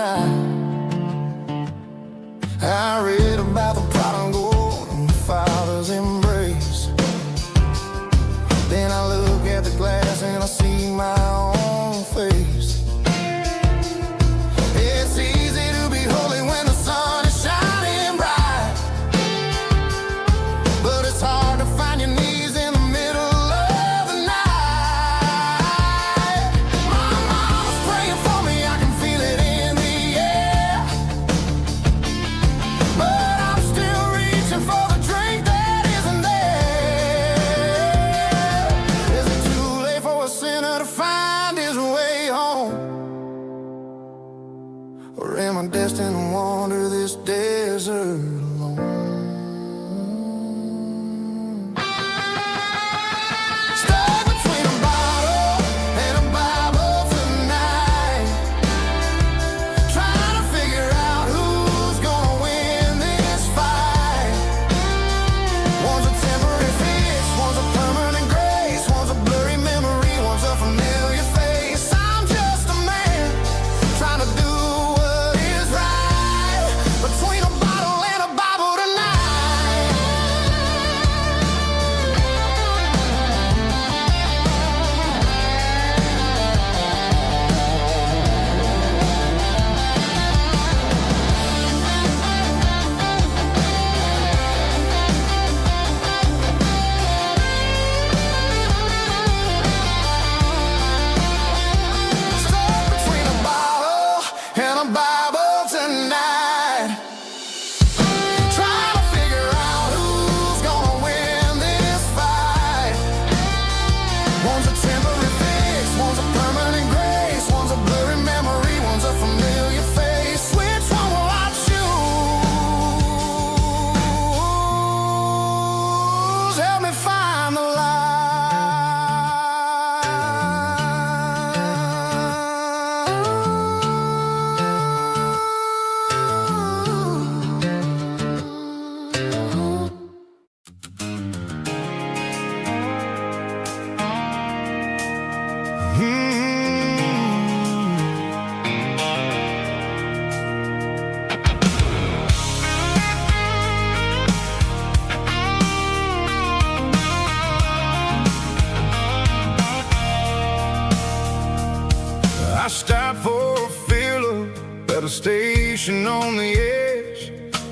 stopped for a fill-up at a station on the edge.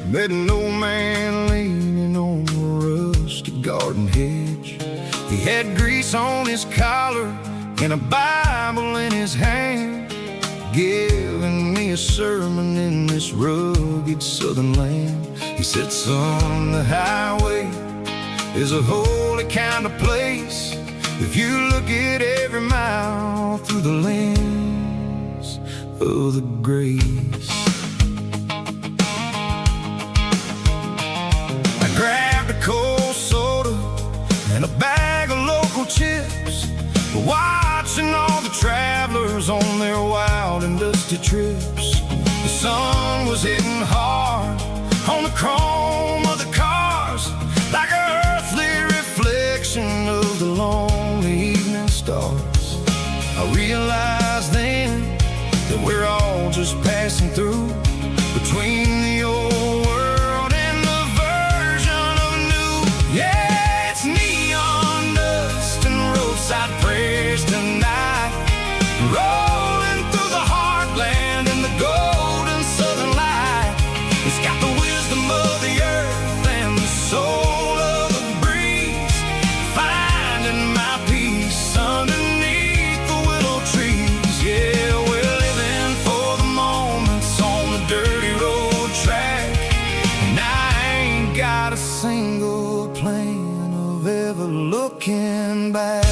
Met an old man leaning on a rusty garden hedge. He had grease on his collar and a Bible in his hand, giving me a sermon in this rugged southern land. He said, son, the highway is a holy kind of place if you look at every mile through the lens of the grace. I grabbed a cold soda and a bag of local chips, watching all the travelers on their wild and dusty trips. The sun was hitting hard on the chrome of the cars, like an earthly reflection of the lonely evening stars. I realized then that we're all just passing through, between the old world and the version of new. Yeah, it's neon dust and roadside prayers tonight, rolling through the heartland in the golden southern light. It's got the wisdom of the earth and the soul of the breeze, finding my peace underneath the willow trees. Yeah, we're living for the moments on the dirty road track, and I ain't got a single plan of ever looking back.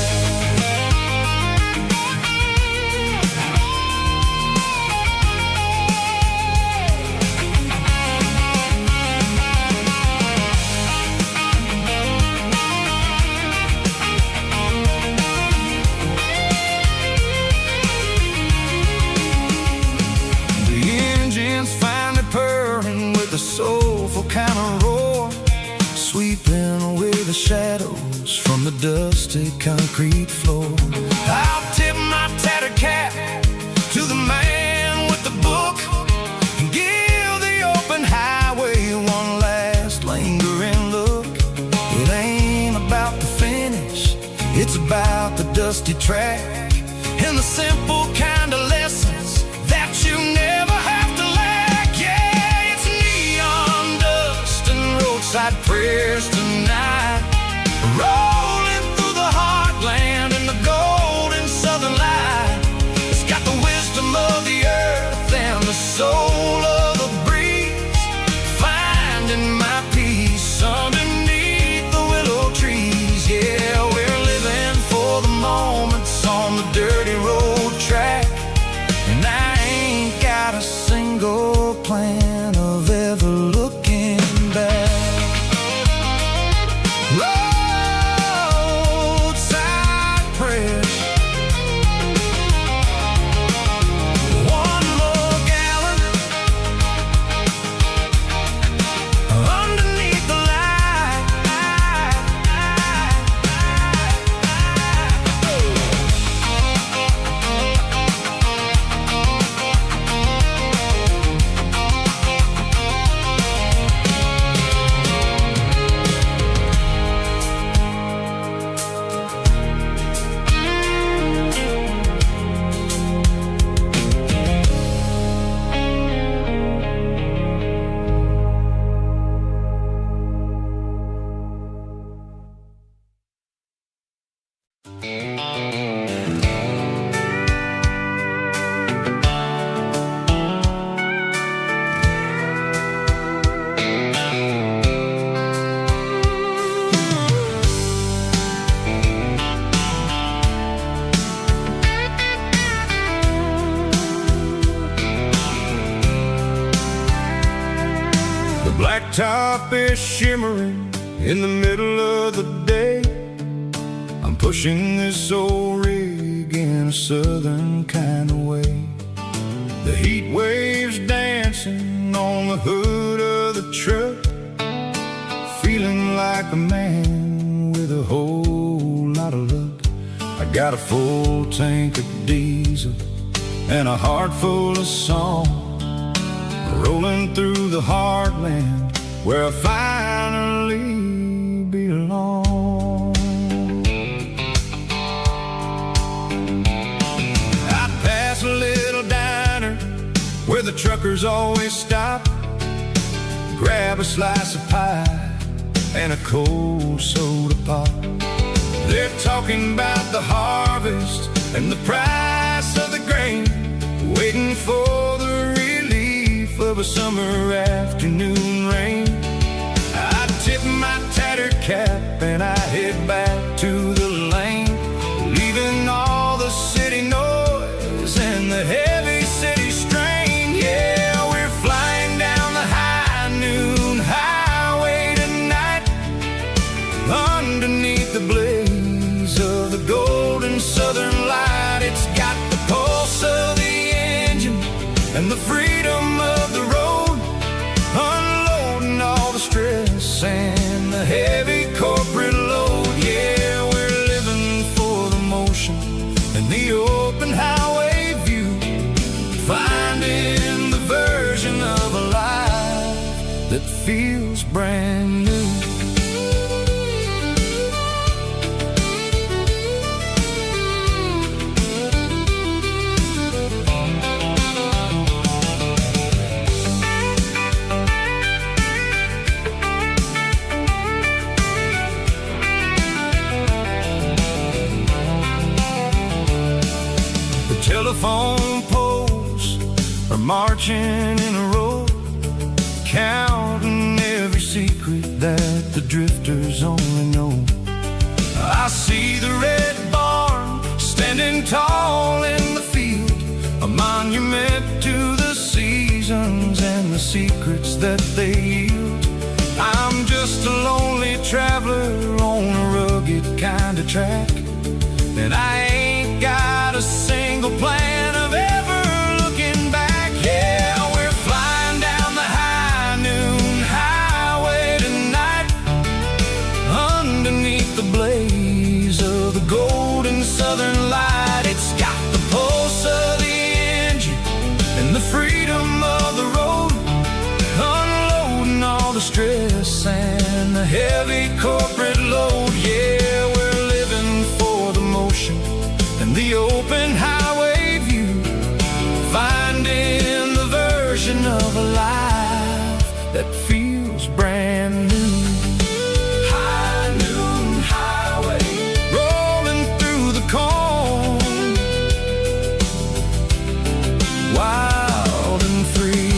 A soulful kind of roar, sweeping away the shadows from the dusty concrete floor. I'll tip my tattered cap to the man with the book and give the open highway one last lingering look. It ain't about the finish, it's about the dusty track and the simple kind of lessons that you never have to lack. Yeah, it's neon dust and roadside prayers tonight, rolling through the heartland in the golden southern light. It's got the wisdom of the earth and the soul of the breeze, finding my peace underneath the willow trees. Yeah, we're living for the moments on the dirty road track, and I ain't got a single plan of ever looking back. Roadside prayers, one more gallon underneath the light. Blacktop is shimmering in the middle of the day. I'm pushing this old rig in a southern kind of way. The heat waves dancing on the hood of the truck, feeling like a man with a whole lot of luck. I got a full tank of diesel and a heart full of song, rolling through the heartland where I finally belong. I pass a little where the truckers always stop, grab a slice of pie and a cold soda pop. They're talking about the harvest and the price of the grain, waiting for the relief of a summer afternoon rain. I tip my tattered cap and I head back to the lane, leaving all the city noise and the heavy city strain. Yeah, we're flying down the high noon highway tonight, underneath the blaze of the golden southern light. It's got the pulse of the engine and the freedom of the road, unloading all the stress and the heavy corporate load. Yeah, we're living for the motion and the open highway view, finding the version of a life that feels brand new. Telephone poles are marching in a row, counting every secret that the drifters only know. I see the red barn standing tall in the field, a monument to the seasons and the secrets that they yield. I'm just a lonely traveler on a rugged kind of track, and I ain't got a single plan of ever looking back. Yeah, we're flying down the high noon highway tonight, underneath the blaze of the golden southern light. It's got the pulse of the engine and the freedom of the road, unloading all the stress and the heavy corporate load. Yeah, we're living for the motion and the open highway view, finding the version of a life that feels brand new. High noon highway, rolling through the corn, wild and free.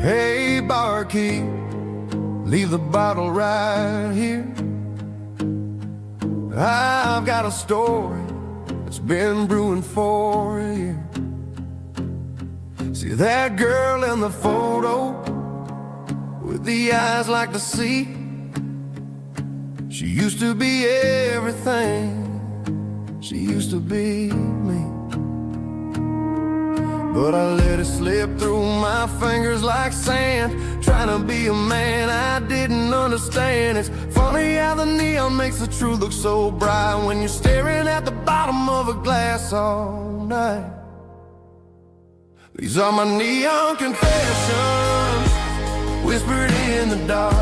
Hey, barkeep, leave the bottle right here. I've got a story that's been brewing for a year. See that girl in the photo with the eyes like the sea? She used to be everything, she used to be me. But I let it slip through my fingers like sand, trying to be a man I didn't understand. It's funny how the neon makes the truth look so bright when you're staring at the bottom of a glass all night. These are my neon confessions, whispered in the dark,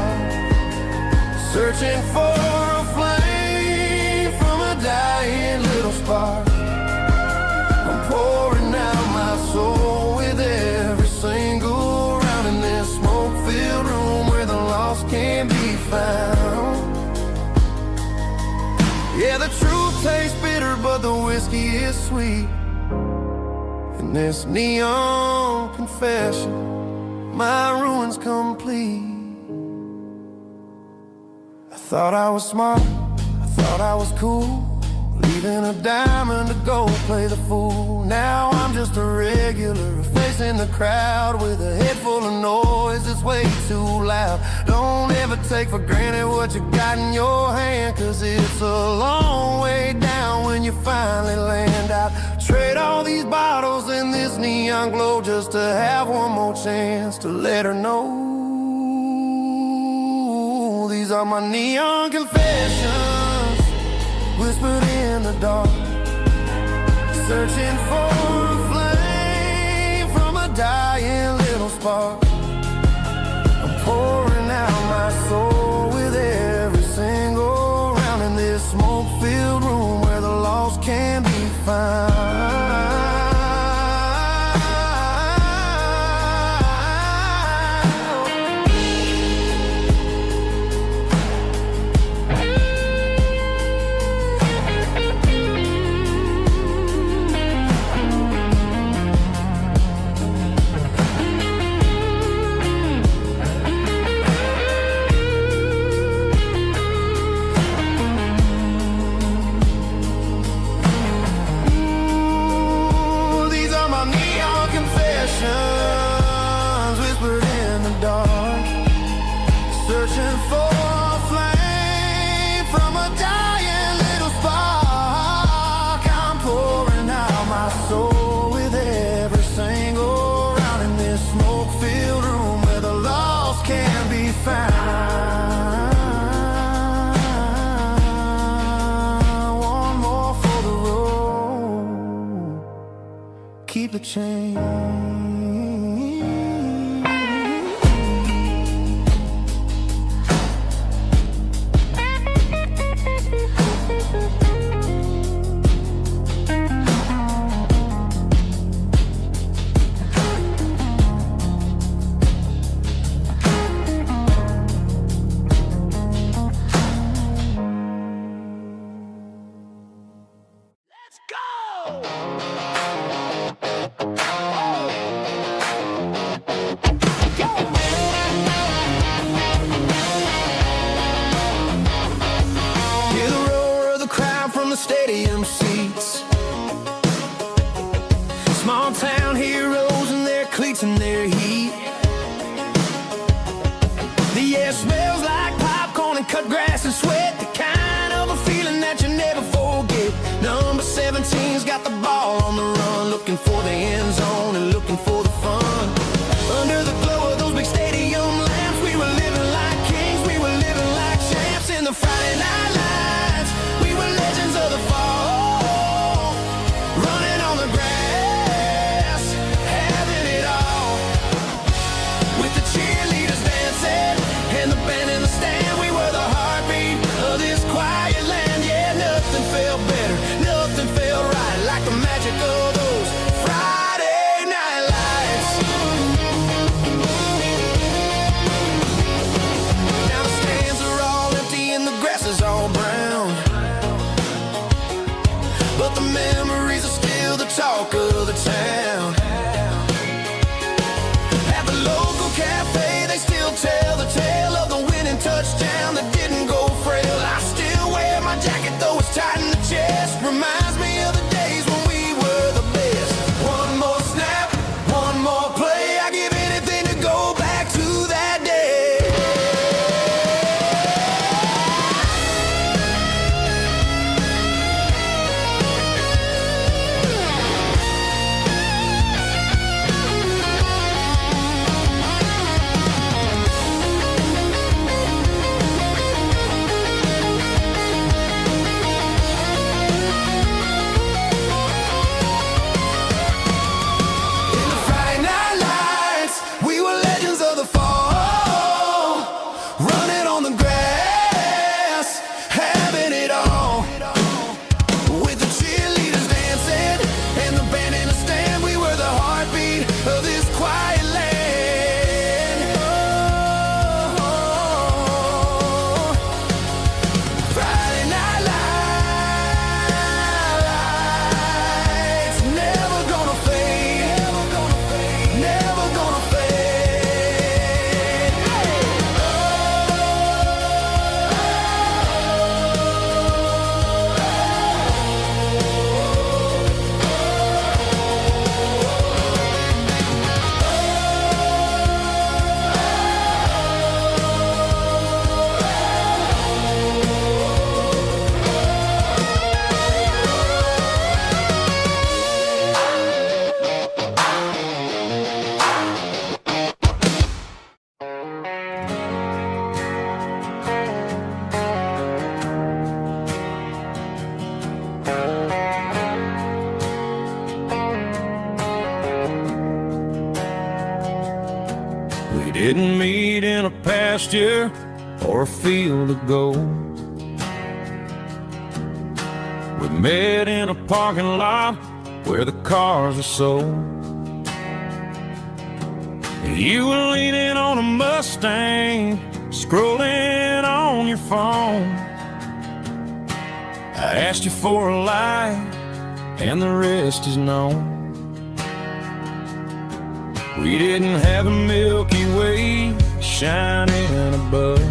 searching for a flame from a dying little spark. I'm pouring out my soul with every single round in this smoke-filled room where the lost can't be found. Yeah, the truth tastes bitter, but the whiskey is sweet. In this neon confession, my ruin's complete. I thought I was smart, I thought I was cool, leaving a diamond to go play the fool. Now I'm just a regular, facing the crowd with a head full of noise that's way too loud. Don't ever take for granted what you got in your hand, cause it's a long way down when you finally land out. Trade all these bottles and this neon glow just to have one more chance to let her know. These are my neon confessions, whispered in the dark, searching for a flame from a dying little spark. I'm pouring out my soul with every single round in this smoke-filled room where the lost can be found. Whispered in the dark, searching for a flame from a dying little spark. I'm pouring out my soul with every single round in this smoke-filled room where the lost can be found. One more for the road, keep the change. Stadium seats, small town heroes in their cleats and their heat. The air smells like popcorn and cut grass and sweat, the kind of a feeling that you never forget. Number 17's got the ball on the run, looking for the end zone and looking for the fun. Under the glow of those big stadium lamps, we were living like kings, we were living like champs in the Friday night lights. We were legends of the fall, running on the grass, having it all. With the cheerleaders dancing and the band in the stand, we were the heartbeat of this quiet land. Yeah, nothing felt better, nothing felt right like the magic of those Friday night lights. We didn't meet in a pasture or a field of gold. We met in a parking lot where the cars are sold. You were leaning on a Mustang, scrolling on your phone. I asked you for a light, and the rest is known. We didn't have a Milky Way shining above,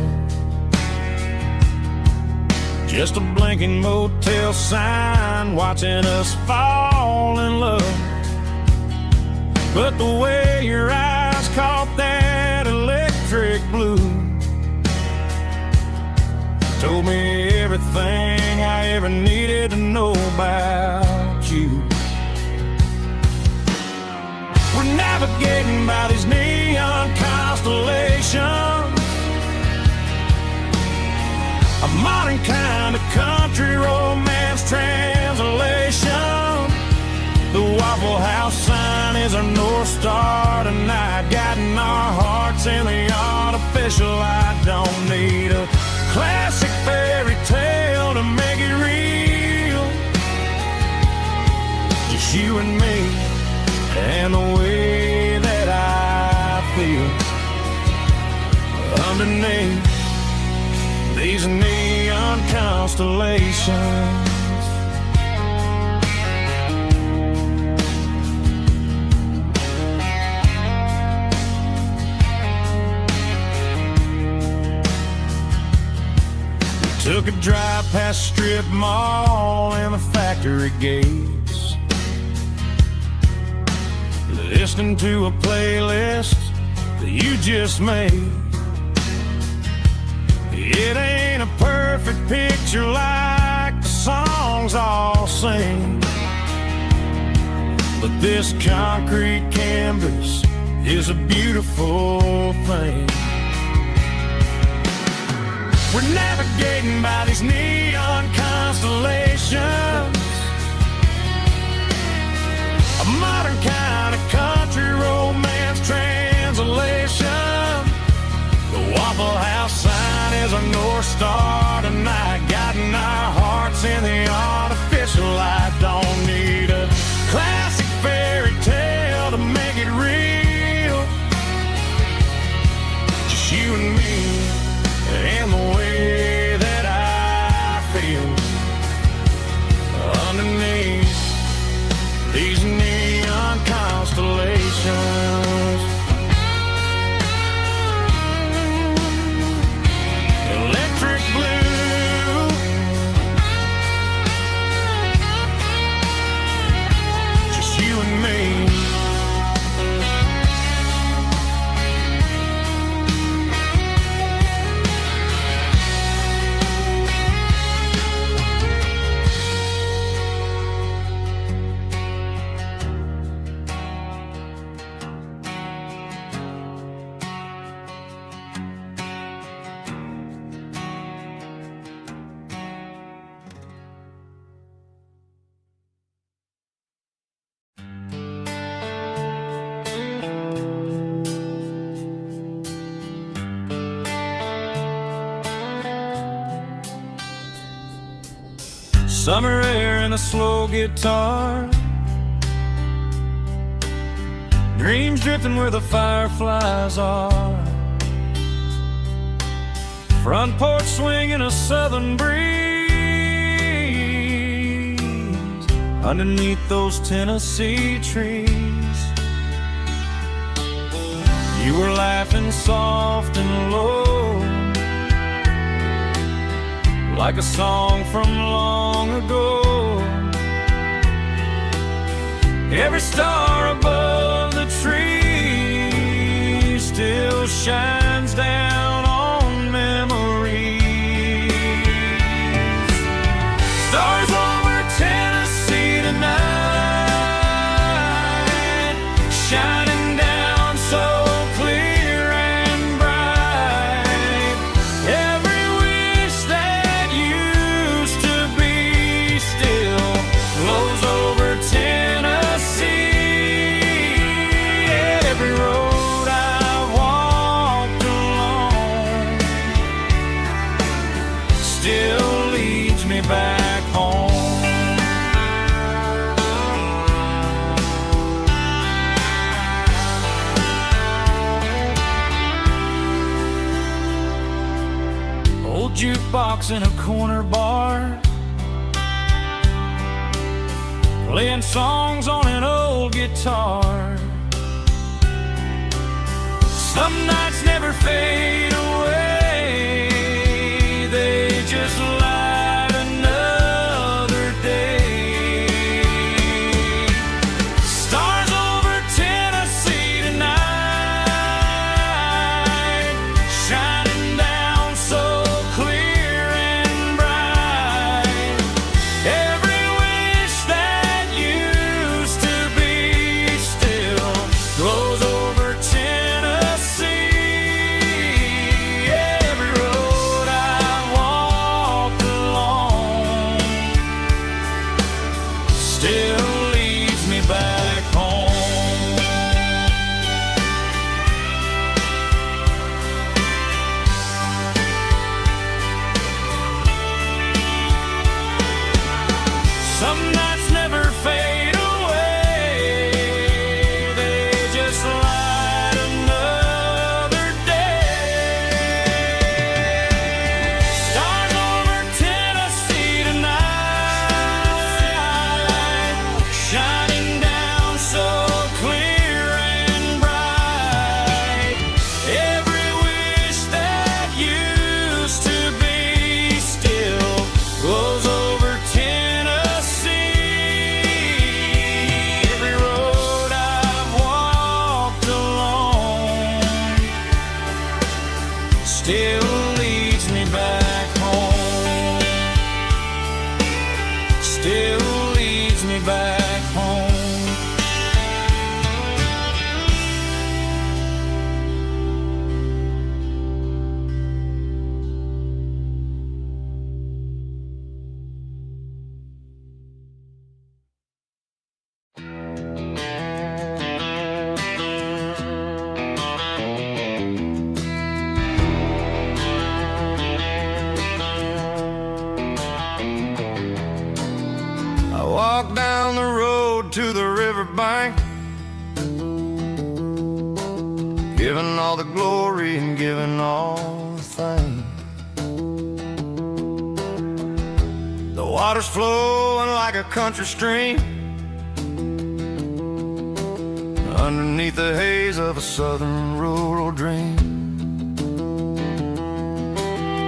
just a blinking motel sign watching us fall in love. But the way your eyes caught that electric blue told me everything I ever needed to know about you. We're navigating by these neon constellations, a modern kind of country romance translation. The Waffle House sign is our North Star tonight, guiding our hearts in the artificial light. Don't need a classic fairy tale to make it real, just you and me and the way that I feel underneath these neon constellations. Took a drive past strip mall and the factory gates, listening to a playlist that you just made. It ain't a perfect picture like the songs all sing, but this concrete canvas is a beautiful thing. We're navigating by these neon constellations, a modern kind of country romance translation. The Waffle House sign is our North Star tonight, guiding our hearts in the artificial light. Don't need a classic fairy tale to make it real, just you and me and the way that I feel underneath these neon constellations. Electric blue, just you and me. Summer air and a slow guitar, dreams drifting where the fireflies are, front porch swinging a southern breeze underneath those Tennessee trees. You were laughing soft and low, like a song from long ago. Every star above the tree still shines down on memories. Stars over Tennessee tonight, shining down so clear and bright. Every wish that used to be still flows over Tennessee. Every road I've walked jukebox in a corner bar, playing songs on an old guitar. Some nights never fade away, they just light another day. Stars over Tennessee tonight, shining down so clear and bright. Every wish that used to be still glows over Tennessee. Every road I walked along still leads me back home. Some nights never fade away, they just light another day. Stars over Tennessee tonight, shining down so clear and bright. Every wish that used to be still glows over Tennessee. Every road I've walked along still leads me back home. Still leads me back home. I walk down the road to the riverbank, giving all the glory and giving all the thanks. The water's flowing like a country stream underneath the haze of a southern rural dream.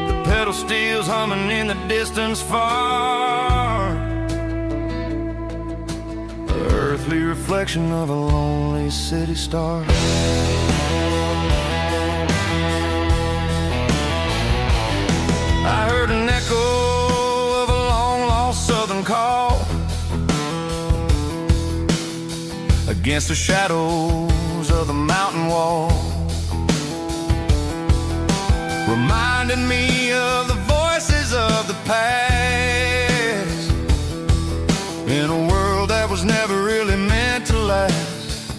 The pedal steel's humming in the distance far, the earthly reflection of a lonely city star. I heard an echo of a long-lost southern call against the shadows of the mountain wall, reminding me of the voices of the past in a world that was never really meant to last.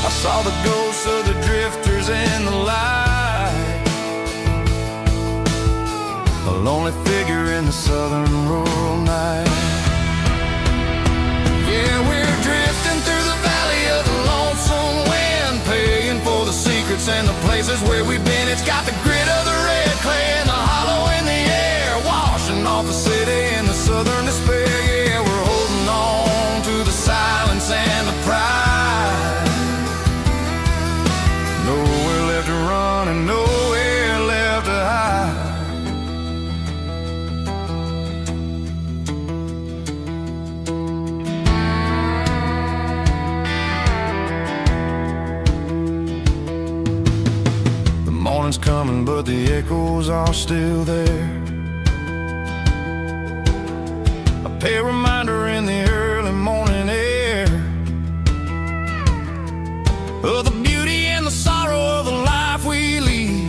I saw the ghosts of the drifters in the light, a lonely figure in the southern rural night. Yeah, we're drifting through the valley of the lonesome wind, paying for the secrets and the places where we've been. It's got the grit of the red clay and the hollow in the air, washing off the city and the southern despair. Yeah, we're holding on to the silence and the pride. Nowhere left to run and nowhere left to hide. The morning's coming, but the echoes are still there. A pale reminder in the early morning air of the beauty and the sorrow of the life we lead,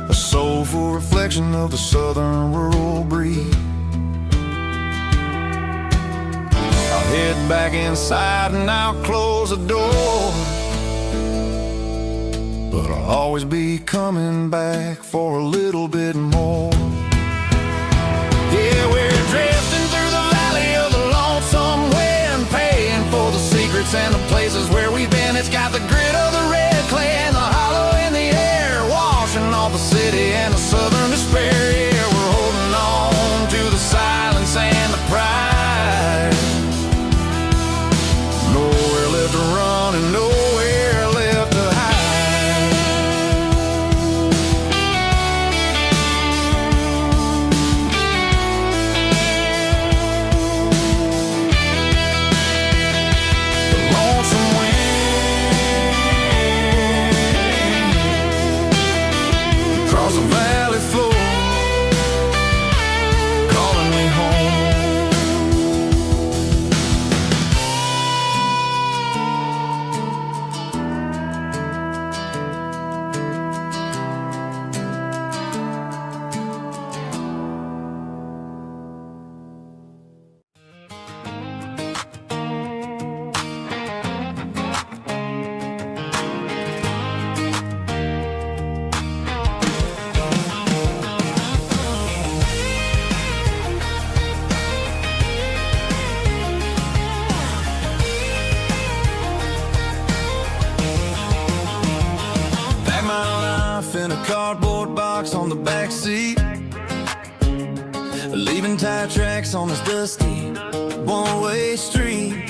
a soulful reflection of the southern rural breed. I'll head back inside and I'll close the door, but I'll always be coming back for a little bit more. Yeah, we're drifting through the valley of the lonesome wind, paying for the secrets and the places where we've been. It's got the grit of the red cardboard box on the back seat, leaving tire tracks on this dusty one-way street.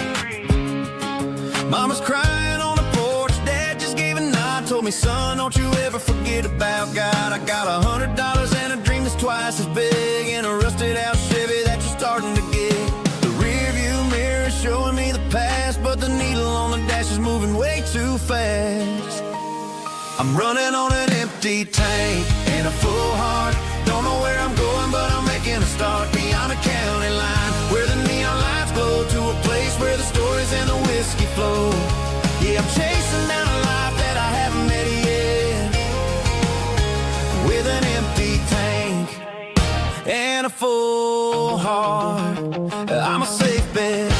Mama's crying on the porch, Dad just gave a nod, told me, son, don't you ever forget about God. I got $100 and a dream that's twice as big, and a rusted out Chevy that you're starting to get. The rear view mirror is showing me the past, but the needle on the dash is moving way too fast. I'm running on an empty tank and a full heart. Don't know where I'm going, but I'm making a start beyond the county line, where the neon lights glow, to a place where the stories and the whiskey flow. Yeah, I'm chasing down a life that I haven't met yet, with an empty tank and a full heart. I'm a safe bet.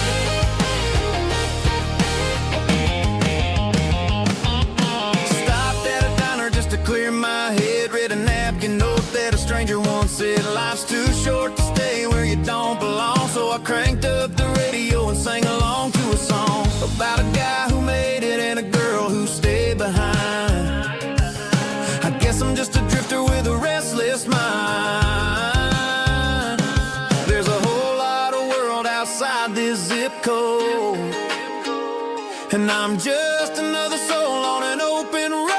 Stopped at a diner just to clear my head, read a napkin note that a stranger once said, life's too short to stay where you don't belong. So I cranked up the radio and sang along to a song about a guy who made it and a girl who stayed behind. I guess I'm just a drifter with a restless mind. There's a whole lot of world outside this zip code, and I'm just another soul on an open road.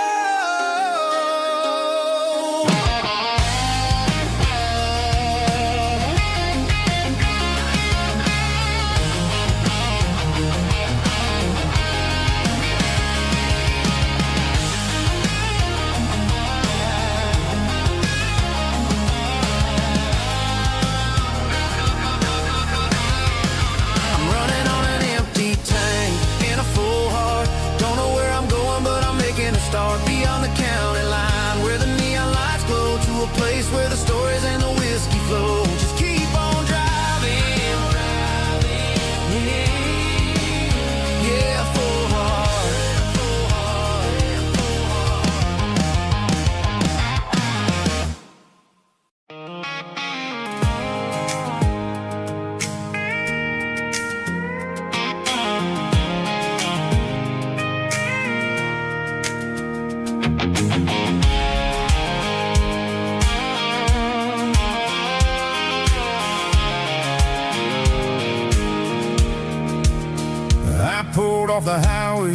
Start beyond the county line, where the neon lights glow, to a place where the stories and the whiskey flow. Just keep on driving, yeah, full heart. Pulled off the highway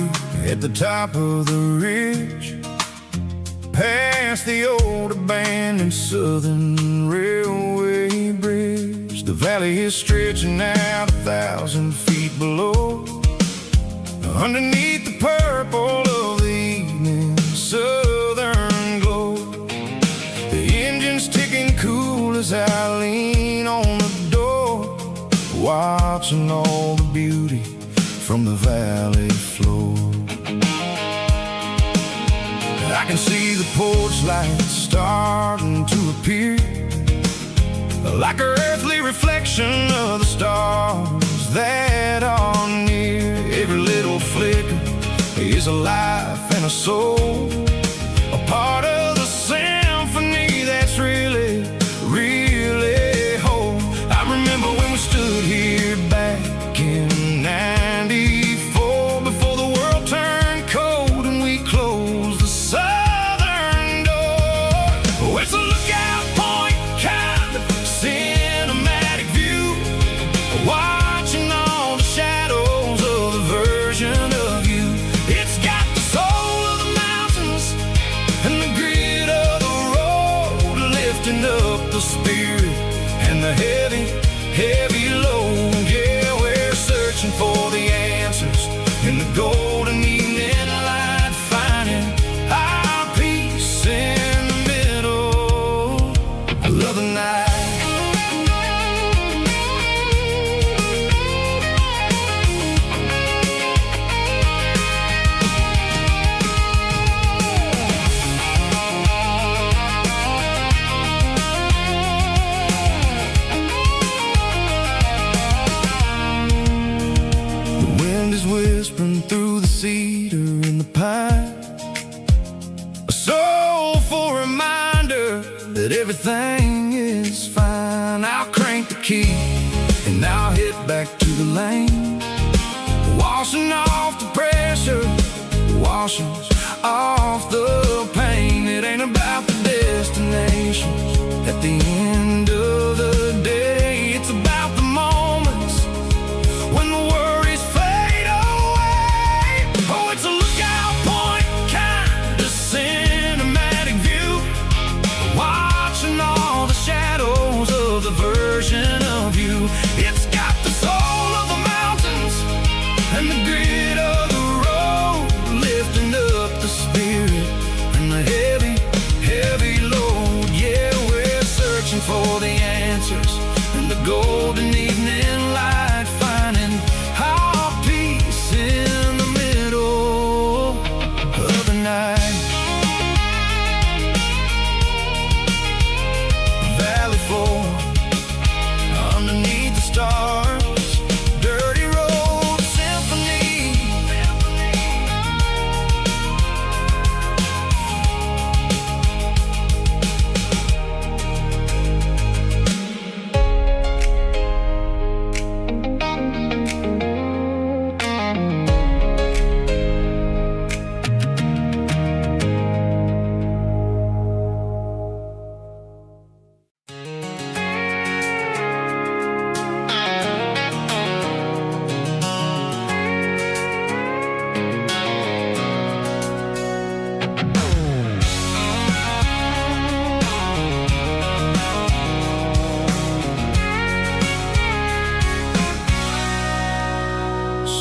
at the top of the ridge, past the old abandoned Southern Railway bridge. The valley is stretching out 1,000 feet below, underneath the purple of the evening southern glow. The engine's ticking cool as I lean on the door, watching all the beauty from the valley floor. I can see the porch lights starting to appear, like an earthly reflection of the stars that are near. Every little flicker is a life and a soul, a part of the symphony that's really, really whole. I remember when we stood here back in '94, before the world turned cold and we closed the southern door. Oh, it's a lookout point, kind of cinematic view, watching all the shadows of the version of you. It's got the soul of the mountains and the grit of the road, lifting up the spirit and the heavy, heavy load. Yeah, we're searching for the answers in the golden evening light, finding our peace in the middle of the night. Whispering through the cedar and the pine, a soulful reminder that everything is fine. I'll crank the key and I'll head back to the lane, washing off the pressure, washing off the pain. It ain't about the At the end of the day, it's about the moments when the worries fade away. Oh, it's a lookout point, kind of cinematic view, watching all the shadows of the version of you. It's got the soul of the mountains and the grit of the road, lifting up the spirit and the heavy, heavy load. Yeah, we're searching for the answers in the golden evening light, finding our peace in the middle of the night. Valley floor, underneath the stars, dirty road symphony.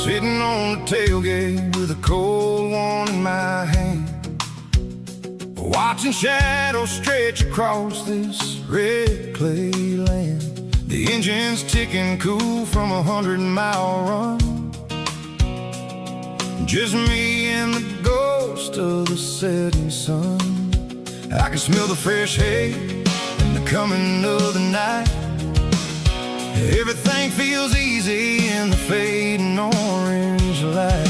Sitting on the tailgate with a cold one in my hand, watching shadows stretch across this red clay land. The engine's ticking cool from 100-mile run, just me and the ghost of the setting sun. I can smell the fresh hay and the coming of the night. Everything feels easy in the fading orange light.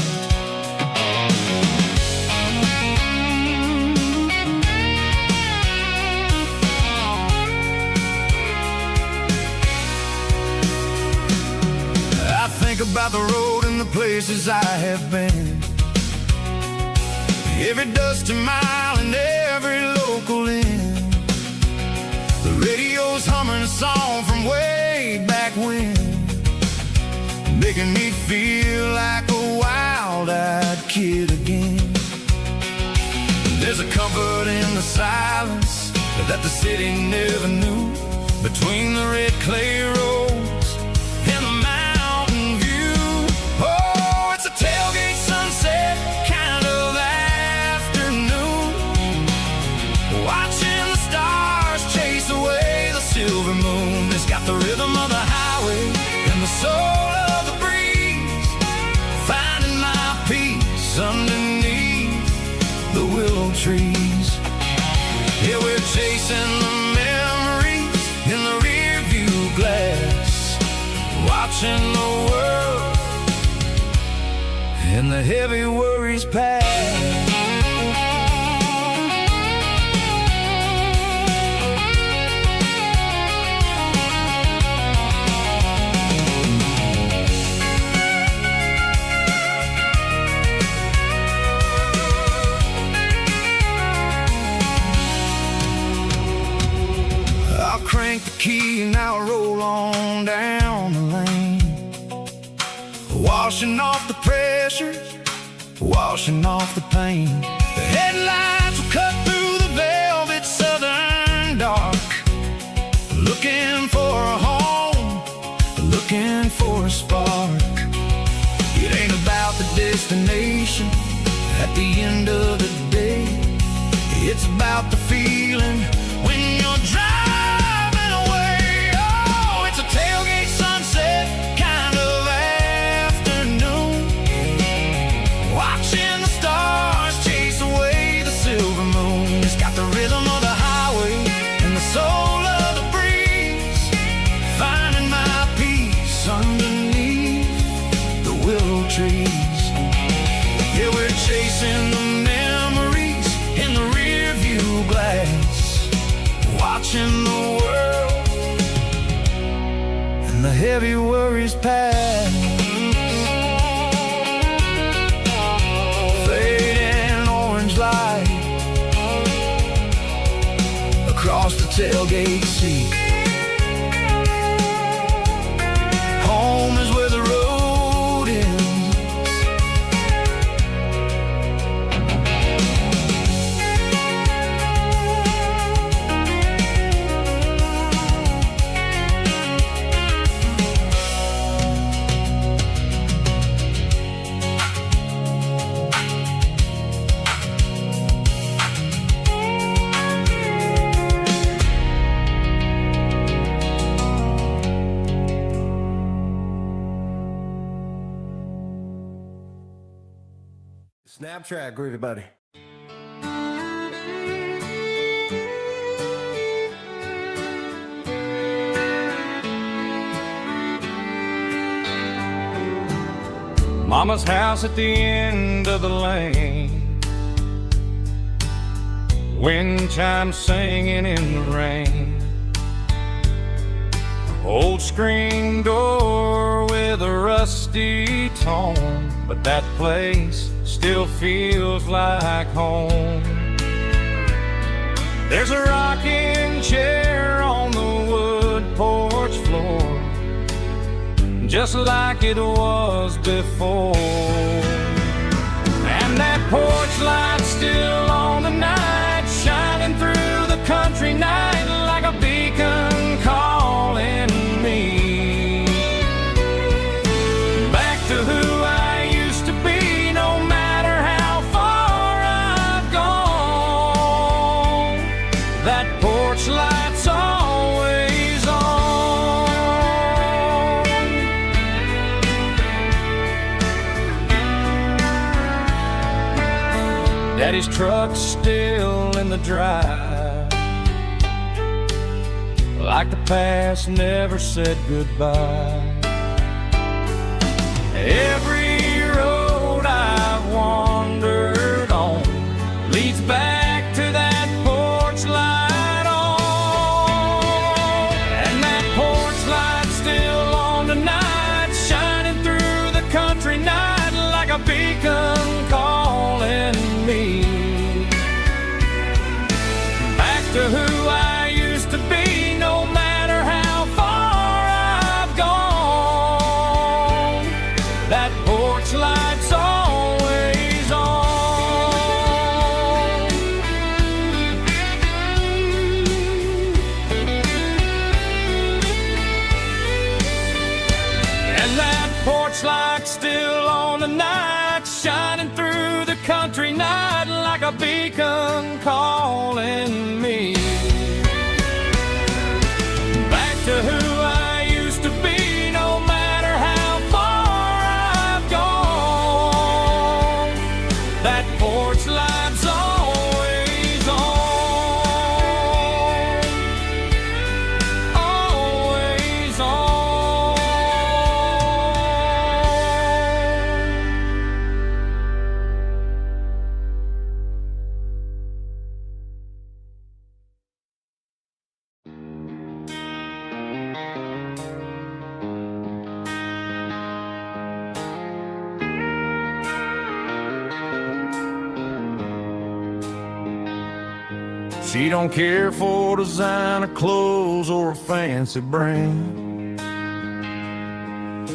I think about the road and the places I have been, every dusty mile and every local inn. The radio's humming a song from way back when, making me feel like a wild-eyed kid again. There's a comfort in the silence that the city never knew, between the red clay roads and the mountain view. Oh, it's a tailgate sunset kind of afternoon, watching the stars chase away the silver moon. It's got the rhythm of the highway and the soul of the breeze, finding my peace underneath the willow trees. Yeah, we're chasing the memories in the rear view glass, watching the world and the heavy worries pass. Crank the key and I'll roll on down the lane, washing off the pressure, washing off the pain. The headlights will cut through the velvet southern dark, looking for a home, looking for a spark. It ain't about the destination at the end of the day, it's about the feeling when you're driving. Tailgate sunset kind of afternoon, watching the stars chase away the silver moon. It's got the rhythm of the highway and the soul of the breeze, finding my peace underneath the willow trees. Yeah, we're chasing the memories in the rear view glass, watching the world and the heavy worries pass. Fading orange light across the tailgate seat. Home is where the road ends. Snapchat, groovy buddy. Mama's house at the end of the lane, wind chimes singing in the rain. Old screen door with a rusty tone, but that place still feels like home. There's a rocking chair on the wood porch floor, just like it was before. And that porch light's still on tonight, shining through the country night like a beacon calling me back to who I used to be. No matter how far I've gone, that porch light's always on. Daddy's truck's still in the drive, like the past never said goodbye. Every road I've wandered on leads back to that porch light on. And that porch light's still on tonight, shining through the country night like a beacon calling me back to who I used to be. No matter how far I've gone, that porch light's always on. And that porch light's still on tonight, shining through the country night like a beacon calling me back to who I used to be. No matter how far I've gone, that porch light's always on, always on. She don't care for designer clothes or a fancy brand.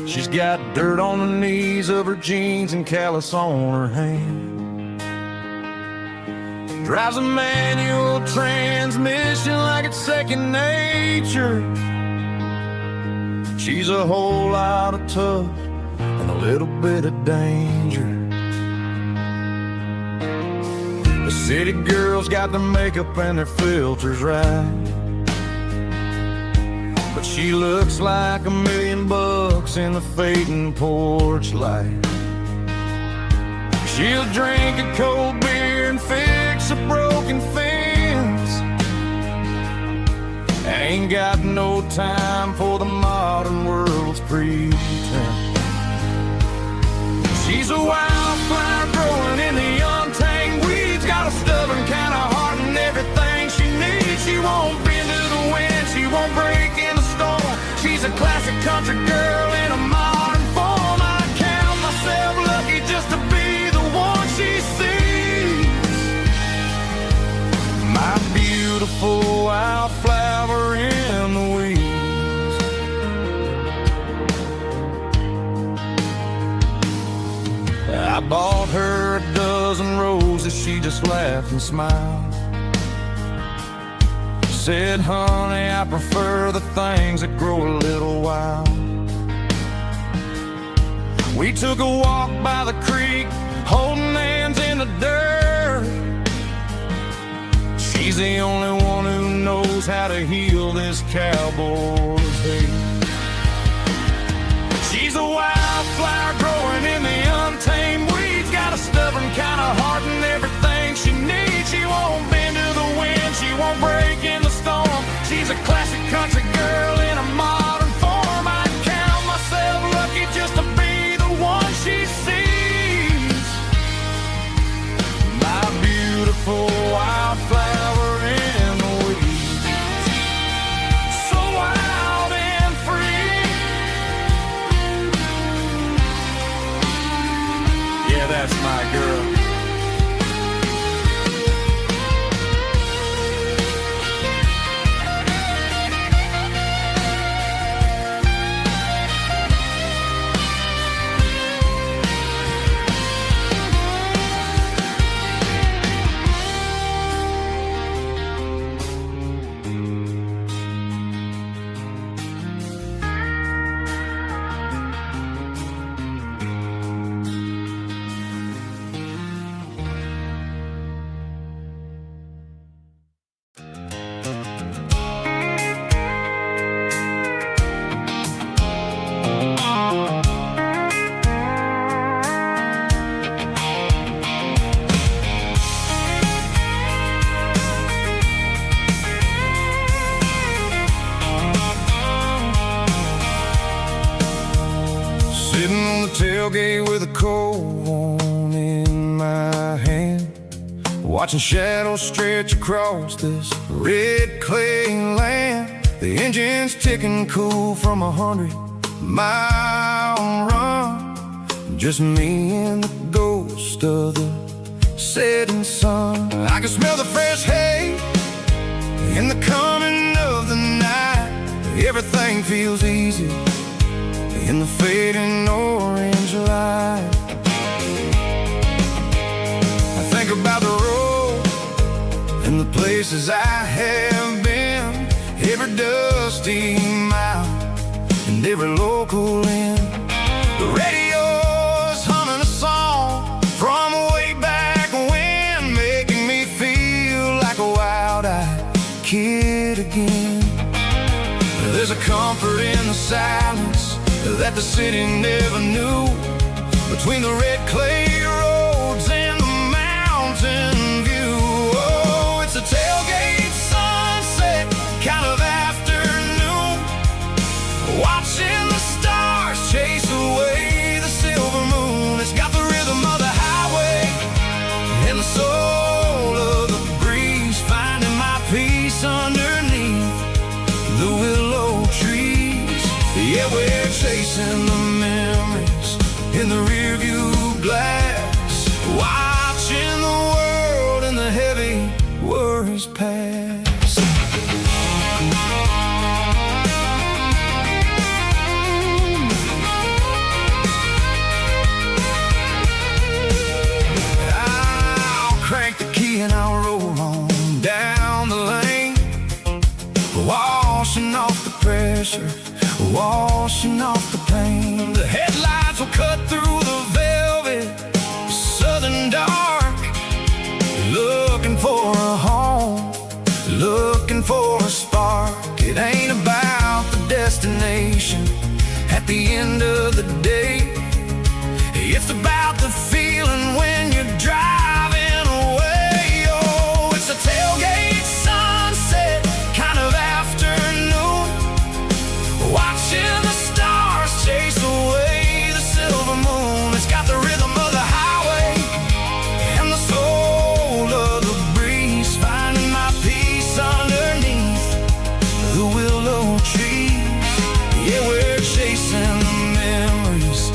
She's got dirt on the knees of her jeans and callus on her hand. Drives a manual transmission like it's second nature. She's a whole lot of tough and a little bit of danger. The city girls got their makeup and their filters right, but she looks like $1 million in the fading porch light. She'll drink a cold beer and fix a broken fence. Ain't got no time for the modern world's pretense. She's a wildflower growing in the untamed weeds, got a stubborn kind of heart and everything she needs. She won't bend to the wind, she won't break in the storm. She's a classic country girl in a modern form. I count myself lucky just to be the one she sees. My beautiful wildflower I bought her a dozen roses, she just laughed and smiled. Said, honey, I prefer the things that grow a little wild. We took a walk by the creek, holding hands in the dirt. She's the only one who knows how to heal this cowboy's hate. She's a wildflower growing in the untamed weeds. Got a stubborn kind of heart and everything she needs. She won't bend to the wind, she won't break in the storm. She's a classic country girl in a modern form. I count myself lucky just to be the one she sees. My beautiful wildflower in the weeds. So wild and free. Yeah, that's my girl. Sitting on the tailgate with a cold one in my hand, watching shadows stretch across this red clay land. The engine's ticking cool from 100-mile run. Just me and the ghost of the setting sun. I can smell the fresh hay in the coming of the night. Everything feels easy in the fading orange light. I think about the road and the places I have been, every dusty mile and every local inn. The radio's humming a song from way back when, making me feel like a wild-eyed kid again. There's a comfort in the silence that the city never knew, between the red clay roads and the mountain view. Oh, it's a tailgate sunset kind of afternoon, watching the stars chase away the silver moon. It's got the rhythm of the highway and the soul of the breeze, finding my peace underneath the willow trees. Yeah, we're chasing the memories in the rearview glass, watching the world and the heavy worries pass. I'll crank the key and I'll roll on down the lane, washing off the pressure, washing off the pain. The headlights will cut through the velvet southern dark, looking for a home, looking for a spark. It ain't about the destination at the end of the day, it's about the feeling when you're driving away. Oh, it's a tailgate sunset kind of afternoon, watching the stars chase away the silver moon. It's got the rhythm of the highway and the soul of the breeze, finding my peace underneath the willow trees. Yeah, we're chasing the memories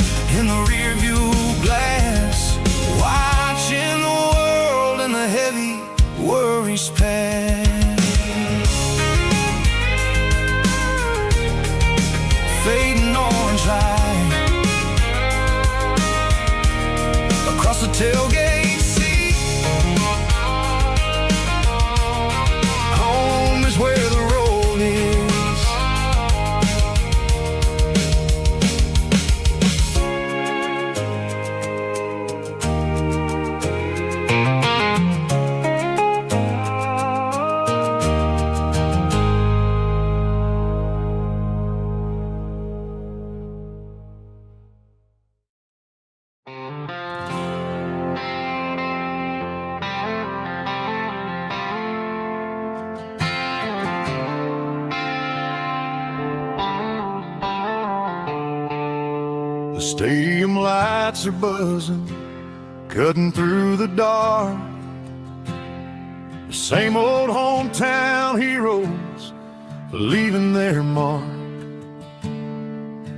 tailgate seat. Home is where the road is. The stadium lights are buzzing, cutting through the dark. The same old hometown heroes leaving their mark.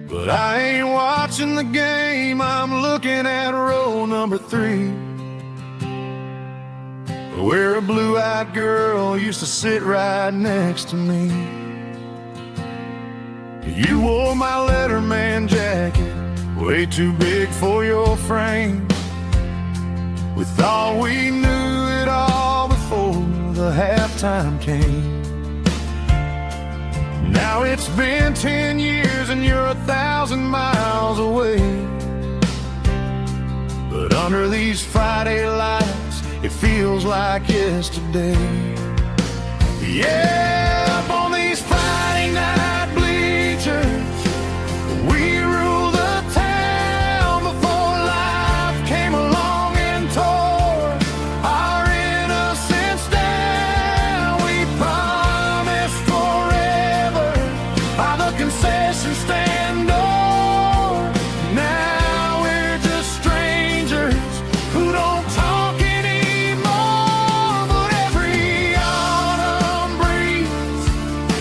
But I ain't watching the game, I'm looking at row number 3, where a blue-eyed girl used to sit right next to me. You wore my Letterman jacket, way too big for your frame. We thought we knew it all before the halftime came. Now it's been 10 years and you're 1,000 miles away. But under these Friday lights, it feels like yesterday. Yeah, up on these Friday night bleachers, we rule the town before life came along and tore our innocence down. We promised forever by the concession stand door. Now we're just strangers who don't talk anymore. But every autumn breeze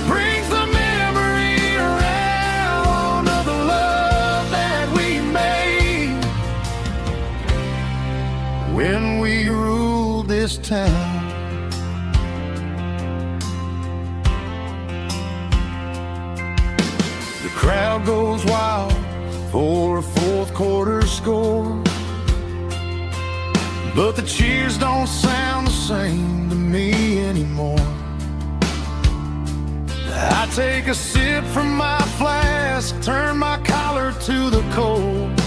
brings the memory around of the love that we made when we ruled this town. The crowd goes wild for a fourth quarter score, but the cheers don't sound the same to me anymore. I take a sip from my flask, turn my collar to the cold.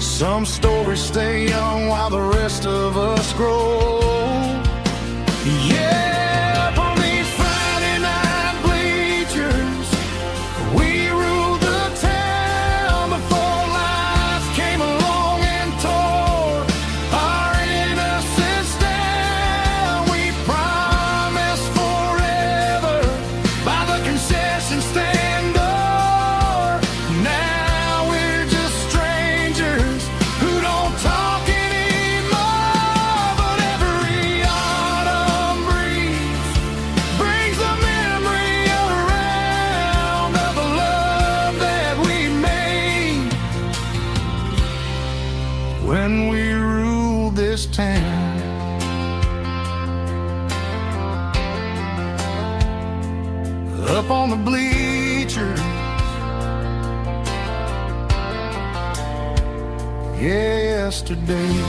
Some stories stay young while the rest of us grow. Yeah, up on these Friday night bleachers, we ruled the town before life came along and tore our innocence down. We promised forever by the concession stand door. Now we're just strangers who don't talk anymore. But every autumn breeze brings the memory around of the love that we made when we ruled this town. Up on the bleachers, yesterday.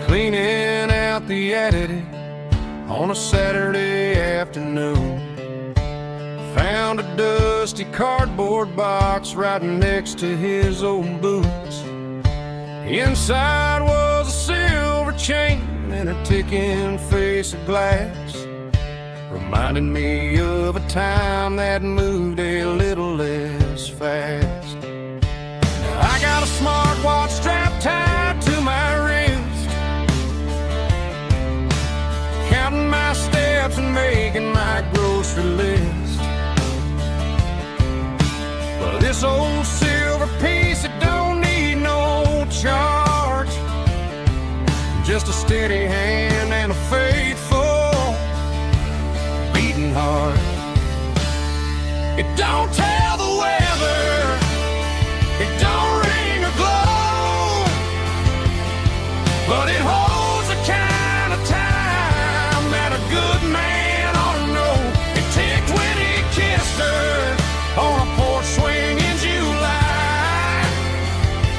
Cleaning out the attic on a Saturday afternoon, found a dusty cardboard box right next to his old boots. Inside was a silver chain and a ticking face of glass, reminding me of a time that moved a little less fast. Now I got a smartwatch strapped tied to my wrist, counting my steps and making my grocery list. But this old silver piece, it don't need no charge, just a steady hand and a faithful beating heart. It don't tell the weather, it don't ring or glow, but it holds the kind of time that a good man ought to know. It ticked when he kissed her on a porch swing in July.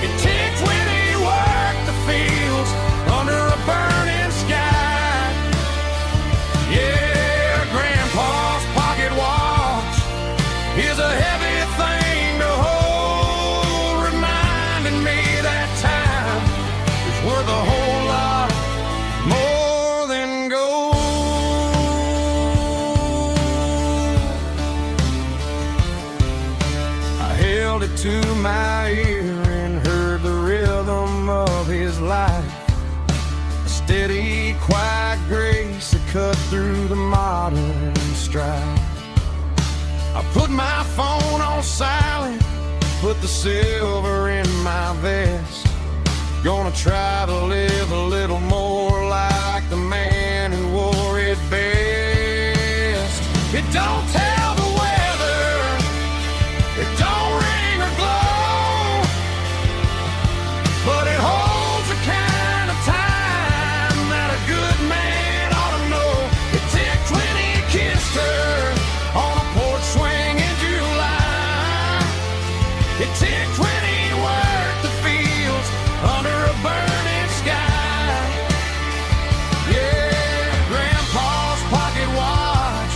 It ticked when he worked the fields under a burning sky. Yeah, Grandpa's pocket watch is a heavy thing to hold, reminding me that time is worth a whole lot more than gold. I held it to my ear and heard the rhythm of his life, a steady, quiet grace that cut through the modern strife. I put my phone on silent, put the silver in my vest. Gonna try to live a little more like the man who wore it best. It don't tell the weather, it don't ring or glow, but it holds the kind of time that a good man ought to know. It ticked when he kissed her on a porch swing in July. It ticked when he worked the fields under a burning sky. Yeah, Grandpa's pocket watch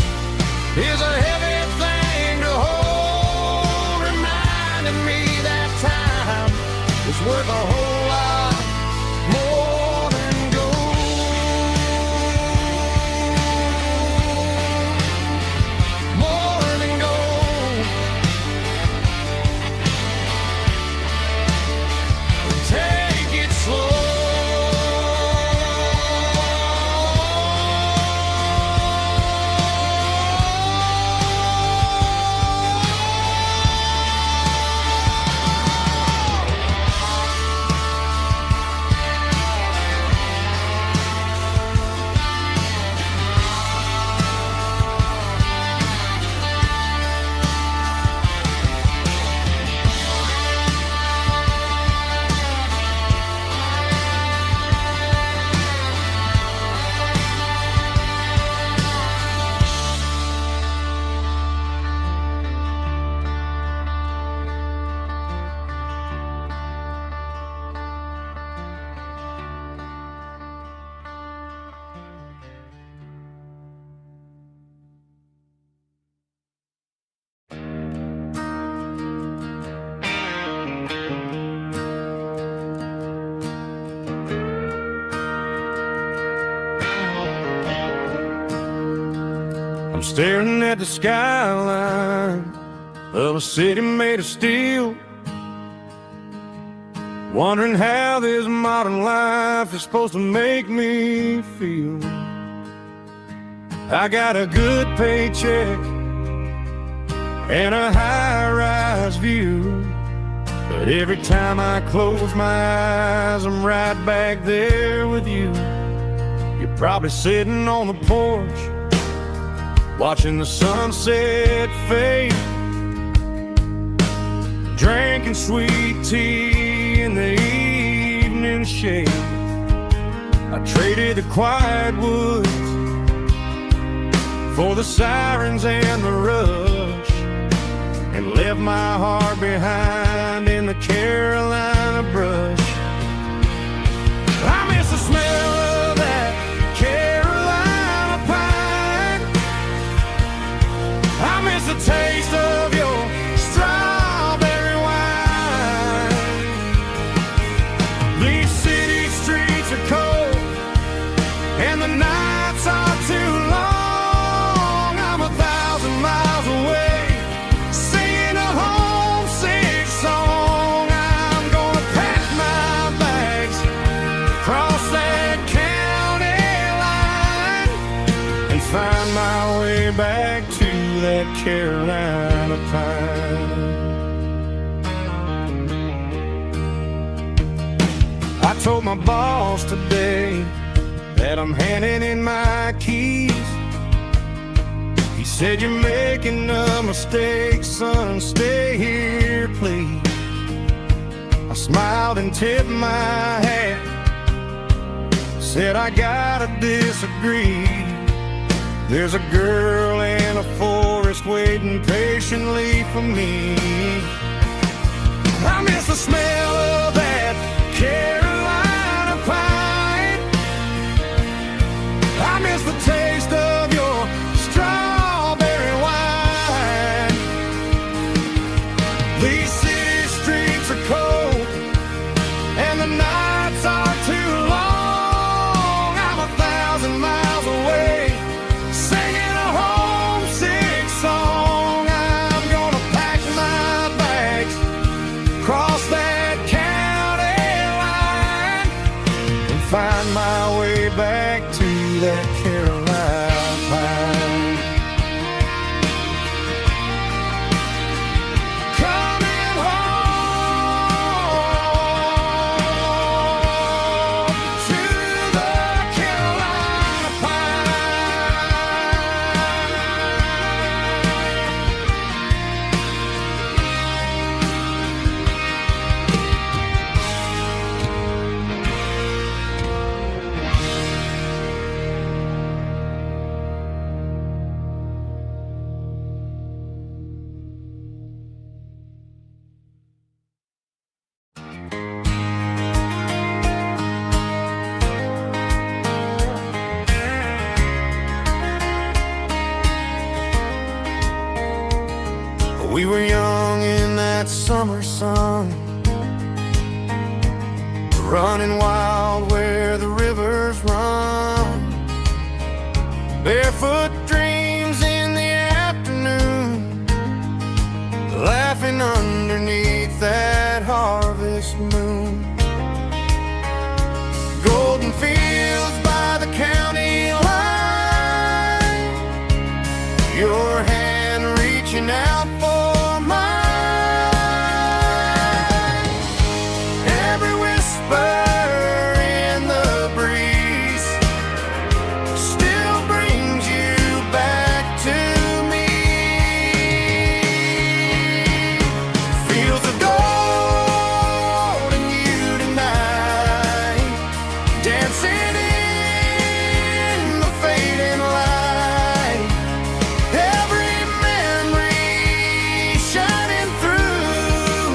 is a heavy thing to hold, reminding me that time is worth a whole lot more than gold. More than gold. Take it slow. I'm staring at the skyline of a city made of steel, wondering how this modern life is supposed to make me feel. I got a good paycheck and a high-rise view, but every time I close my eyes, I'm right back there with you. You're probably sitting on the porch, watching the sunset fade, drinking sweet tea in the evening shade. I traded the quiet woods for the sirens and the rush, and left my heart behind in the Carolina brush. I miss the smell of that Carolina pine. I miss the taste of your strawberry wine. These city streets are cold and the nights are too long. I'm 1,000 miles away, singing a homesick song. I'm gonna pack my bags, cross that county line, and find my way back to that Carolina pine. I told my boss today that I'm handing in my keys. He Said you're making a mistake, son, stay here, please. I smiled and tipped my hat. Said I gotta disagree. There's a girl in a forest waiting patiently for me. I miss the smell of that Carolina pine. I miss the taste of your strawberry wine. These city streets are cold and the nights are too long. I'm 1,000 miles away singing a homesick song. I'm gonna pack my bags, cross that county line, and find my way back to that Carolina pine. Coming home to the Carolina We were young in that summer sun, running wild where the rivers run. Barefoot dreams in the afternoon, laughing underneath that harvest moon. Golden fields by the county line, your hand reaching out for mine. Every whisper in the breeze still brings you back to me. Fields of gold and you tonight, dancing in the fading light. Every memory shining through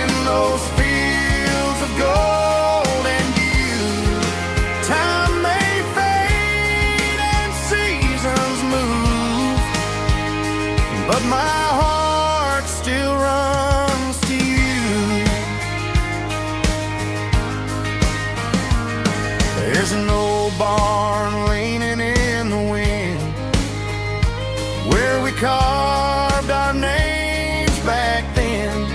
in those fields of gold and you. Time may fade and seasons move, but my heart still runs to you. There's an old barn leaning in the wind where we carved our names back then.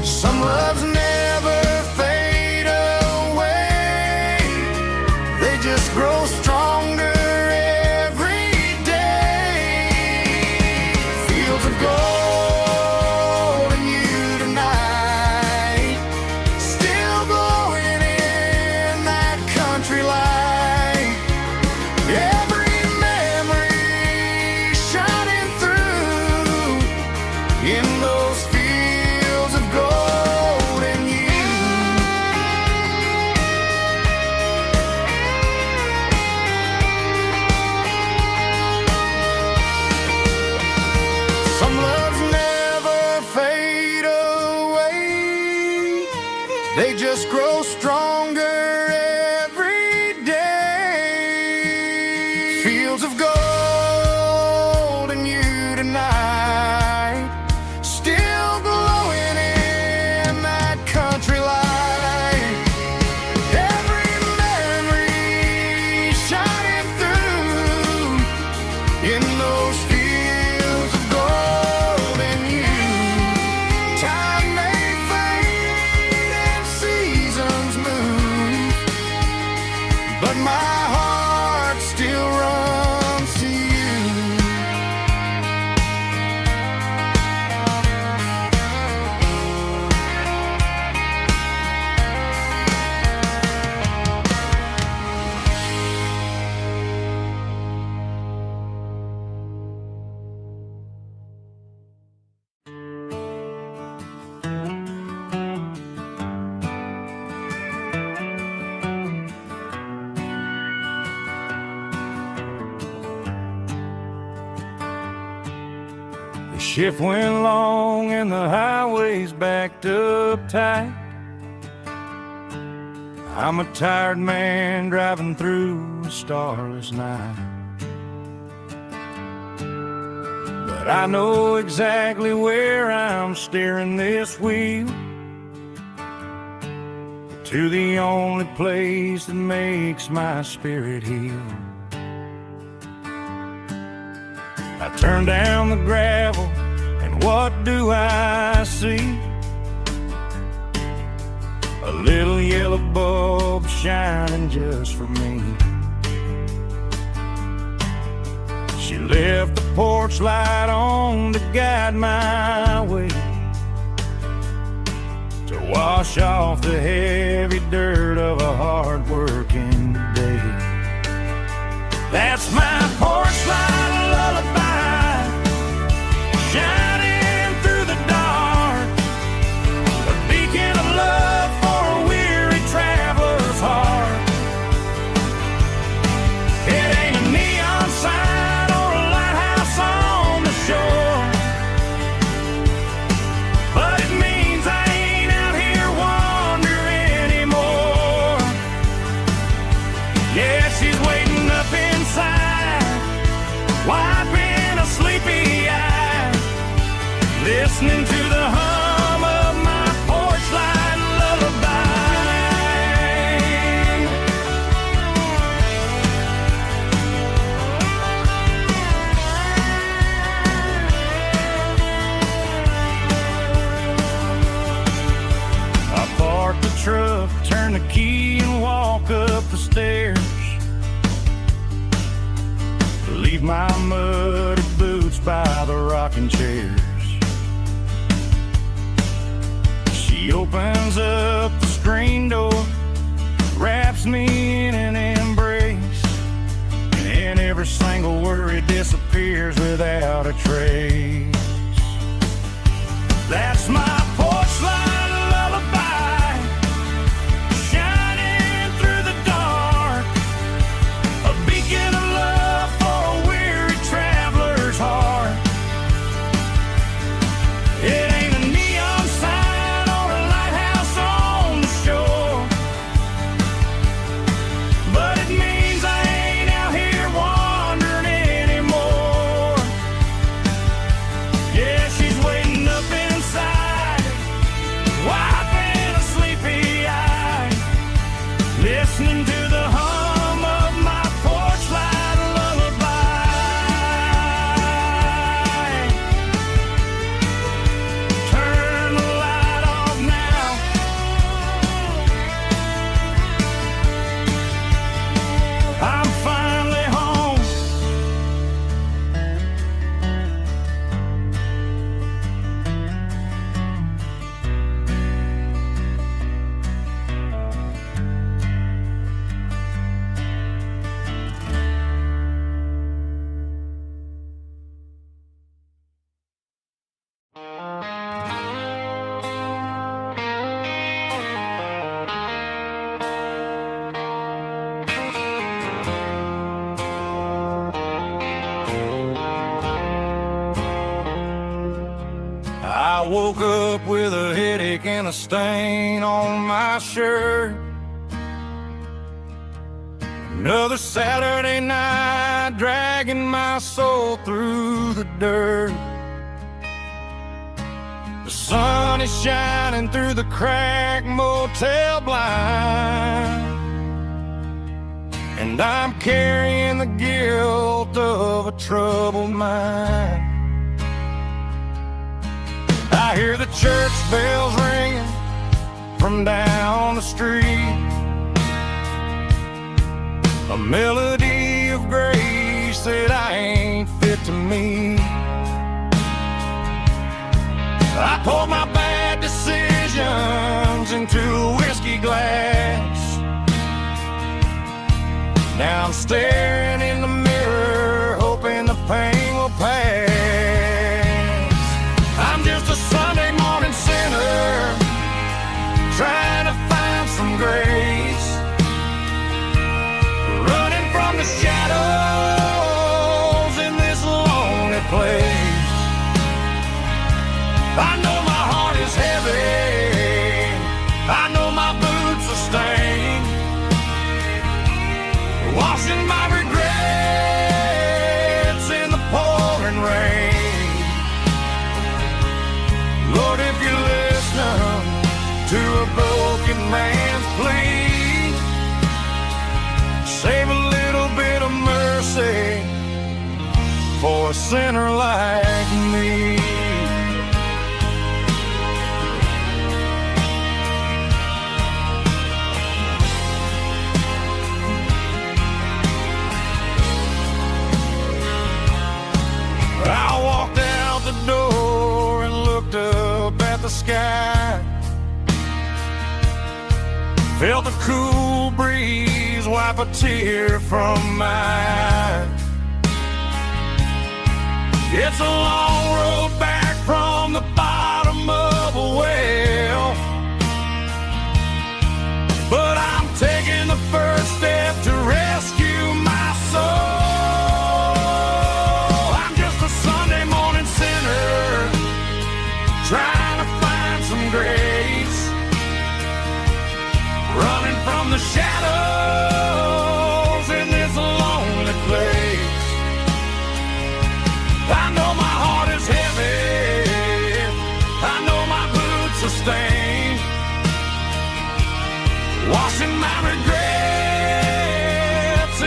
Some loves never fade away, they just grow stronger every day. Fields of gold and you tonight, still glowing in that country light. Every memory shining through in those fields of gold and you. Some loves never fade away, they just grow stronger every day. Fields of gold and you tonight, still glowing in that country light. Every memory shining through in those fields of gold and you. Time may fade and seasons move, but my heart still runs to you. Shift went long and the highway's backed up tight. I'm a tired man driving through a starless night. But I know exactly where I'm steering this wheel, to the only place that makes my spirit heal. I turn down the gravel, and what do I see? A little yellow bulb shining just for me. She left the porch light on to guide my way, to wash off the heavy dirt of a hard-working day. That's my porch light lullaby, shining through the dark, a beacon of love for a weary traveler's heart. It ain't a neon sign or a lighthouse on the shore, but it means I ain't out here wandering anymore. Yeah, she's waiting up inside, wiping a sleepy eye, listening to the hum of my porch light lullaby. I park the truck, turn the key and walk up the stairs, leave my muddy boots by the rocking chairs. She opens up the screen door, wraps me in an embrace, and every single worry disappears without a trace. That's my porch light lullaby, shining through the dark, a beacon of love for a weary traveler's heart. It ain't a neon sign or a lighthouse on the shore, but it means I ain't out here wandering anymore. Yeah, she's waiting up inside, wiping a sleepy eye, listening to the hum of my porch light lullaby. Turn the light off now, I'm finally home. I woke up with a headache and a stain on my shirt. Another Saturday night, dragging my soul through the dirt. The sun is shining through the cracked motel blind, and I'm carrying the guilt of a troubled mind. I hear the church bells ringing from down the street, a melody of grace that I ain't fit to meet. I poured my bad decisions into a whiskey glass. Now I'm staring in the mirror, hoping the pain will pass. I'm just a Sunday morning sinner, trying to find some grace, running from the shadows in this lonely place. for a sinner like me. I walked out the door and looked up at the sky. Felt the cool breeze wipe a tear from my eye. It's a long road back from the bottom of a well, but I'm taking the first step to rescue my soul. Trying to find some grace, running from the shadows in this lonely place. I know my heart is heavy, I know my boots are stained, washing my regrets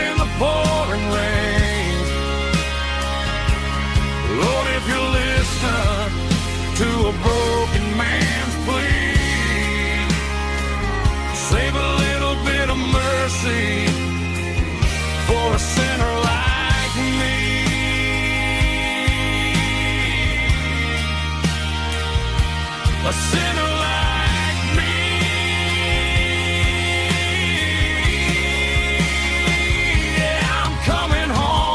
in the pouring rain. Lord, if you listen to a broken man's plea, save a little bit of mercy for a sinner like me. A sinner like me. Yeah, I'm coming home.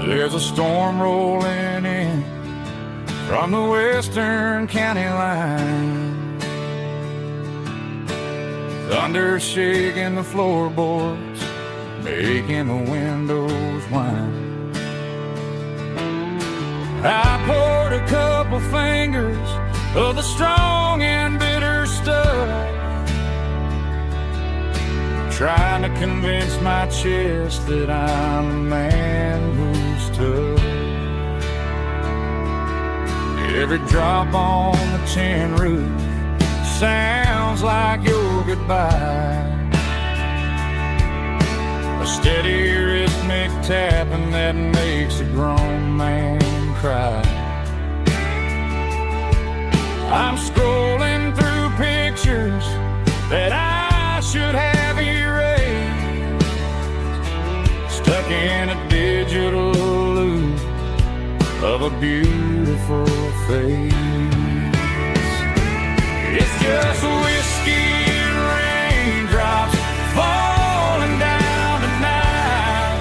There's a storm rolling in from the western county line. Thunder shaking the floorboards, making the windows whine. I poured a couple fingers of the strong and bitter stuff, trying to convince my chest that I'm a man who's tough. Every drop on the tin roof sounds like your goodbye, a steady rhythmic tapping that makes a grown man cry. I'm scrolling through pictures that I should have erased, stuck in a digital loop of a beautiful face. It's just whiskey and raindrops falling down tonight,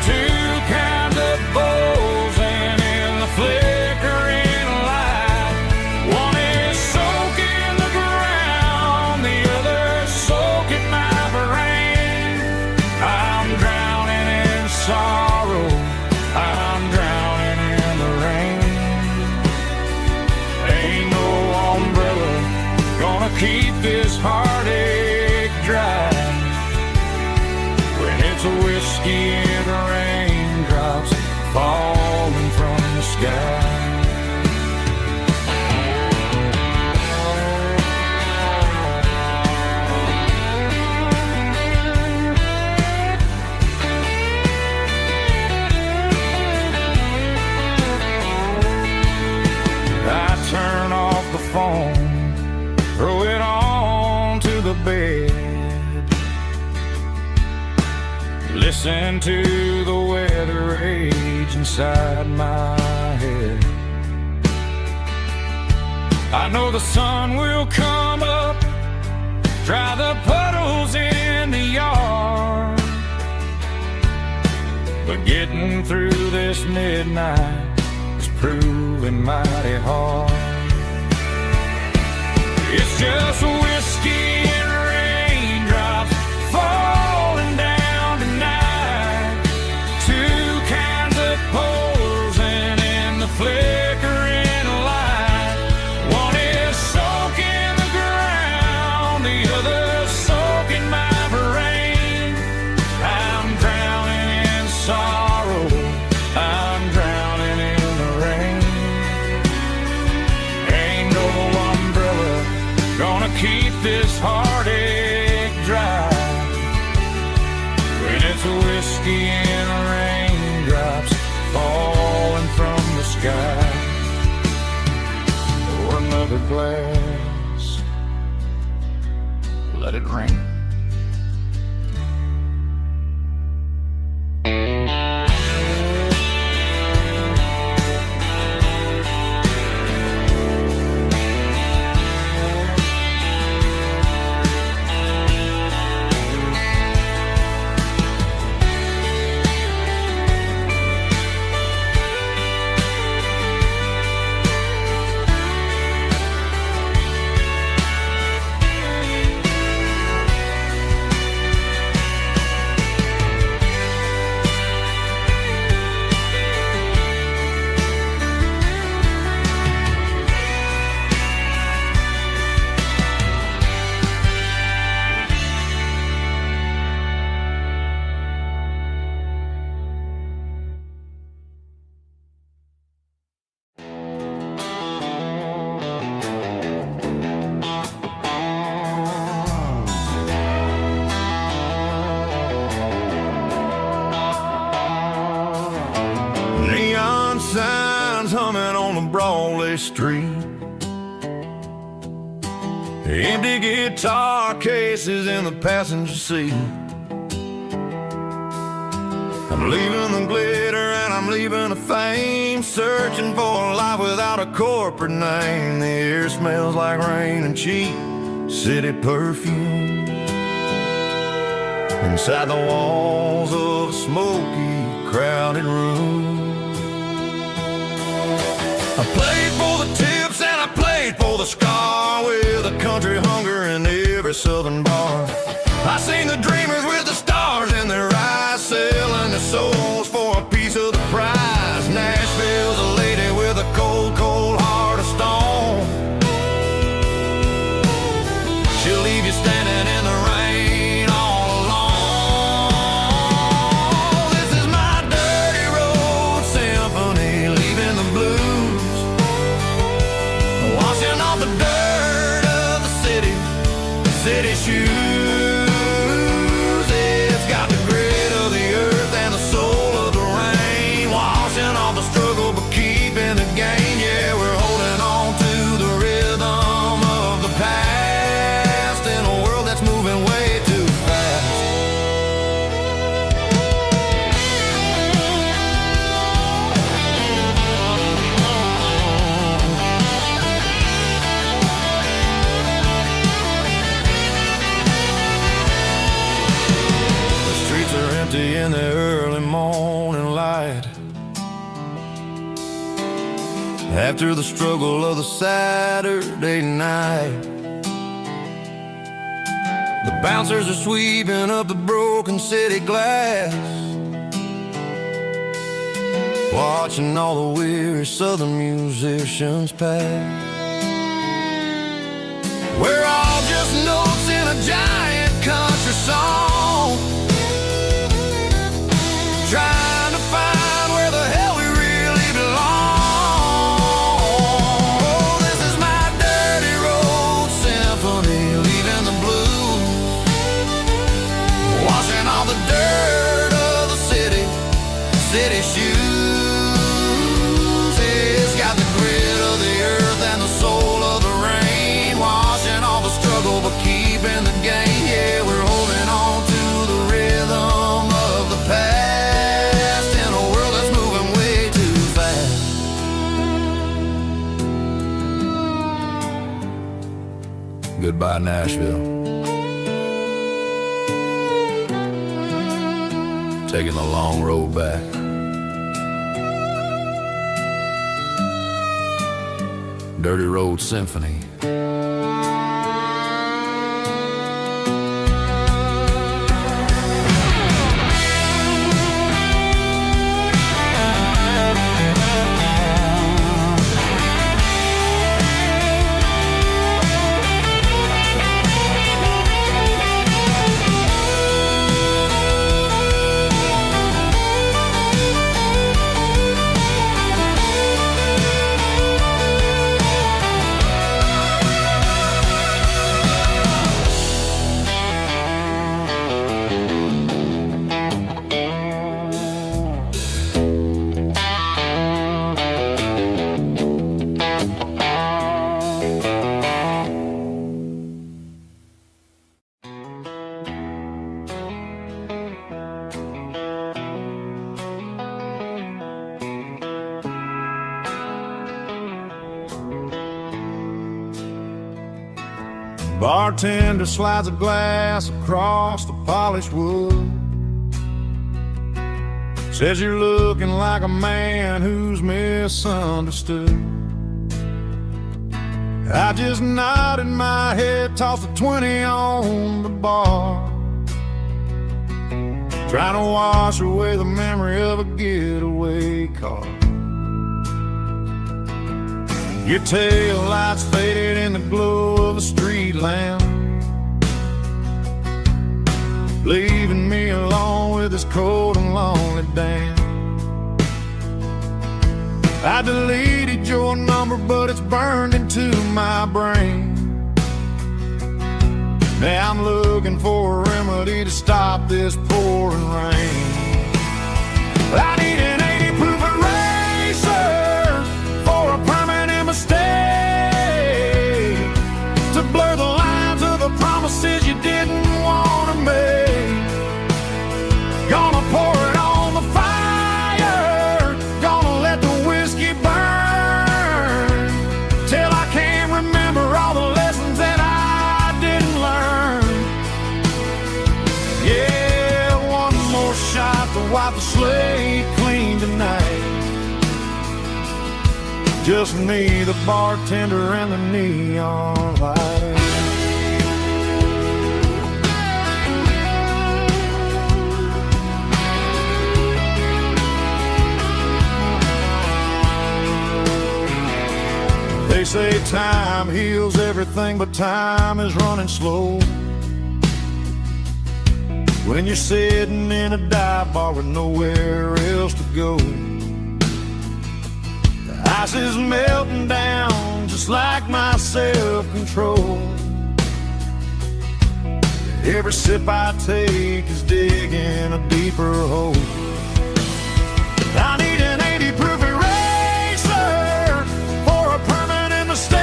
two kinds of bowls and in the flickering light. One is soaking the ground, the other soaking my brain. I'm drowning in sorrow, I'm drowning in the rain. Ain't no umbrella gonna keep this heartache dry when it's a whiskey and raindrops falling from the sky. I turn off the phone, throw it on to the bed, listen to the weather rage inside my head. I know the sun will come up, dry the puddles in the yard, but getting through this midnight is proving mighty hard. It's just whiskey and raindrops falling whiskey and raindrops falling from the sky. Pour another glass, let it rain. Neon signs humming on the Broadway street. Empty guitar cases in the passenger seat. I'm leaving the glitter and I'm leaving the fame, searching for a life without a corporate name. The air smells like rain and cheap city perfume. Inside the walls of a smoky, crowded room. I played for the tips and I played for the scar, with a country hunger in every southern bar. I seen the dreamers with the stars in their eyes, selling their souls for a piece of the prize. Nashville's a lady with a cold, cold heart of stone. She'll leave you standing in the rain all alone. This is my dirty road symphony, leaving the blues, washing off the dirt of the city shoes. It's got the grit of the earth and the soul of the rain, washing off the struggle but keeping the gain. Yeah, we're holding on to the rhythm of the past in a world that's moving way too fast. The streets are empty in the early morning light, after the struggle of the Saturday night. The bouncers are sweeping up the broken city glass, watching all the weary southern musicians pass. We're all just notes in a giant country song, trying to find where the hell we really belong. Oh, this is my dirty road symphony, leaving the blues, washing all the dirt of the city shoes. It's got the grit of the earth and the soul of the rain, washing all the struggle but keeping the gain. Yeah, we're holding on to the rhythm of the past in a world that's moving way too fast. Goodbye, Nashville. Taking the long road back. Dirty Road Symphony. Bartender slides a glass across the polished wood. Says you're looking like a man who's misunderstood. I just nodded my head, tossed a 20 on the bar, trying to wash away the memory of a getaway car. Your tail lights faded in the glow of a street lamp, leaving me alone with this cold and lonely damn. I deleted your number, but it's burned into my brain. Now I'm looking for a remedy to stop this pouring rain. I need an 80 proof eraser for a permanent mistake, to blur the lines of the promises you didn't want to make. Gonna pour it on the fire, gonna let the whiskey burn, till I can't remember all the lessons that I didn't learn. Yeah, one more shot to wipe the slate clean tonight. Just me, the bartender, and the neon light. They say time heals everything, but time is running slow when you're sitting in a dive bar with nowhere else to go. The ice is melting down just like my self-control. Every sip I take is digging a deeper hole. I need an 80 proof eraser for a permanent mistake,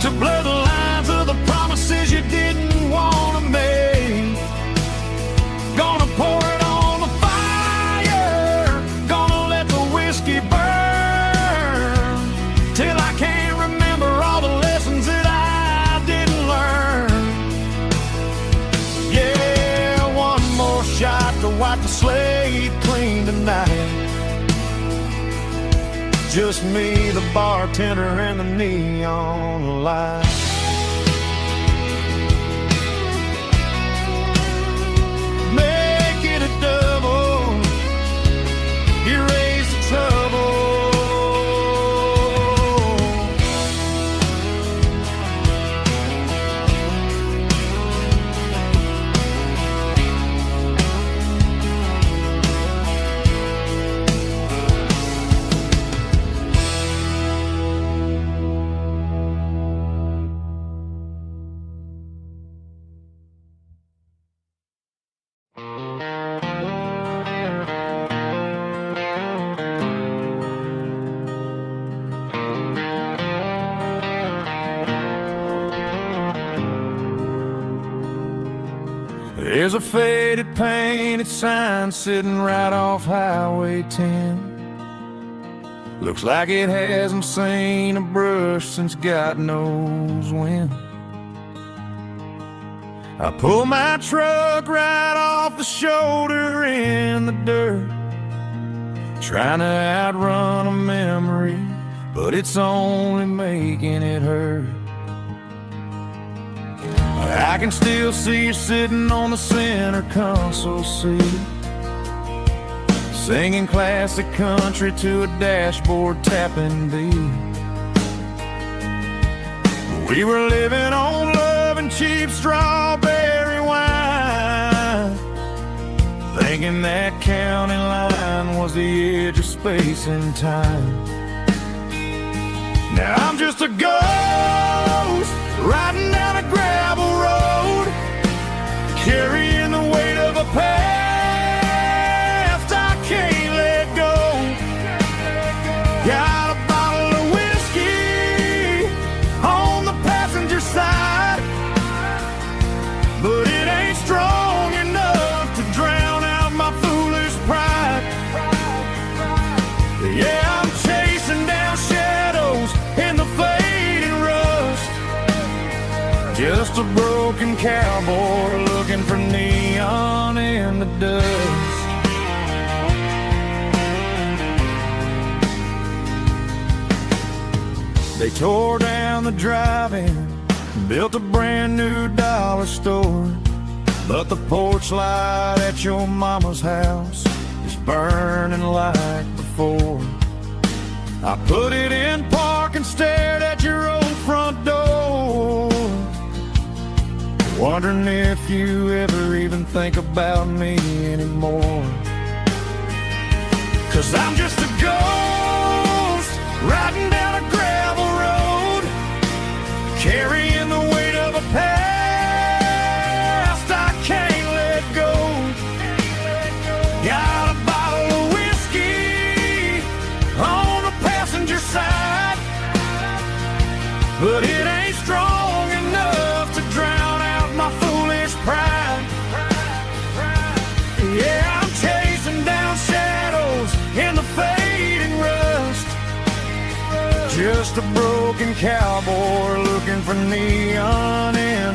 to blur the lines of the promises you didn't want to make. Gonna pour it on the fire, gonna let the whiskey burn, till I can't remember all the lessons that I didn't learn. Yeah, one more shot to wipe the slate clean tonight. Just me, the bartender, and the neon light. Make it a double, erase the trouble. There's a faded painted sign sitting right off Highway 10. Looks like it hasn't seen a brush since God knows when. I pull my truck right off the shoulder in the dirt, trying to outrun a memory, but it's only making it hurt. I can still see you sitting on the center console seat, singing classic country to a dashboard tapping beat. We were living on love and cheap strawberry wine, thinking that county line was the edge of space and time. Now I'm just a ghost riding down a gravel road, carrying the weight of a past I can't let go. Got a bottle of whiskey on the passenger side, but it ain't strong enough to drown out my foolish pride. Yeah, I'm chasing down shadows in the fading rust, broken cowboy looking for neon in the dust. They tore down the drive-in, built a brand new dollar store, but the porch light at your mama's house is burning like before. I put it in park and stared at your old front door, wondering if you ever even think about me anymore. 'Cause I'm just a ghost riding down a gravel road, carrying the weight of a past I can't let go. Got a bottle of whiskey on the passenger side, but it ain't strong enough to drown out my foolish pride. Yeah, I'm chasing down shadows in the fading rust, just a broken cowboy looking for neon in